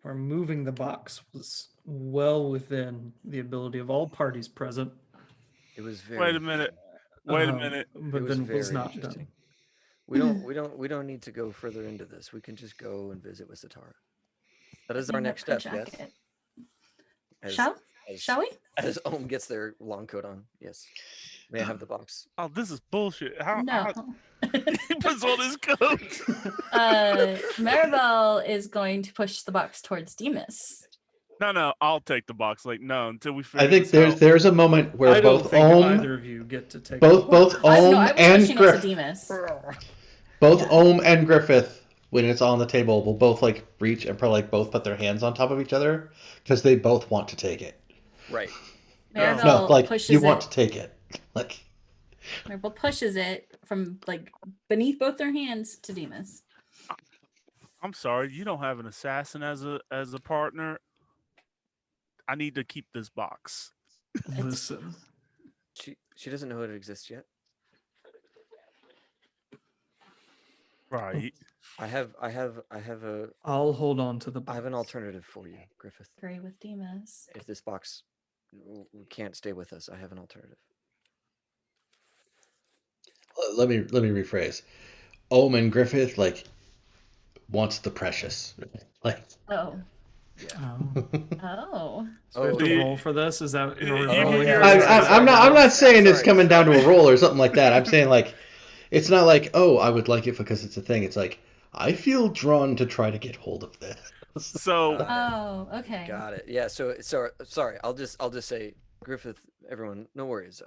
where moving the box was well within the ability of all parties present? It was very. Wait a minute. Wait a minute. But then it was not done. We don't need to go further into this. We can just go and visit with Satara. That is our next step. Yes. Shall we? As Ohm gets their long coat on. Yes. May I have the box? Oh, this is bullshit. How He puts on his coat? Maribel is going to push the box towards Demas. No, I'll take the box. Like, no, until we figure I think this out. there's a moment where both Ohm, either of you get to take both Ohm and Demas. Both Ohm and Griffith, when it's on the table, will both like reach and probably like both put their hands on top of each other because they both want to take it. Right. Maribel like pushes you want to take it. Like Maribel pushes it from like beneath both their hands to Demas. I'm sorry, you don't have an assassin as a partner. I need to keep this box. Listen. She doesn't know it exists yet. Right. I have a I'll hold on to the box. I have an alternative for you, Griffith. Agree with Demas. If this box can't stay with us. I have an alternative. Let me rephrase. Omen Griffith like wants the precious. Like Oh. Oh. Oh. So we have Oh, to yeah. roll for this? Is that You we're can rolling hear for it. this? I'm not saying it's Sorry, coming down to a sorry. roll or something like that. I'm saying like it's not like, oh, I would like it because it's a thing. It's like I feel drawn to try to get hold of this. So Got it. Oh, okay. Got it. Yeah. So sorry. I'll just say, Griffith. Everyone, no worries.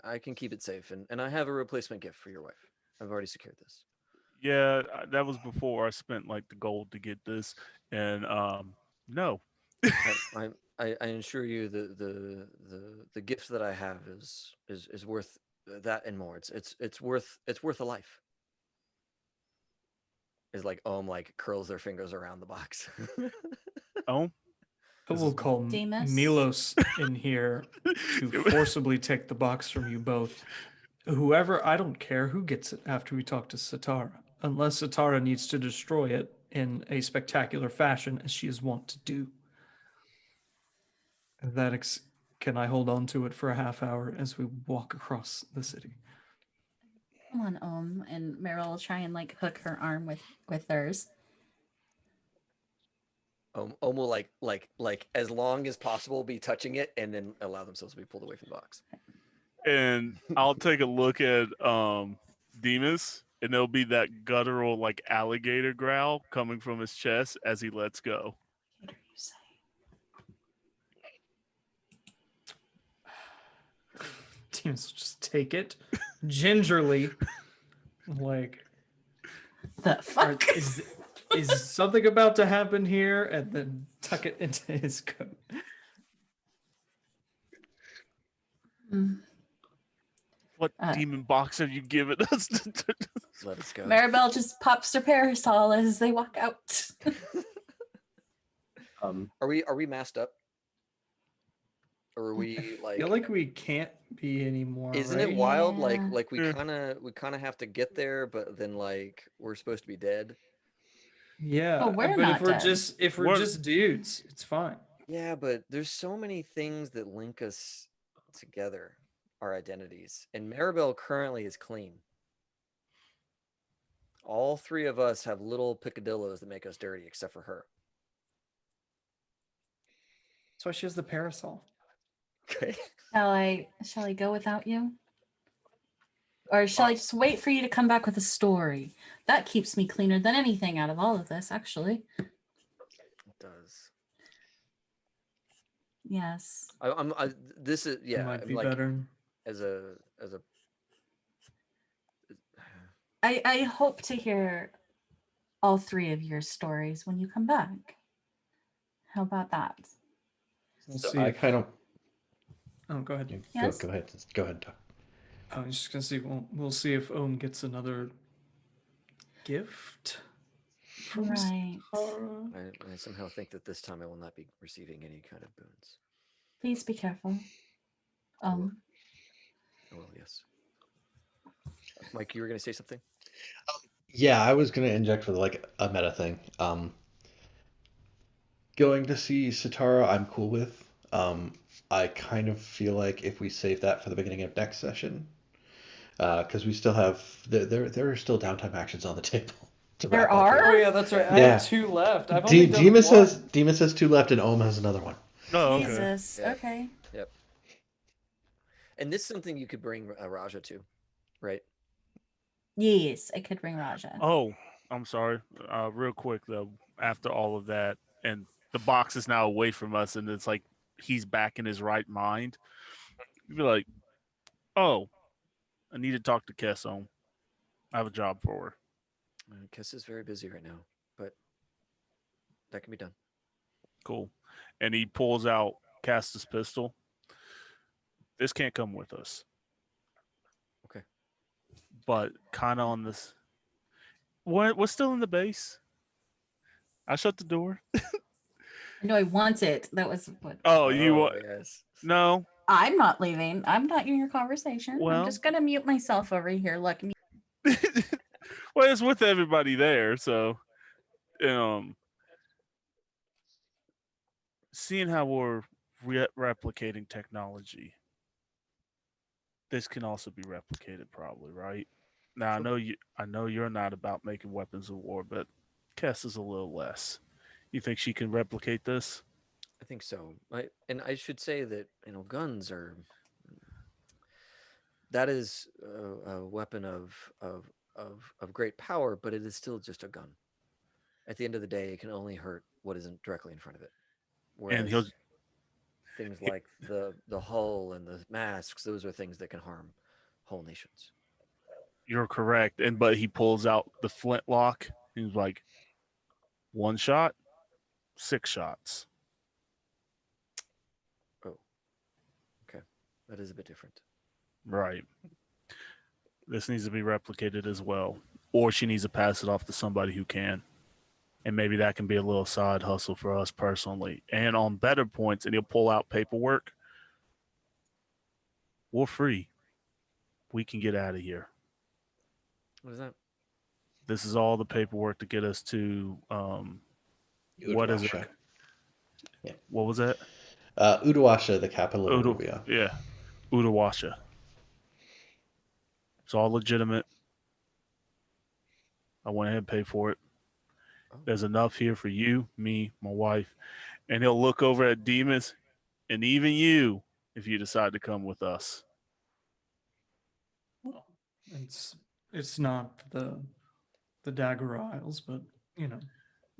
I can keep it safe, and I have a replacement gift for your wife. I've already secured this. yeah, that was before I spent like the gold to get this, and no. I assure you the gift that I have is worth that and more. It's worth a life. Is like like curls their fingers around the box. Oh, I will call Demas? Milos in here to forcibly take the box from you both. Whoever, I don't care who gets it after we talk to Satara, unless Satara needs to destroy it in a spectacular fashion, as she is wont to do. Can I hold on to it for a half hour as we walk across the city? Come on, and Meryl will try and like hook her arm with hers. Will like as long as possible be touching it and then allow themselves to be pulled away from the box. and I'll take a look at Demas, and there'll be that guttural like alligator growl coming from his chest as he lets go. What are you saying? Teams just take it gingerly, like The fuck? is something about to happen here, and then tuck it into his coat. Mm. What demon box are you giving us? Let us go. Maribel just pops her parasol as they walk out. Are we masked up? Or are we I feel like we can't be anymore. Isn't right? it wild? Yeah. Like we Yeah. kind of have to get there, but then like we're supposed to be dead. Yeah, But we're but not if we're dead. just just dudes, it's fine. Yeah, but there's so many things that link us together, our identities. And Maribel currently is clean. All three of us have little picadillos that make us dirty, except for her. That's why she has the parasol. Okay. Shall I go without you? Or shall I just wait for you to come back with a story? That keeps me cleaner than anything out of all of this, actually. It does. Yes. This is It might be like better. as a I hope to hear all three of your stories when you come back. How about that? We'll So see. I kind of Oh, go ahead. Yes? go ahead. Go ahead, Doc. I was just gonna see. We'll see if Ohm gets another gift from Right. Satara. I somehow think that this time I will not be receiving any kind of boons. Please be careful. Oh well, yes. Mike, you were going to say something? Yeah, I was gonna inject with like a meta thing. Going to see Satara, I'm cool with. I kind of feel like if we save that for the beginning of next session, because we still have there are still downtime actions on the table. To There wrap up are? here. Oh yeah, that's right. I Yeah. have two left. I've only done Demas one. has two left, and Ohm has another one. Oh, okay. Jesus. Yeah. Okay. Yep. And this is something you could bring Raja to, right? Yes, I could bring Raja. Oh, I'm sorry. Real quick though, after all of that, and the box is now away from us, and it's like he's back in his right mind. You'd be like, "Oh, I need to talk to Kesson. I have a job for her." Kess is very busy right now, but that can be done. Cool. And he pulls out Castus' pistol. This can't come with us. Okay. But kind of on this. What's still in the base? I shut the door. No, I want it. That was what. Oh, you want? Yes. No. I'm not leaving. I'm not in your conversation. Well- I'm just gonna mute myself over here. Look, Well, it's with everybody there, so seeing how we're replicating technology, this can also be replicated, probably, right? Now Sure. I know you're not about making weapons of war, but Kess is a little less. You think she can replicate this? I think so. And I should say that guns are that is a weapon of great power, but it is still just a gun. At the end of the day, it can only hurt what isn't directly in front of it. And he'll Whereas things like the hull and the masks, those are things that can harm whole nations. you're correct. And but he pulls out the flintlock. He's like, one shot, 6 shots. Oh, okay, that is a bit different. Right. This needs to be replicated as well. Or she needs to pass it off to somebody who can. And maybe that can be a little side hustle for us personally. And on better points, and he'll pull out paperwork. We're free. We can get out of here. What is that? This is all the paperwork to get us to what is it? Udawasha. Yeah. What was that? Udawasha, the capital of Udo, Rubia. yeah, Utawasha. It's all legitimate. I went ahead and paid for it. Oh. There's enough here for you, me, my wife, and he'll look over at Demas, and even you, if you decide to come with us. Well, it's not the Dagger Isles, but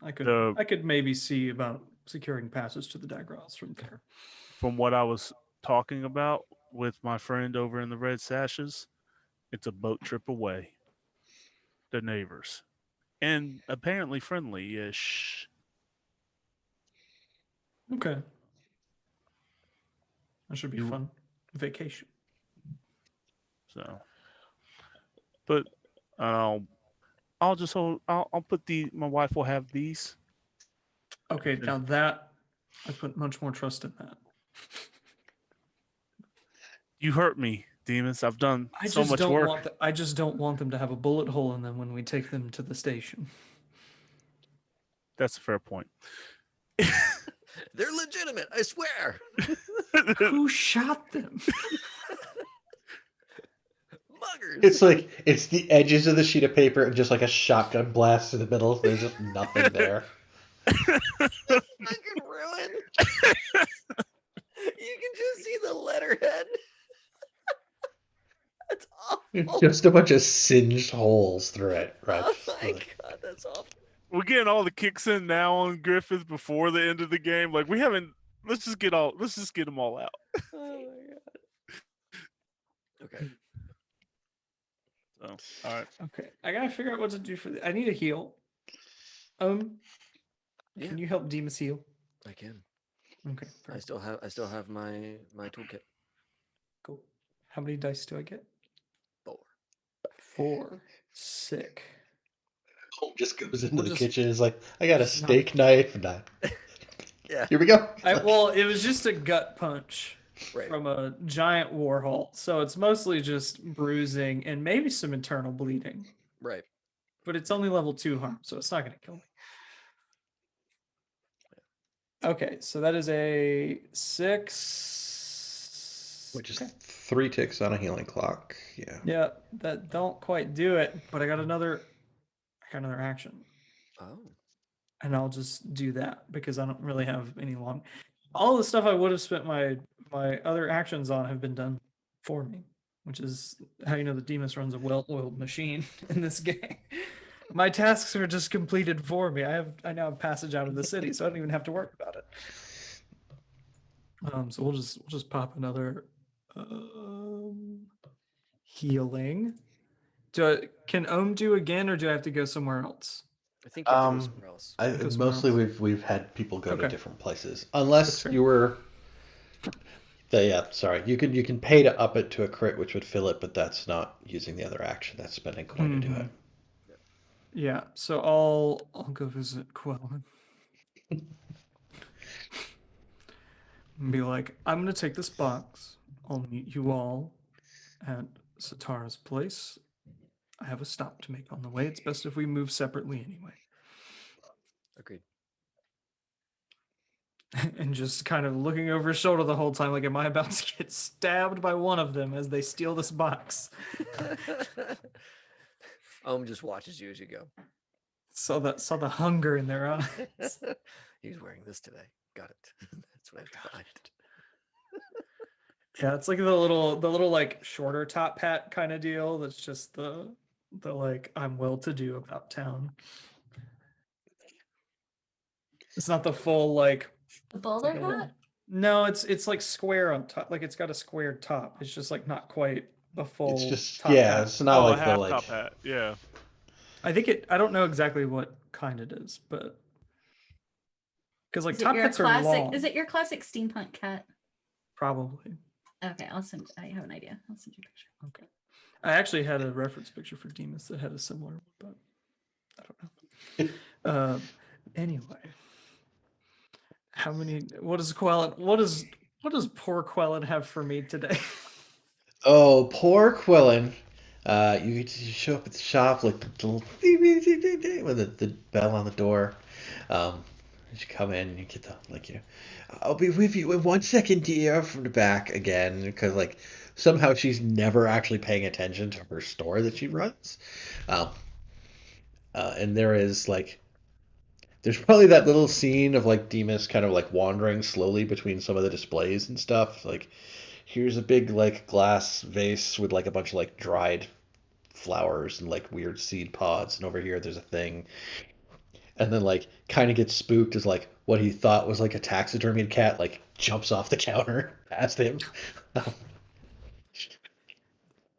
I could maybe see about securing passes to the Dagger Isles from there. From what I was talking about with my friend over in the Red Sashes, it's a boat trip away. They're neighbors. And apparently friendly-ish. Okay. That should be fun. Vacation. So, but I'll just hold. I'll put my wife will have these. Okay, now that I put much more trust in that. You hurt me, Demas. I've done I so just much don't work. I just don't want them to have a bullet hole in them when we take them to the station. That's a fair point. They're legitimate, I swear. Who shot them? Muggers. It's the edges of the sheet of paper and just like a shotgun blast in the middle. There's just nothing there. Fucking ruin. You can just see the letterhead. That's awful. It's just a bunch of singed holes through it, right? Oh my god, that's awful. We're getting all the kicks in now on Griffith before the end of the game. Like we haven't. Let's just get them all out. Oh my god. Okay. So, all right. Okay, I gotta figure out what to do for I need a heal. Yeah. Can you help Demas heal? I can. Okay, I still have my toolkit. cool. How many dice do I get? 4. 4. Sick. Home just goes into We'll the just- kitchen. Is like, I got a just not- steak knife and Yeah. here we go. Well, it was just a gut punch Right. from a giant warhol, so it's mostly just bruising and maybe some internal bleeding. Right. But it's only level 2 harm, so it's not going to kill me. Okay, so that is a 6. Which is 3 ticks on a healing clock. Yeah. Yeah, that don't quite do it, but I got another action. Oh. And I'll just do that because I don't really have any long. All the stuff I would have spent my other actions on have been done for me, which is how you know the Demas runs a well-oiled machine in this game. My tasks are just completed for me. I now have passage out of the city, so I don't even have to worry about it. So we'll just pop another healing. Can Ohm do again, or do I have to go somewhere else? I think you have to go somewhere else. Go somewhere Mostly else. we've had people go to Okay. different places, That's unless fair. you were. Sorry, you can pay to up it to a crit, which would fill it, but that's not using the other action. That's spending coin to do it. Yeah, so I'll go visit Quellen. And be like, I'm gonna take this box. I'll meet you all at Satara's place. I have a stop to make on the way. It's best if we move separately anyway. Agreed. and just kind of looking over his shoulder the whole time, like, am I about to get stabbed by one of them as they steal this box? Just watches you as you go. Saw the hunger in their eyes. He's wearing this today. Got it. That's what I have to find. Yeah, it's like the little like shorter top hat kind of deal. That's just the like, I'm well to do about town. It's not the full like The bowler like a little- hat? No, it's like square on top. Like it's got a squared top. It's just like not quite a full It's just top yeah, hat. it's not Oh, a like the half like top hat. Yeah. I don't know exactly what kind it is, but because like Is it top your hats are classic? long. Is it your classic steampunk cat? Probably. Okay, I have an idea. I'll send you a picture. Okay. I actually had a reference picture for Demas that had a similar, but I don't know. Anyway, what does poor Quellen have for me today? oh, poor Quillen. You show up at the shop like the little ding, ding, ding, ding, ding, with the bell on the door. As you come in, you get the like I'll be with you in 1 second, dear, from the back again, because like somehow she's never actually paying attention to her store that she runs. Um, and there's probably that little scene of like Demas kind of like wandering slowly between some of the displays and stuff. Like here's a big like glass vase with like a bunch of like dried flowers and like weird seed pods, and over here there's a thing. And then like kind of gets spooked as like what he thought was like a taxidermied cat like jumps off the counter past him.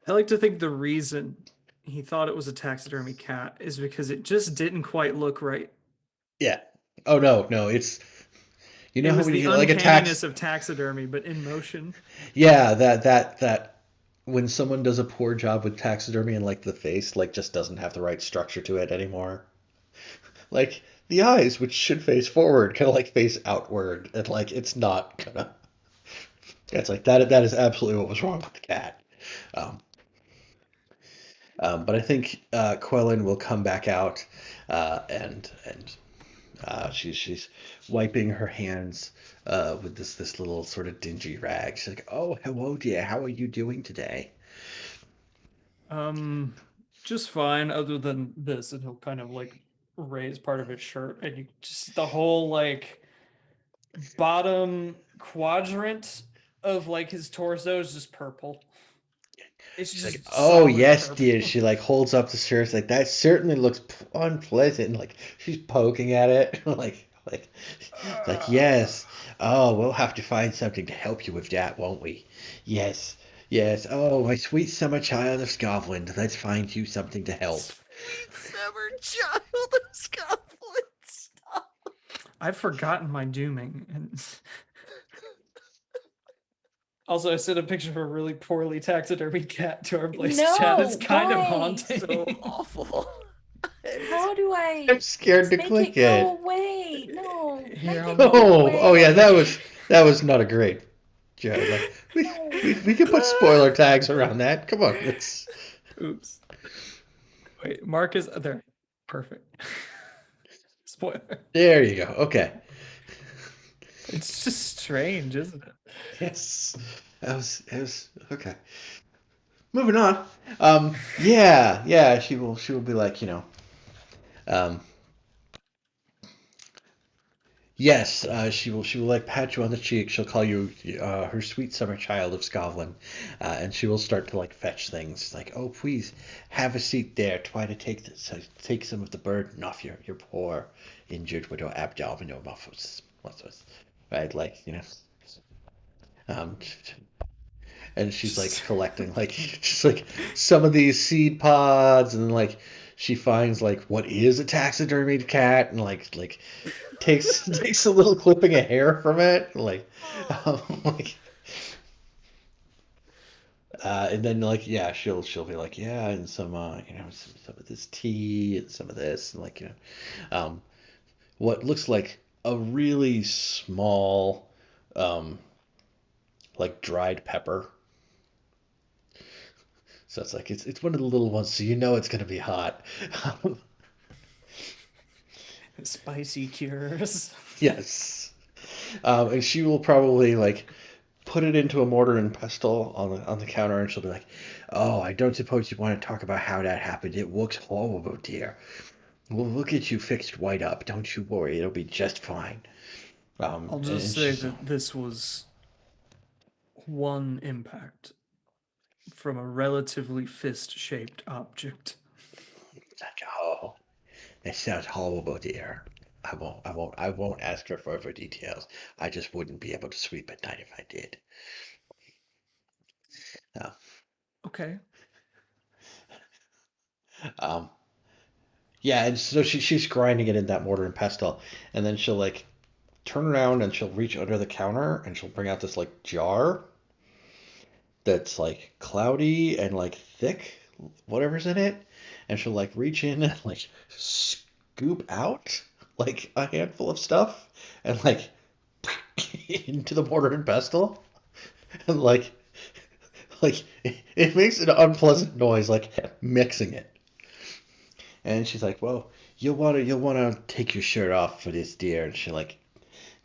I like to think the reason he thought it was a taxidermy cat is because it just didn't quite look right. Yeah. Oh no, it's you know It how was when the you get like a uncanniness of taxidermy, but in motion. yeah, that when someone does a poor job with taxidermy and like the face like just doesn't have the right structure to it anymore. Like the eyes, which should face forward, kind of like face outward, and like it's not gonna. It's like that. That is absolutely what was wrong with the cat. Um, but I think Quellen will come back out, and she's wiping her hands with this little sort of dingy rag. She's like, "Oh, hello, dear. How are you doing today?" Just fine, other than this, and he'll kind of like raise part of his shirt, and you just the whole like bottom quadrant of like his torso is just purple. It's She's just like, "Oh solid yes, purple. dear." She like holds up the shirt. Like that certainly looks unpleasant. Like she's poking at it. Like yes. Oh, we'll have to find something to help you with that, won't we? Yes, yes. Oh, my sweet summer child of Scotland. Let's find you something to help. Sweet summer child of Scotland. Stop. I've forgotten my dooming. And also, I sent a picture of a really poorly taxidermied cat to our place chat. It's No, kind of why? haunting. So awful. How do I I'm scared to make click it go it. away? No, Here, make I'll it make go it- away. Oh yeah, that was not a great joke. Like we can put spoiler tags around that. Come on, let's. Oops. Wait, Mark is there. Perfect. Spoiler. There you go. Okay. It's just strange, isn't it? Yes. That was okay. Moving on. Yeah, she will be like, um yes, she will like pat you on the cheek. She'll call you her sweet summer child of Scotland. And she will start to like fetch things like, "Oh, please have a seat there. Try to take some of the burden off your poor injured widow abdominal muscles." Right, like, um and she's like collecting like just like some of these seed pods, and then like she finds like what is a taxidermied cat, and like takes a little clipping of hair from it, like and then like yeah, she'll be like, yeah, and some some of this tea and some of this, and like what looks like a really small like dried pepper. So it's like it's one of the little ones, so it's gonna be hot. Spicy cures. Yes. And she will probably like put it into a mortar and pestle on the counter, and she'll be like, "Oh, I don't suppose you want to talk about how that happened. It looks horrible, dear. We'll get you fixed right up. Don't you worry. It'll be just fine." I'll just And say she's that this was one impact from a relatively fist-shaped object. like, "Oh, that sounds horrible, dear. I won't ask for further details. I just wouldn't be able to sleep at night if I did." Uh, Okay. um, yeah, and so she's grinding it in that mortar and pestle, and then she'll like turn around and she'll reach under the counter and she'll bring out this like jar that's like cloudy and like thick, whatever's in it, and she'll like reach in and like scoop out like a handful of stuff and like into the mortar and pestle, and like it makes an unpleasant noise like mixing it. And she's like, "Well, you'll wanna take your shirt off for this, dear." And she like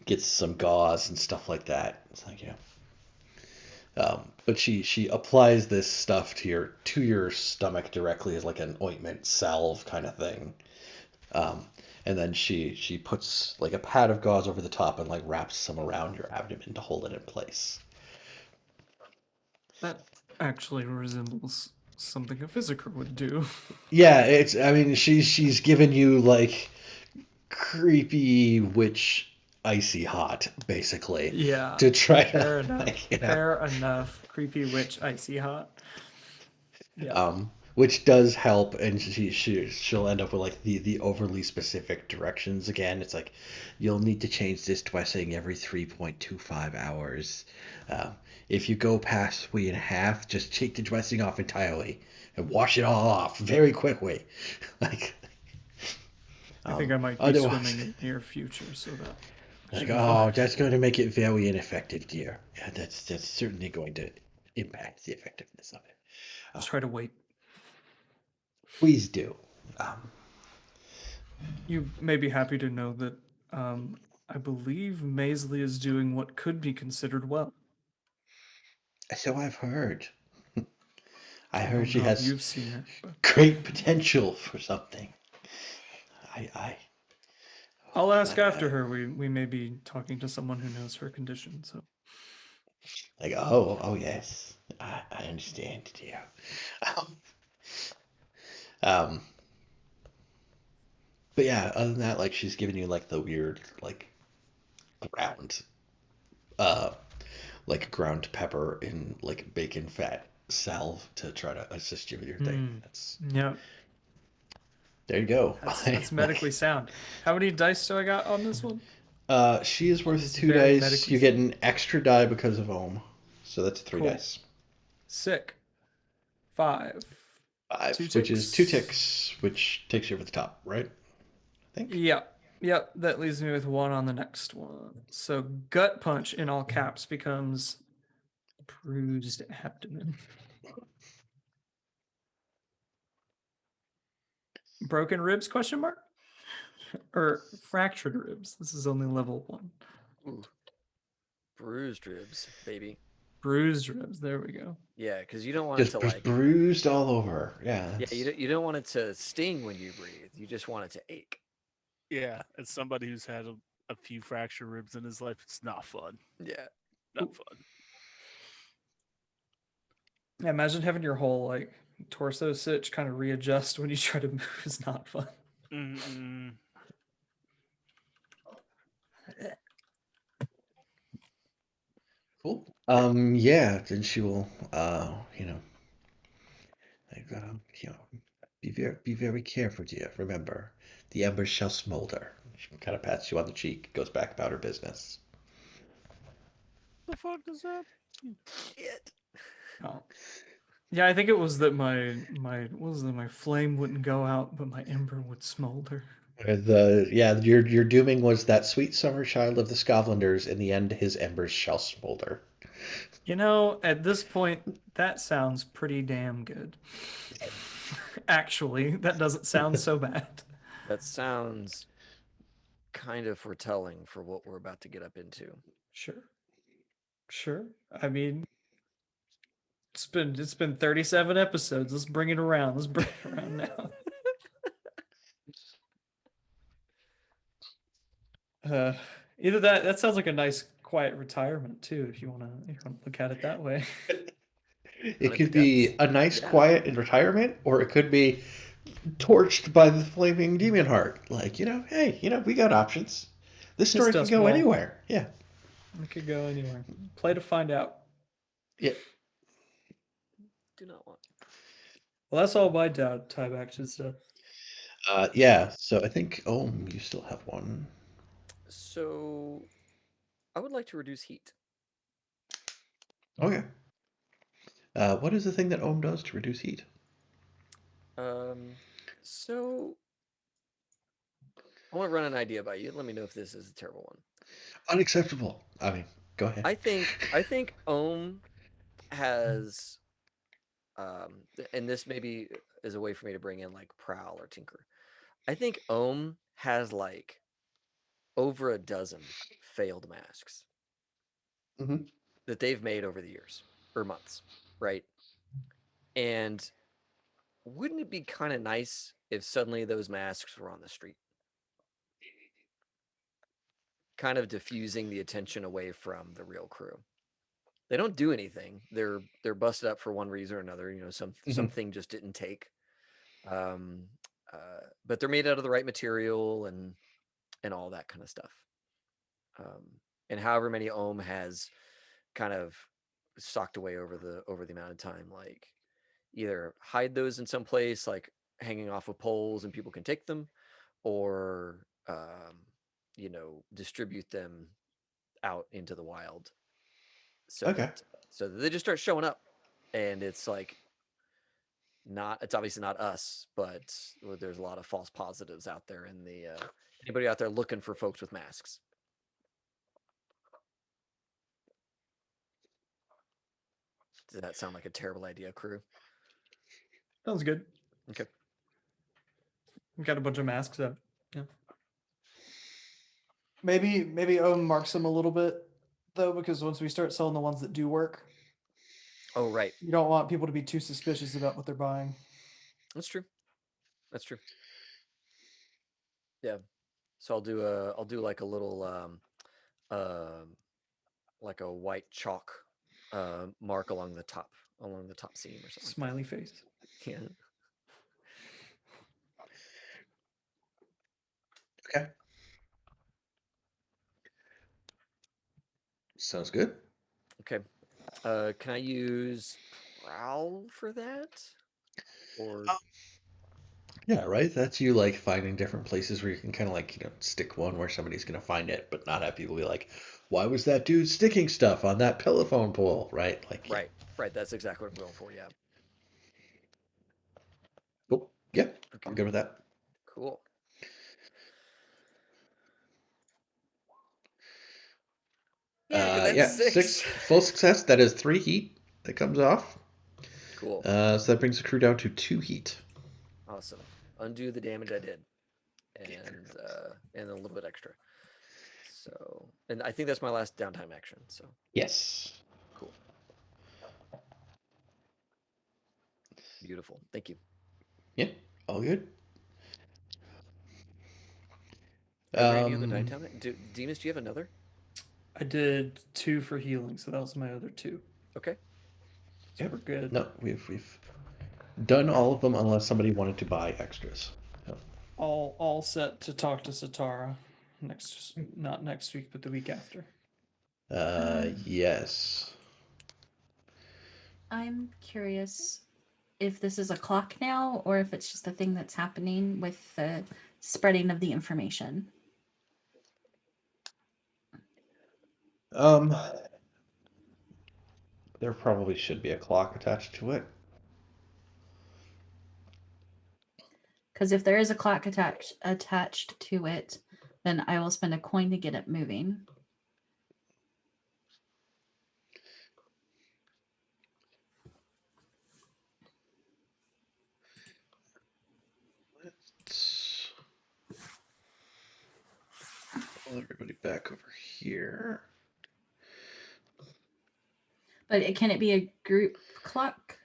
gets some gauze and stuff like that. It's like, yeah. But she applies this stuff to your stomach directly as like an ointment salve kind of thing. Um, and then she puts like a pad of gauze over the top and like wraps some around your abdomen to hold it in place. That actually resembles something a physiker would do. Yeah, I mean she's given you like creepy witch icy hot basically Yeah, to try to fair enough. like, Fair enough. Creepy witch icy hot. Yeah. which does help, and she'll end up with like the overly specific directions again. It's like you'll need to change this dressing every 3.25 hours. Um, if you go past 3.5, just take the dressing off entirely and wash it all off very quickly. Like, I think I might be otherwise, swimming in the near future, so that like, should be oh, fine. that's going to make it very ineffective, dear. Yeah, that's certainly going to impact the effectiveness of it. Just try to wait. Please do. Um, You may be happy to know that I believe Maisley is doing what could be considered well. so I've heard. I I heard don't she know if has you've seen her, but great potential for something. I I'll ask like, after her. We may be talking to someone who knows her condition, so like, oh yes, I understand, dear. Um, um, but yeah, other than that, like she's giving you like the weird like ground, uh, like ground pepper in like bacon fat salve to try to assist you with your thing. yeah, There you go. that's medically sound. How many dice do I got on this one? She is On worth this 2 very dice. medically You get sound. an extra die because of Ohm, so that's 3 Cool. dice. Sick. 5. 2 5, which is 2 ticks. ticks, which takes you over the top, right? I think. Yep. Yep. That leaves me with 1 on the next one. So gut punch in all caps becomes bruised abdomen. Broken ribs question mark? Or fractured ribs. This is only level 1. Ooh. Bruised ribs, baby. Bruised ribs. There we go. Yeah, because you don't want it Just to like. bruised all over. Yeah. Yeah, you don't want it to sting when you breathe. You just want it to ache. Yeah, as somebody who's had a few fractured ribs in his life, it's not fun. Yeah. Not fun. Yeah, imagine having your whole like torso sitch kind of readjust when you try to move. It's not fun. Mm-mm. Cool. Yeah, then she will, like, be very careful, dear. Remember, the embers shall smolder. She kind of pats you on the cheek, goes back about her business. The fuck does that? Shit. Oh. Yeah, I think it was that my flame wouldn't go out, but my ember would smolder. Your dooming was that sweet summer child of the Scotlanders. In the end, his embers shall smolder. You know, at this point, that sounds pretty damn good. Actually, that doesn't sound so bad. That sounds kind of foretelling for what we're about to get up into. Sure. Sure. I mean, it's been 37 episodes. Let's bring it around. Let's bring it around now. Either that sounds like a nice quiet retirement too, if you wanna look at it that way. It One of the could be depths. a nice Yeah. quiet in retirement, or it could be torched by the flaming demon heart. Like, hey, we got options. This This story could dust go ball. anywhere. Yeah. It could go anywhere. Play to find out. Yeah. Do not want. Well, that's all my downtime action stuff. Yeah. So I think, you still have one. So, I would like to reduce heat. Okay. What is the thing that Ohm does to reduce heat? So I want to run an idea by you. Let me know if this is a terrible one. Unacceptable. I mean, go ahead. I think Ohm has and this maybe is a way for me to bring in like Prowl or Tinker. I think Ohm has like over a dozen failed masks Mhm. that they've made over the years or months, right? And wouldn't it be kind of nice if suddenly those masks were on the street? Kind of diffusing the attention away from the real crew. They don't do anything. They're busted up for one reason or another. Something just didn't take. Um, but they're made out of the right material and all that kind of stuff. And however many Ohm has kind of socked away over the amount of time, like either hide those in some place, like hanging off of poles and people can take them, or distribute them out into the wild so Okay. that they just start showing up, and it's like it's obviously not us, but there's a lot of false positives out there in the anybody out there looking for folks with masks. Does that sound like a terrible idea, crew? Sounds good. Okay. We got a bunch of masks up. Yeah. Maybe Owen marks them a little bit though, because once we start selling the ones that do work, Oh, right. you don't want people to be too suspicious about what they're buying. That's true. That's true. Yeah. So I'll do like a little like a white chalk mark along the top seam or something. Smiley face. Yeah. Okay. Sounds good. Okay. Can I use Prowl for that? Or Yeah, right. That's you like finding different places where you can kind of like, stick one where somebody's gonna find it, but not have people be like, why was that dude sticking stuff on that telephone pole? Right? Like, yeah. right. That's exactly what I'm going for. Yeah. Cool. Yeah, Okay. I'm good with that. Cool. Yeah, that's Yeah, six. full success. That is 3 heat that comes off. Cool. So that brings the crew down to 2 heat. Awesome. Undo the damage I did, and a little bit extra. So, and I think that's my last downtime action. So Yes. cool. Beautiful. Thank you. Yeah, all good. Are there any other Um, downtime? Demas, do you have another? I did 2 for healing, so that was my other 2. Okay. So yeah. we're good. No, we've done all of them unless somebody wanted to buy extras. So, All set to talk to Satara not next week, but the week after. yes. I'm curious if this is a clock now or if it's just a thing that's happening with the spreading of the information. There probably should be a clock attached to it. Because if there is a clock attached to it, then I will spend a coin to get it moving. pull everybody back over here. But can it be a group clock?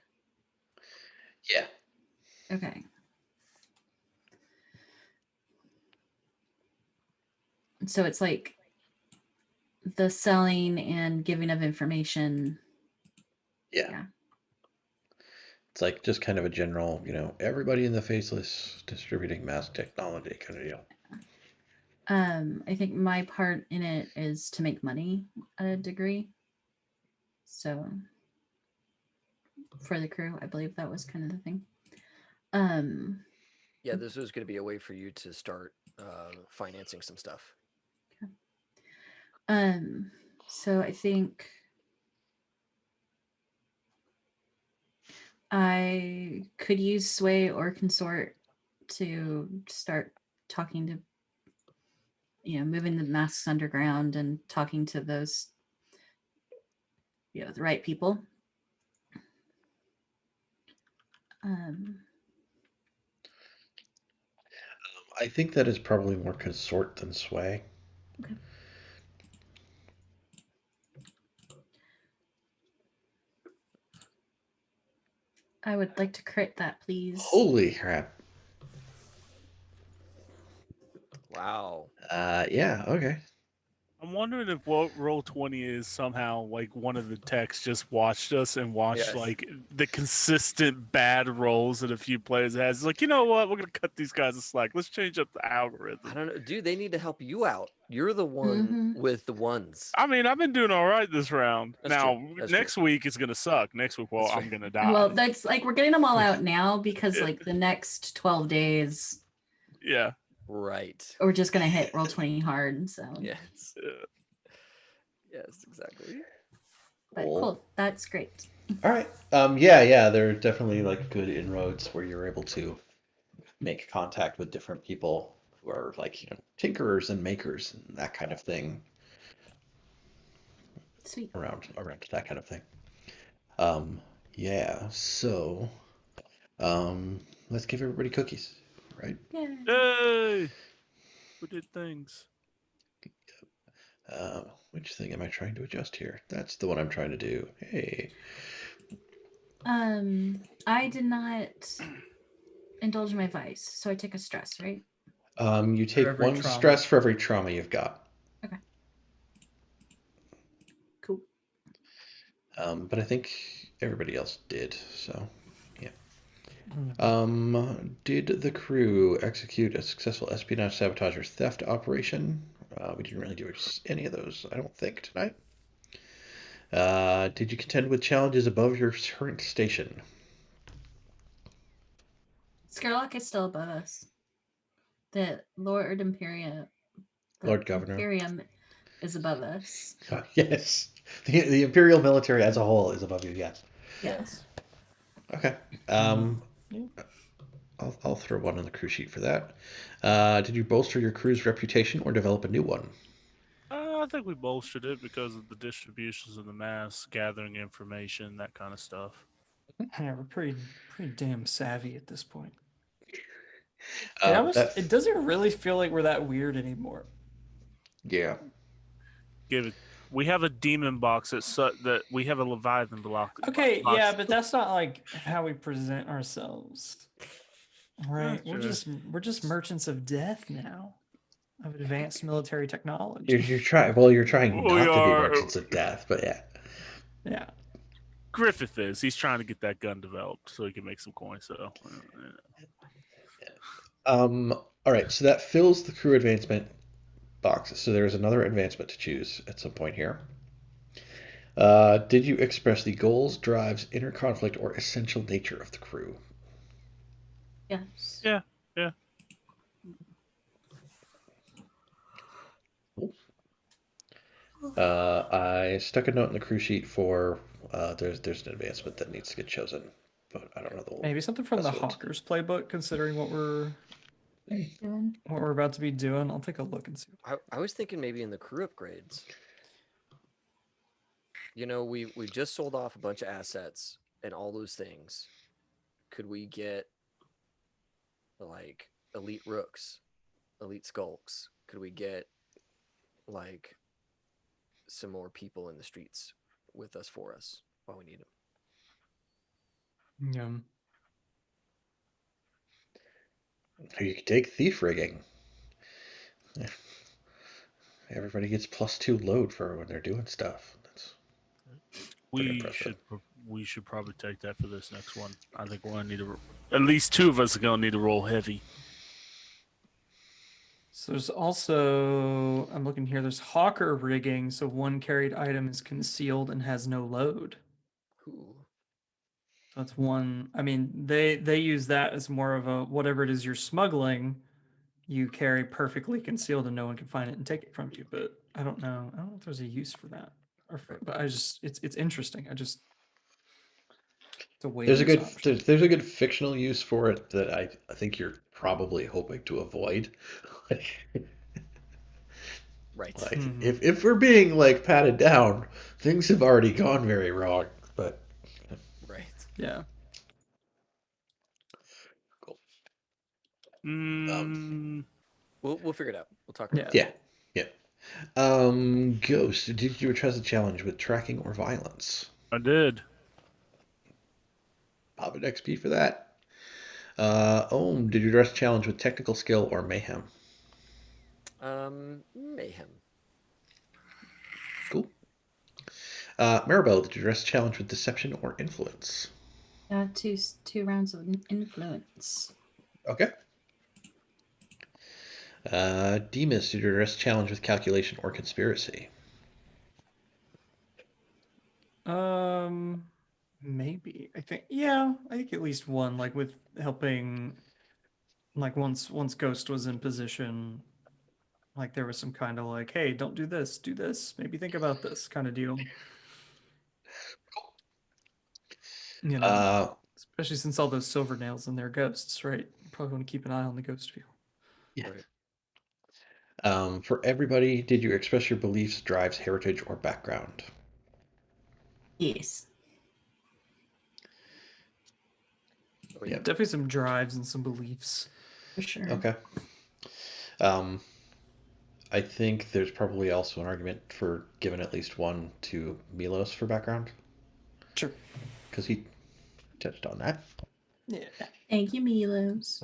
Yeah. Okay. So it's like the selling and giving of information. Yeah. Yeah. It's like just kind of a general, everybody in the Faceless distributing mass technology kind of deal. I think my part in it is to make money at a degree. So for the crew, I believe that was kind of the thing. Yeah, this was going to be a way for you to start financing some stuff. So I think I could use Sway or Consort to start talking to, moving the masks underground and talking to those, the right people. I think that is probably more Consort than Sway. Okay. I would like to crit that, please. Holy crap. Wow. Yeah, okay. I'm wondering if what Roll20 is somehow like one of the techs just watched us and watched Yes. like the consistent bad rolls that a few players has. Like, you know what? We're gonna cut these guys a slack. Let's change up the algorithm. I don't know, dude. They need to help you out. You're the one with the ones. I mean, I've been doing all right this round. That's now, true. That's next week is gonna suck. Next week, well, That's I'm right. gonna die. Well, that's like we're getting them all out now because like the next 12 days, Yeah. Right. we're just gonna hit Roll20 hard. So Yes. Yes, exactly. but cool. That's great. All right. Yeah, there are definitely like good inroads where you're able to make contact with different people who are like, tinkerers and makers and that kind of thing. Sweet. Around that kind of thing. Yeah, so let's give everybody cookies, right? Yeah. Yay! We did things. Which thing am I trying to adjust here? That's the one I'm trying to do. Hey. I did not indulge in my vice, so I take a stress, right? You take every one trauma. stress for every trauma you've got. Okay. Cool. But I think everybody else did, so yeah. Did the crew execute a successful espionage, sabotage, or theft operation? We didn't really do any of those, I don't think, tonight. Did you contend with challenges above your current station? Scarlock is still above us. The Lord Imperium. Lord Governor. Imperium is above us. Yes. The Imperial military as a whole is above you, yes. Yes. Okay. Yeah. I'll throw one on the crew sheet for that. Did you bolster your crew's reputation or develop a new one? I think we bolstered it because of the distributions of the mass, gathering information, that kind of stuff. Yeah, we're pretty damn savvy at this point. It doesn't really feel like we're that weird anymore. Yeah. We have a demon box that we have a Leviathan block. Okay, box. yeah, but that's not like how we present ourselves. Right? We're just merchants of death now. Of advanced military technology. You're trying not to be merchants of death, but yeah. Yeah. Griffith is. He's trying to get that gun developed so he can make some coins. So. All right, so that fills the crew advancement box. So there's another advancement to choose at some point here. Did you express the goals, drives, inner conflict, or essential nature of the crew? Yes. Yeah. I stuck a note in the crew sheet for there's an advancement that needs to get chosen, but I don't know the Maybe something from the Hawkers playbook, considering what we're about to be doing. I'll take a look and see. I was thinking maybe in the crew upgrades. We just sold off a bunch of assets and all those things. Could we get like elite rooks, elite skulks? Could we get like some more people in the streets with us for us while we need them. Yeah. Or you could take thief rigging. Everybody gets +2 load for when they're doing stuff. That's pretty We impressive. should probably take that for this next one. I think we're gonna need to. At least 2 of us are gonna need to roll heavy. So there's also, I'm looking here, there's hawker rigging. So one carried item is concealed and has no load. Ooh. So that's one. I mean, they use that as more of a whatever it is you're smuggling, you carry perfectly concealed and no one can find it and take it from you. But I don't know. I don't know if there's a use for that. But I just it's interesting. It's a way There's to a use good options. there's a good fictional use for it that I think you're probably hoping to avoid. Right. Like Mhm. if we're being like patted down, things have already gone very wrong. But Right. Yeah. cool. Mm, We'll figure it out. We'll talk about Yeah. it. Yeah. Ghost, did you address a challenge with tracking or violence? I did. Pop an XP for that. Ohm, did you address a challenge with technical skill or mayhem? Mayhem. Cool. Maribel, did you address a challenge with deception or influence? Two rounds of influence. Okay. Demas, did you address a challenge with calculation or conspiracy? Maybe. I think at least one, like with helping, like once Ghost was in position, like there was some kind of like, hey, don't do this, maybe think about this kind of deal. You know, Uh, especially since all those silver nails and their ghosts, right? You probably want to keep an eye on the ghost field. yeah. Right. For everybody, did you express your beliefs, drives, heritage, or background? Yes. Oh Yeah. yeah. Definitely some drives and some beliefs. For sure. Okay. Um, I think there's probably also an argument for giving at least one to Milos for background, Sure. because he touched on that. Yeah. Thank you, Milos.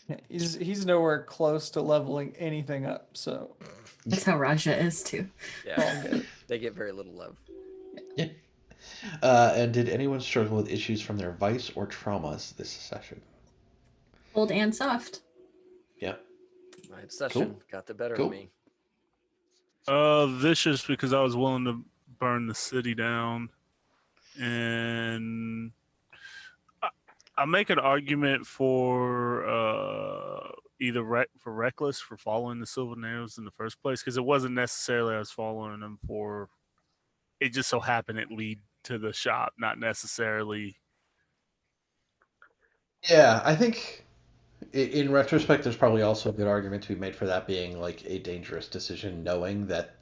Yeah, he's nowhere close to leveling anything up, so That's how Raja is too. Yeah. all good. They get very little love. Yeah. And did anyone struggle with issues from their vice or traumas this session? Old and soft. Yeah. My obsession got the better of Cool. me. Vicious because I was willing to burn the city down, and I make an argument for either for reckless for following the silver nails in the first place because it wasn't necessarily I was following them for. It just so happened it lead to the shop, not necessarily. Yeah, I think in retrospect, there's probably also a good argument to be made for that being like a dangerous decision, knowing that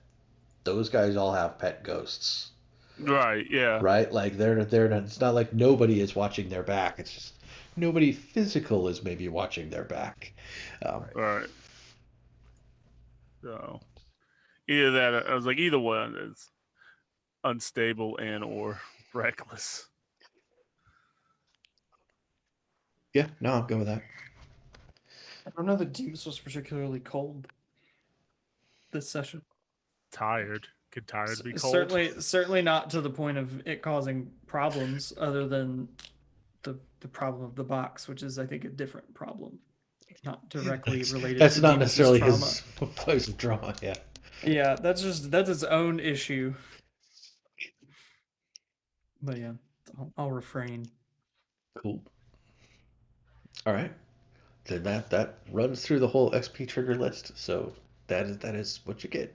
those guys all have pet ghosts, Right. Yeah. right? Like they're not, it's not like nobody is watching their back. It's just nobody physical is maybe watching their back. Right. So either that, I was like, either one is unstable and or reckless. Yeah, no, I'll go with that. I don't know that Demas was particularly cold this session. Tired. Could tired be cold? Certainly not to the point of it causing problems, other than the problem of the box, which is I think a different problem, not directly related That's to not Demas's necessarily trauma. his place of drama. Yeah. Yeah, that's its own issue. But yeah, I'll refrain. Cool. All right. Then that runs through the whole XP trigger list. So that is what you get.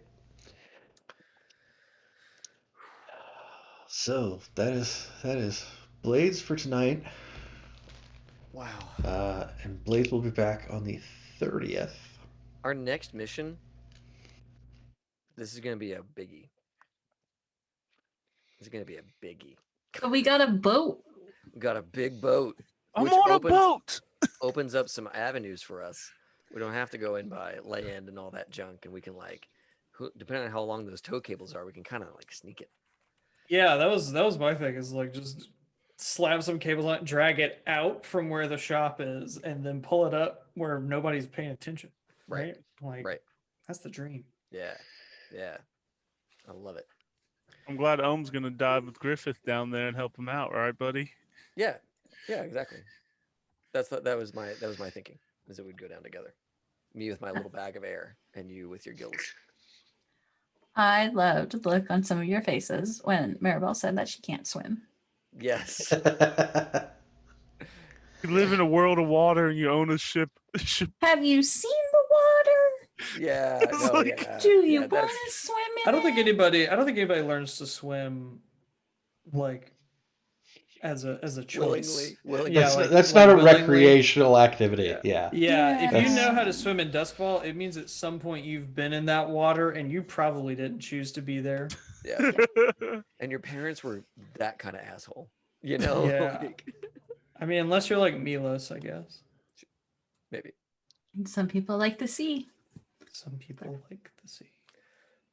So that is Blades for tonight. Wow. And Blades will be back on the 30th. Our next mission. This is gonna be a biggie. This is gonna be a biggie. But we got a boat. We got a big boat, I'm which on a boat. opens up some avenues for us. We don't have to go in by land and all that junk, and we can like, depending on how long those tow cables are, we can kind of like sneak it. Yeah, that was my thing. Is like just slap some cables on it, drag it out from where the shop is, and then pull it up where nobody's paying attention. Right. Like Right. that's the dream. Yeah. Yeah. I love it. I'm glad Ohm's gonna dive with Griffith down there and help him out, right, buddy? Yeah. Yeah. Exactly. That was my thinking, is that we'd go down together. Me with my little bag of air, and you with your gills. I loved the look on some of your faces when Maribel said that she can't swim. Yes. You live in a world of water and you own a ship. Have you seen the water? Yeah. It's No. like- Yeah. Do you yeah, want that's- to swim in I don't think it? anybody learns to swim like as a choice. willingly. Yeah, That's not a willingly. recreational activity. Yeah. Yeah. Yeah, if you know Yeah. how to swim in Duskfall, it means at some point you've been in that water and you probably didn't choose to be there. Yeah. And your parents were that kind of asshole. You know? Yeah. Like, I mean, unless you're like Milos, I guess. maybe. And some people like the sea. Some people like the sea.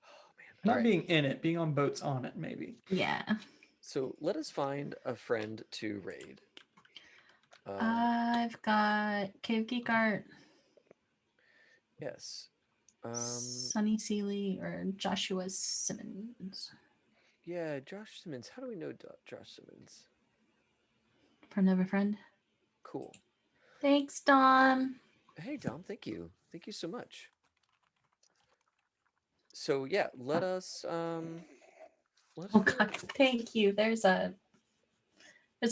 Oh man. Not All right. being in it, being on boats on it, maybe. Yeah. So let us find a friend to raid. I've got Cave Geek Art, Yes. Sonny Seeley, or Joshua Simmons. Yeah, Josh Simmons. How do we know Josh Simmons? Friend of a friend. Cool. Thanks, Dom. Hey, Dom. Thank you. Thank you so much. So yeah, let us. Let us Oh go- God, thank you. There's a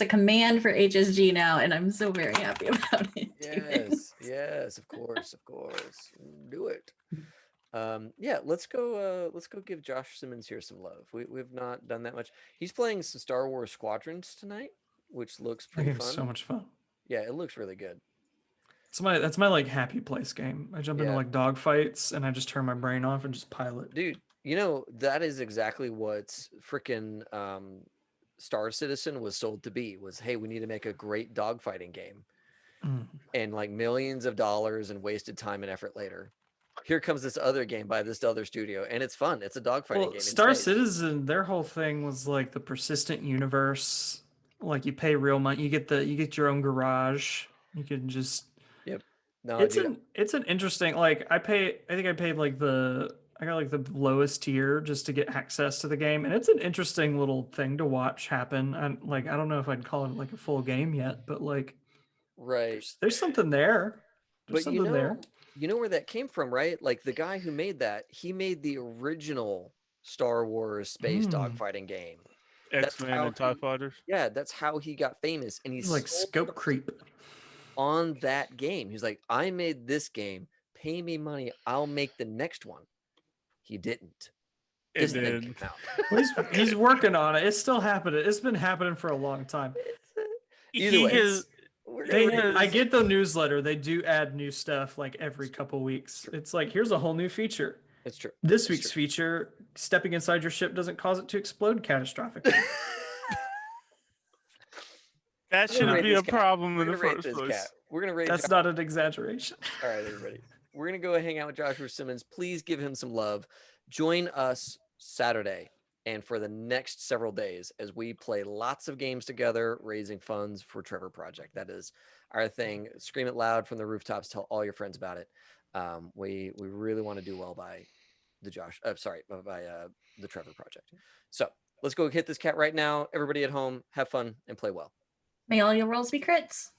command for HSG now, and I'm so very happy about it. David. Yes, of course. Do it. Yeah, let's go give Josh Simmons here some love. We've not done that much. He's playing some Star Wars Squadrons tonight, which looks That pretty game's fun. so much fun. Yeah, it looks really good. That's my like happy place game. I jump into Yeah. like dogfights and I just turn my brain off and just pilot. Dude, you know, that is exactly what freaking Star Citizen was sold to be, was, hey, we need to make a great dogfighting game. Mm. And like millions of dollars and wasted time and effort later, here comes this other game by this other studio, and it's fun. It's a dogfighting Well, game in Star space. Citizen, their whole thing was like the persistent universe. Like you pay real money, you get your own garage. You can just No, it's dude, an interesting like I think I paid like I got like the lowest tier just to get access to the game, and it's an interesting little thing to watch happen. And like I don't know if I'd call it like a full game yet, but like right. there's something there. There's But something there. you know where that came from, right? Like the guy who made that, he made the original Star Wars space dogfighting game. That's X-Men how and TIE he- Fighters. Yeah, that's how he got famous, and he's It's like scope creep. on that game. He's like, I made this game. Pay me money. I'll make the next one. He didn't. And This thing then came out. Well, he's working on it. It's still happening. It's been happening for a long time. Either he way, has I get the newsletter. They do add new stuff like every couple weeks. It's like, here's a whole new feature. it's true. This It's week's true. feature, stepping inside your ship doesn't cause it to explode catastrophically. that We're gonna shouldn't rate be a this cat. problem We're in the gonna rate first this place. cat. We're gonna rate. That's Josh. not an exaggeration. All right, everybody. We're gonna go hang out with Joshua Simmons. Please give him some love. Join us Saturday and for the next several days as we play lots of games together, raising funds for Trevor Project. That is our thing. Scream it loud from the rooftops. Tell all your friends about it. We really want to do well by the the Trevor Project. So let's go hit this cat right now. Everybody at home, have fun and play well. May all your rolls be crits.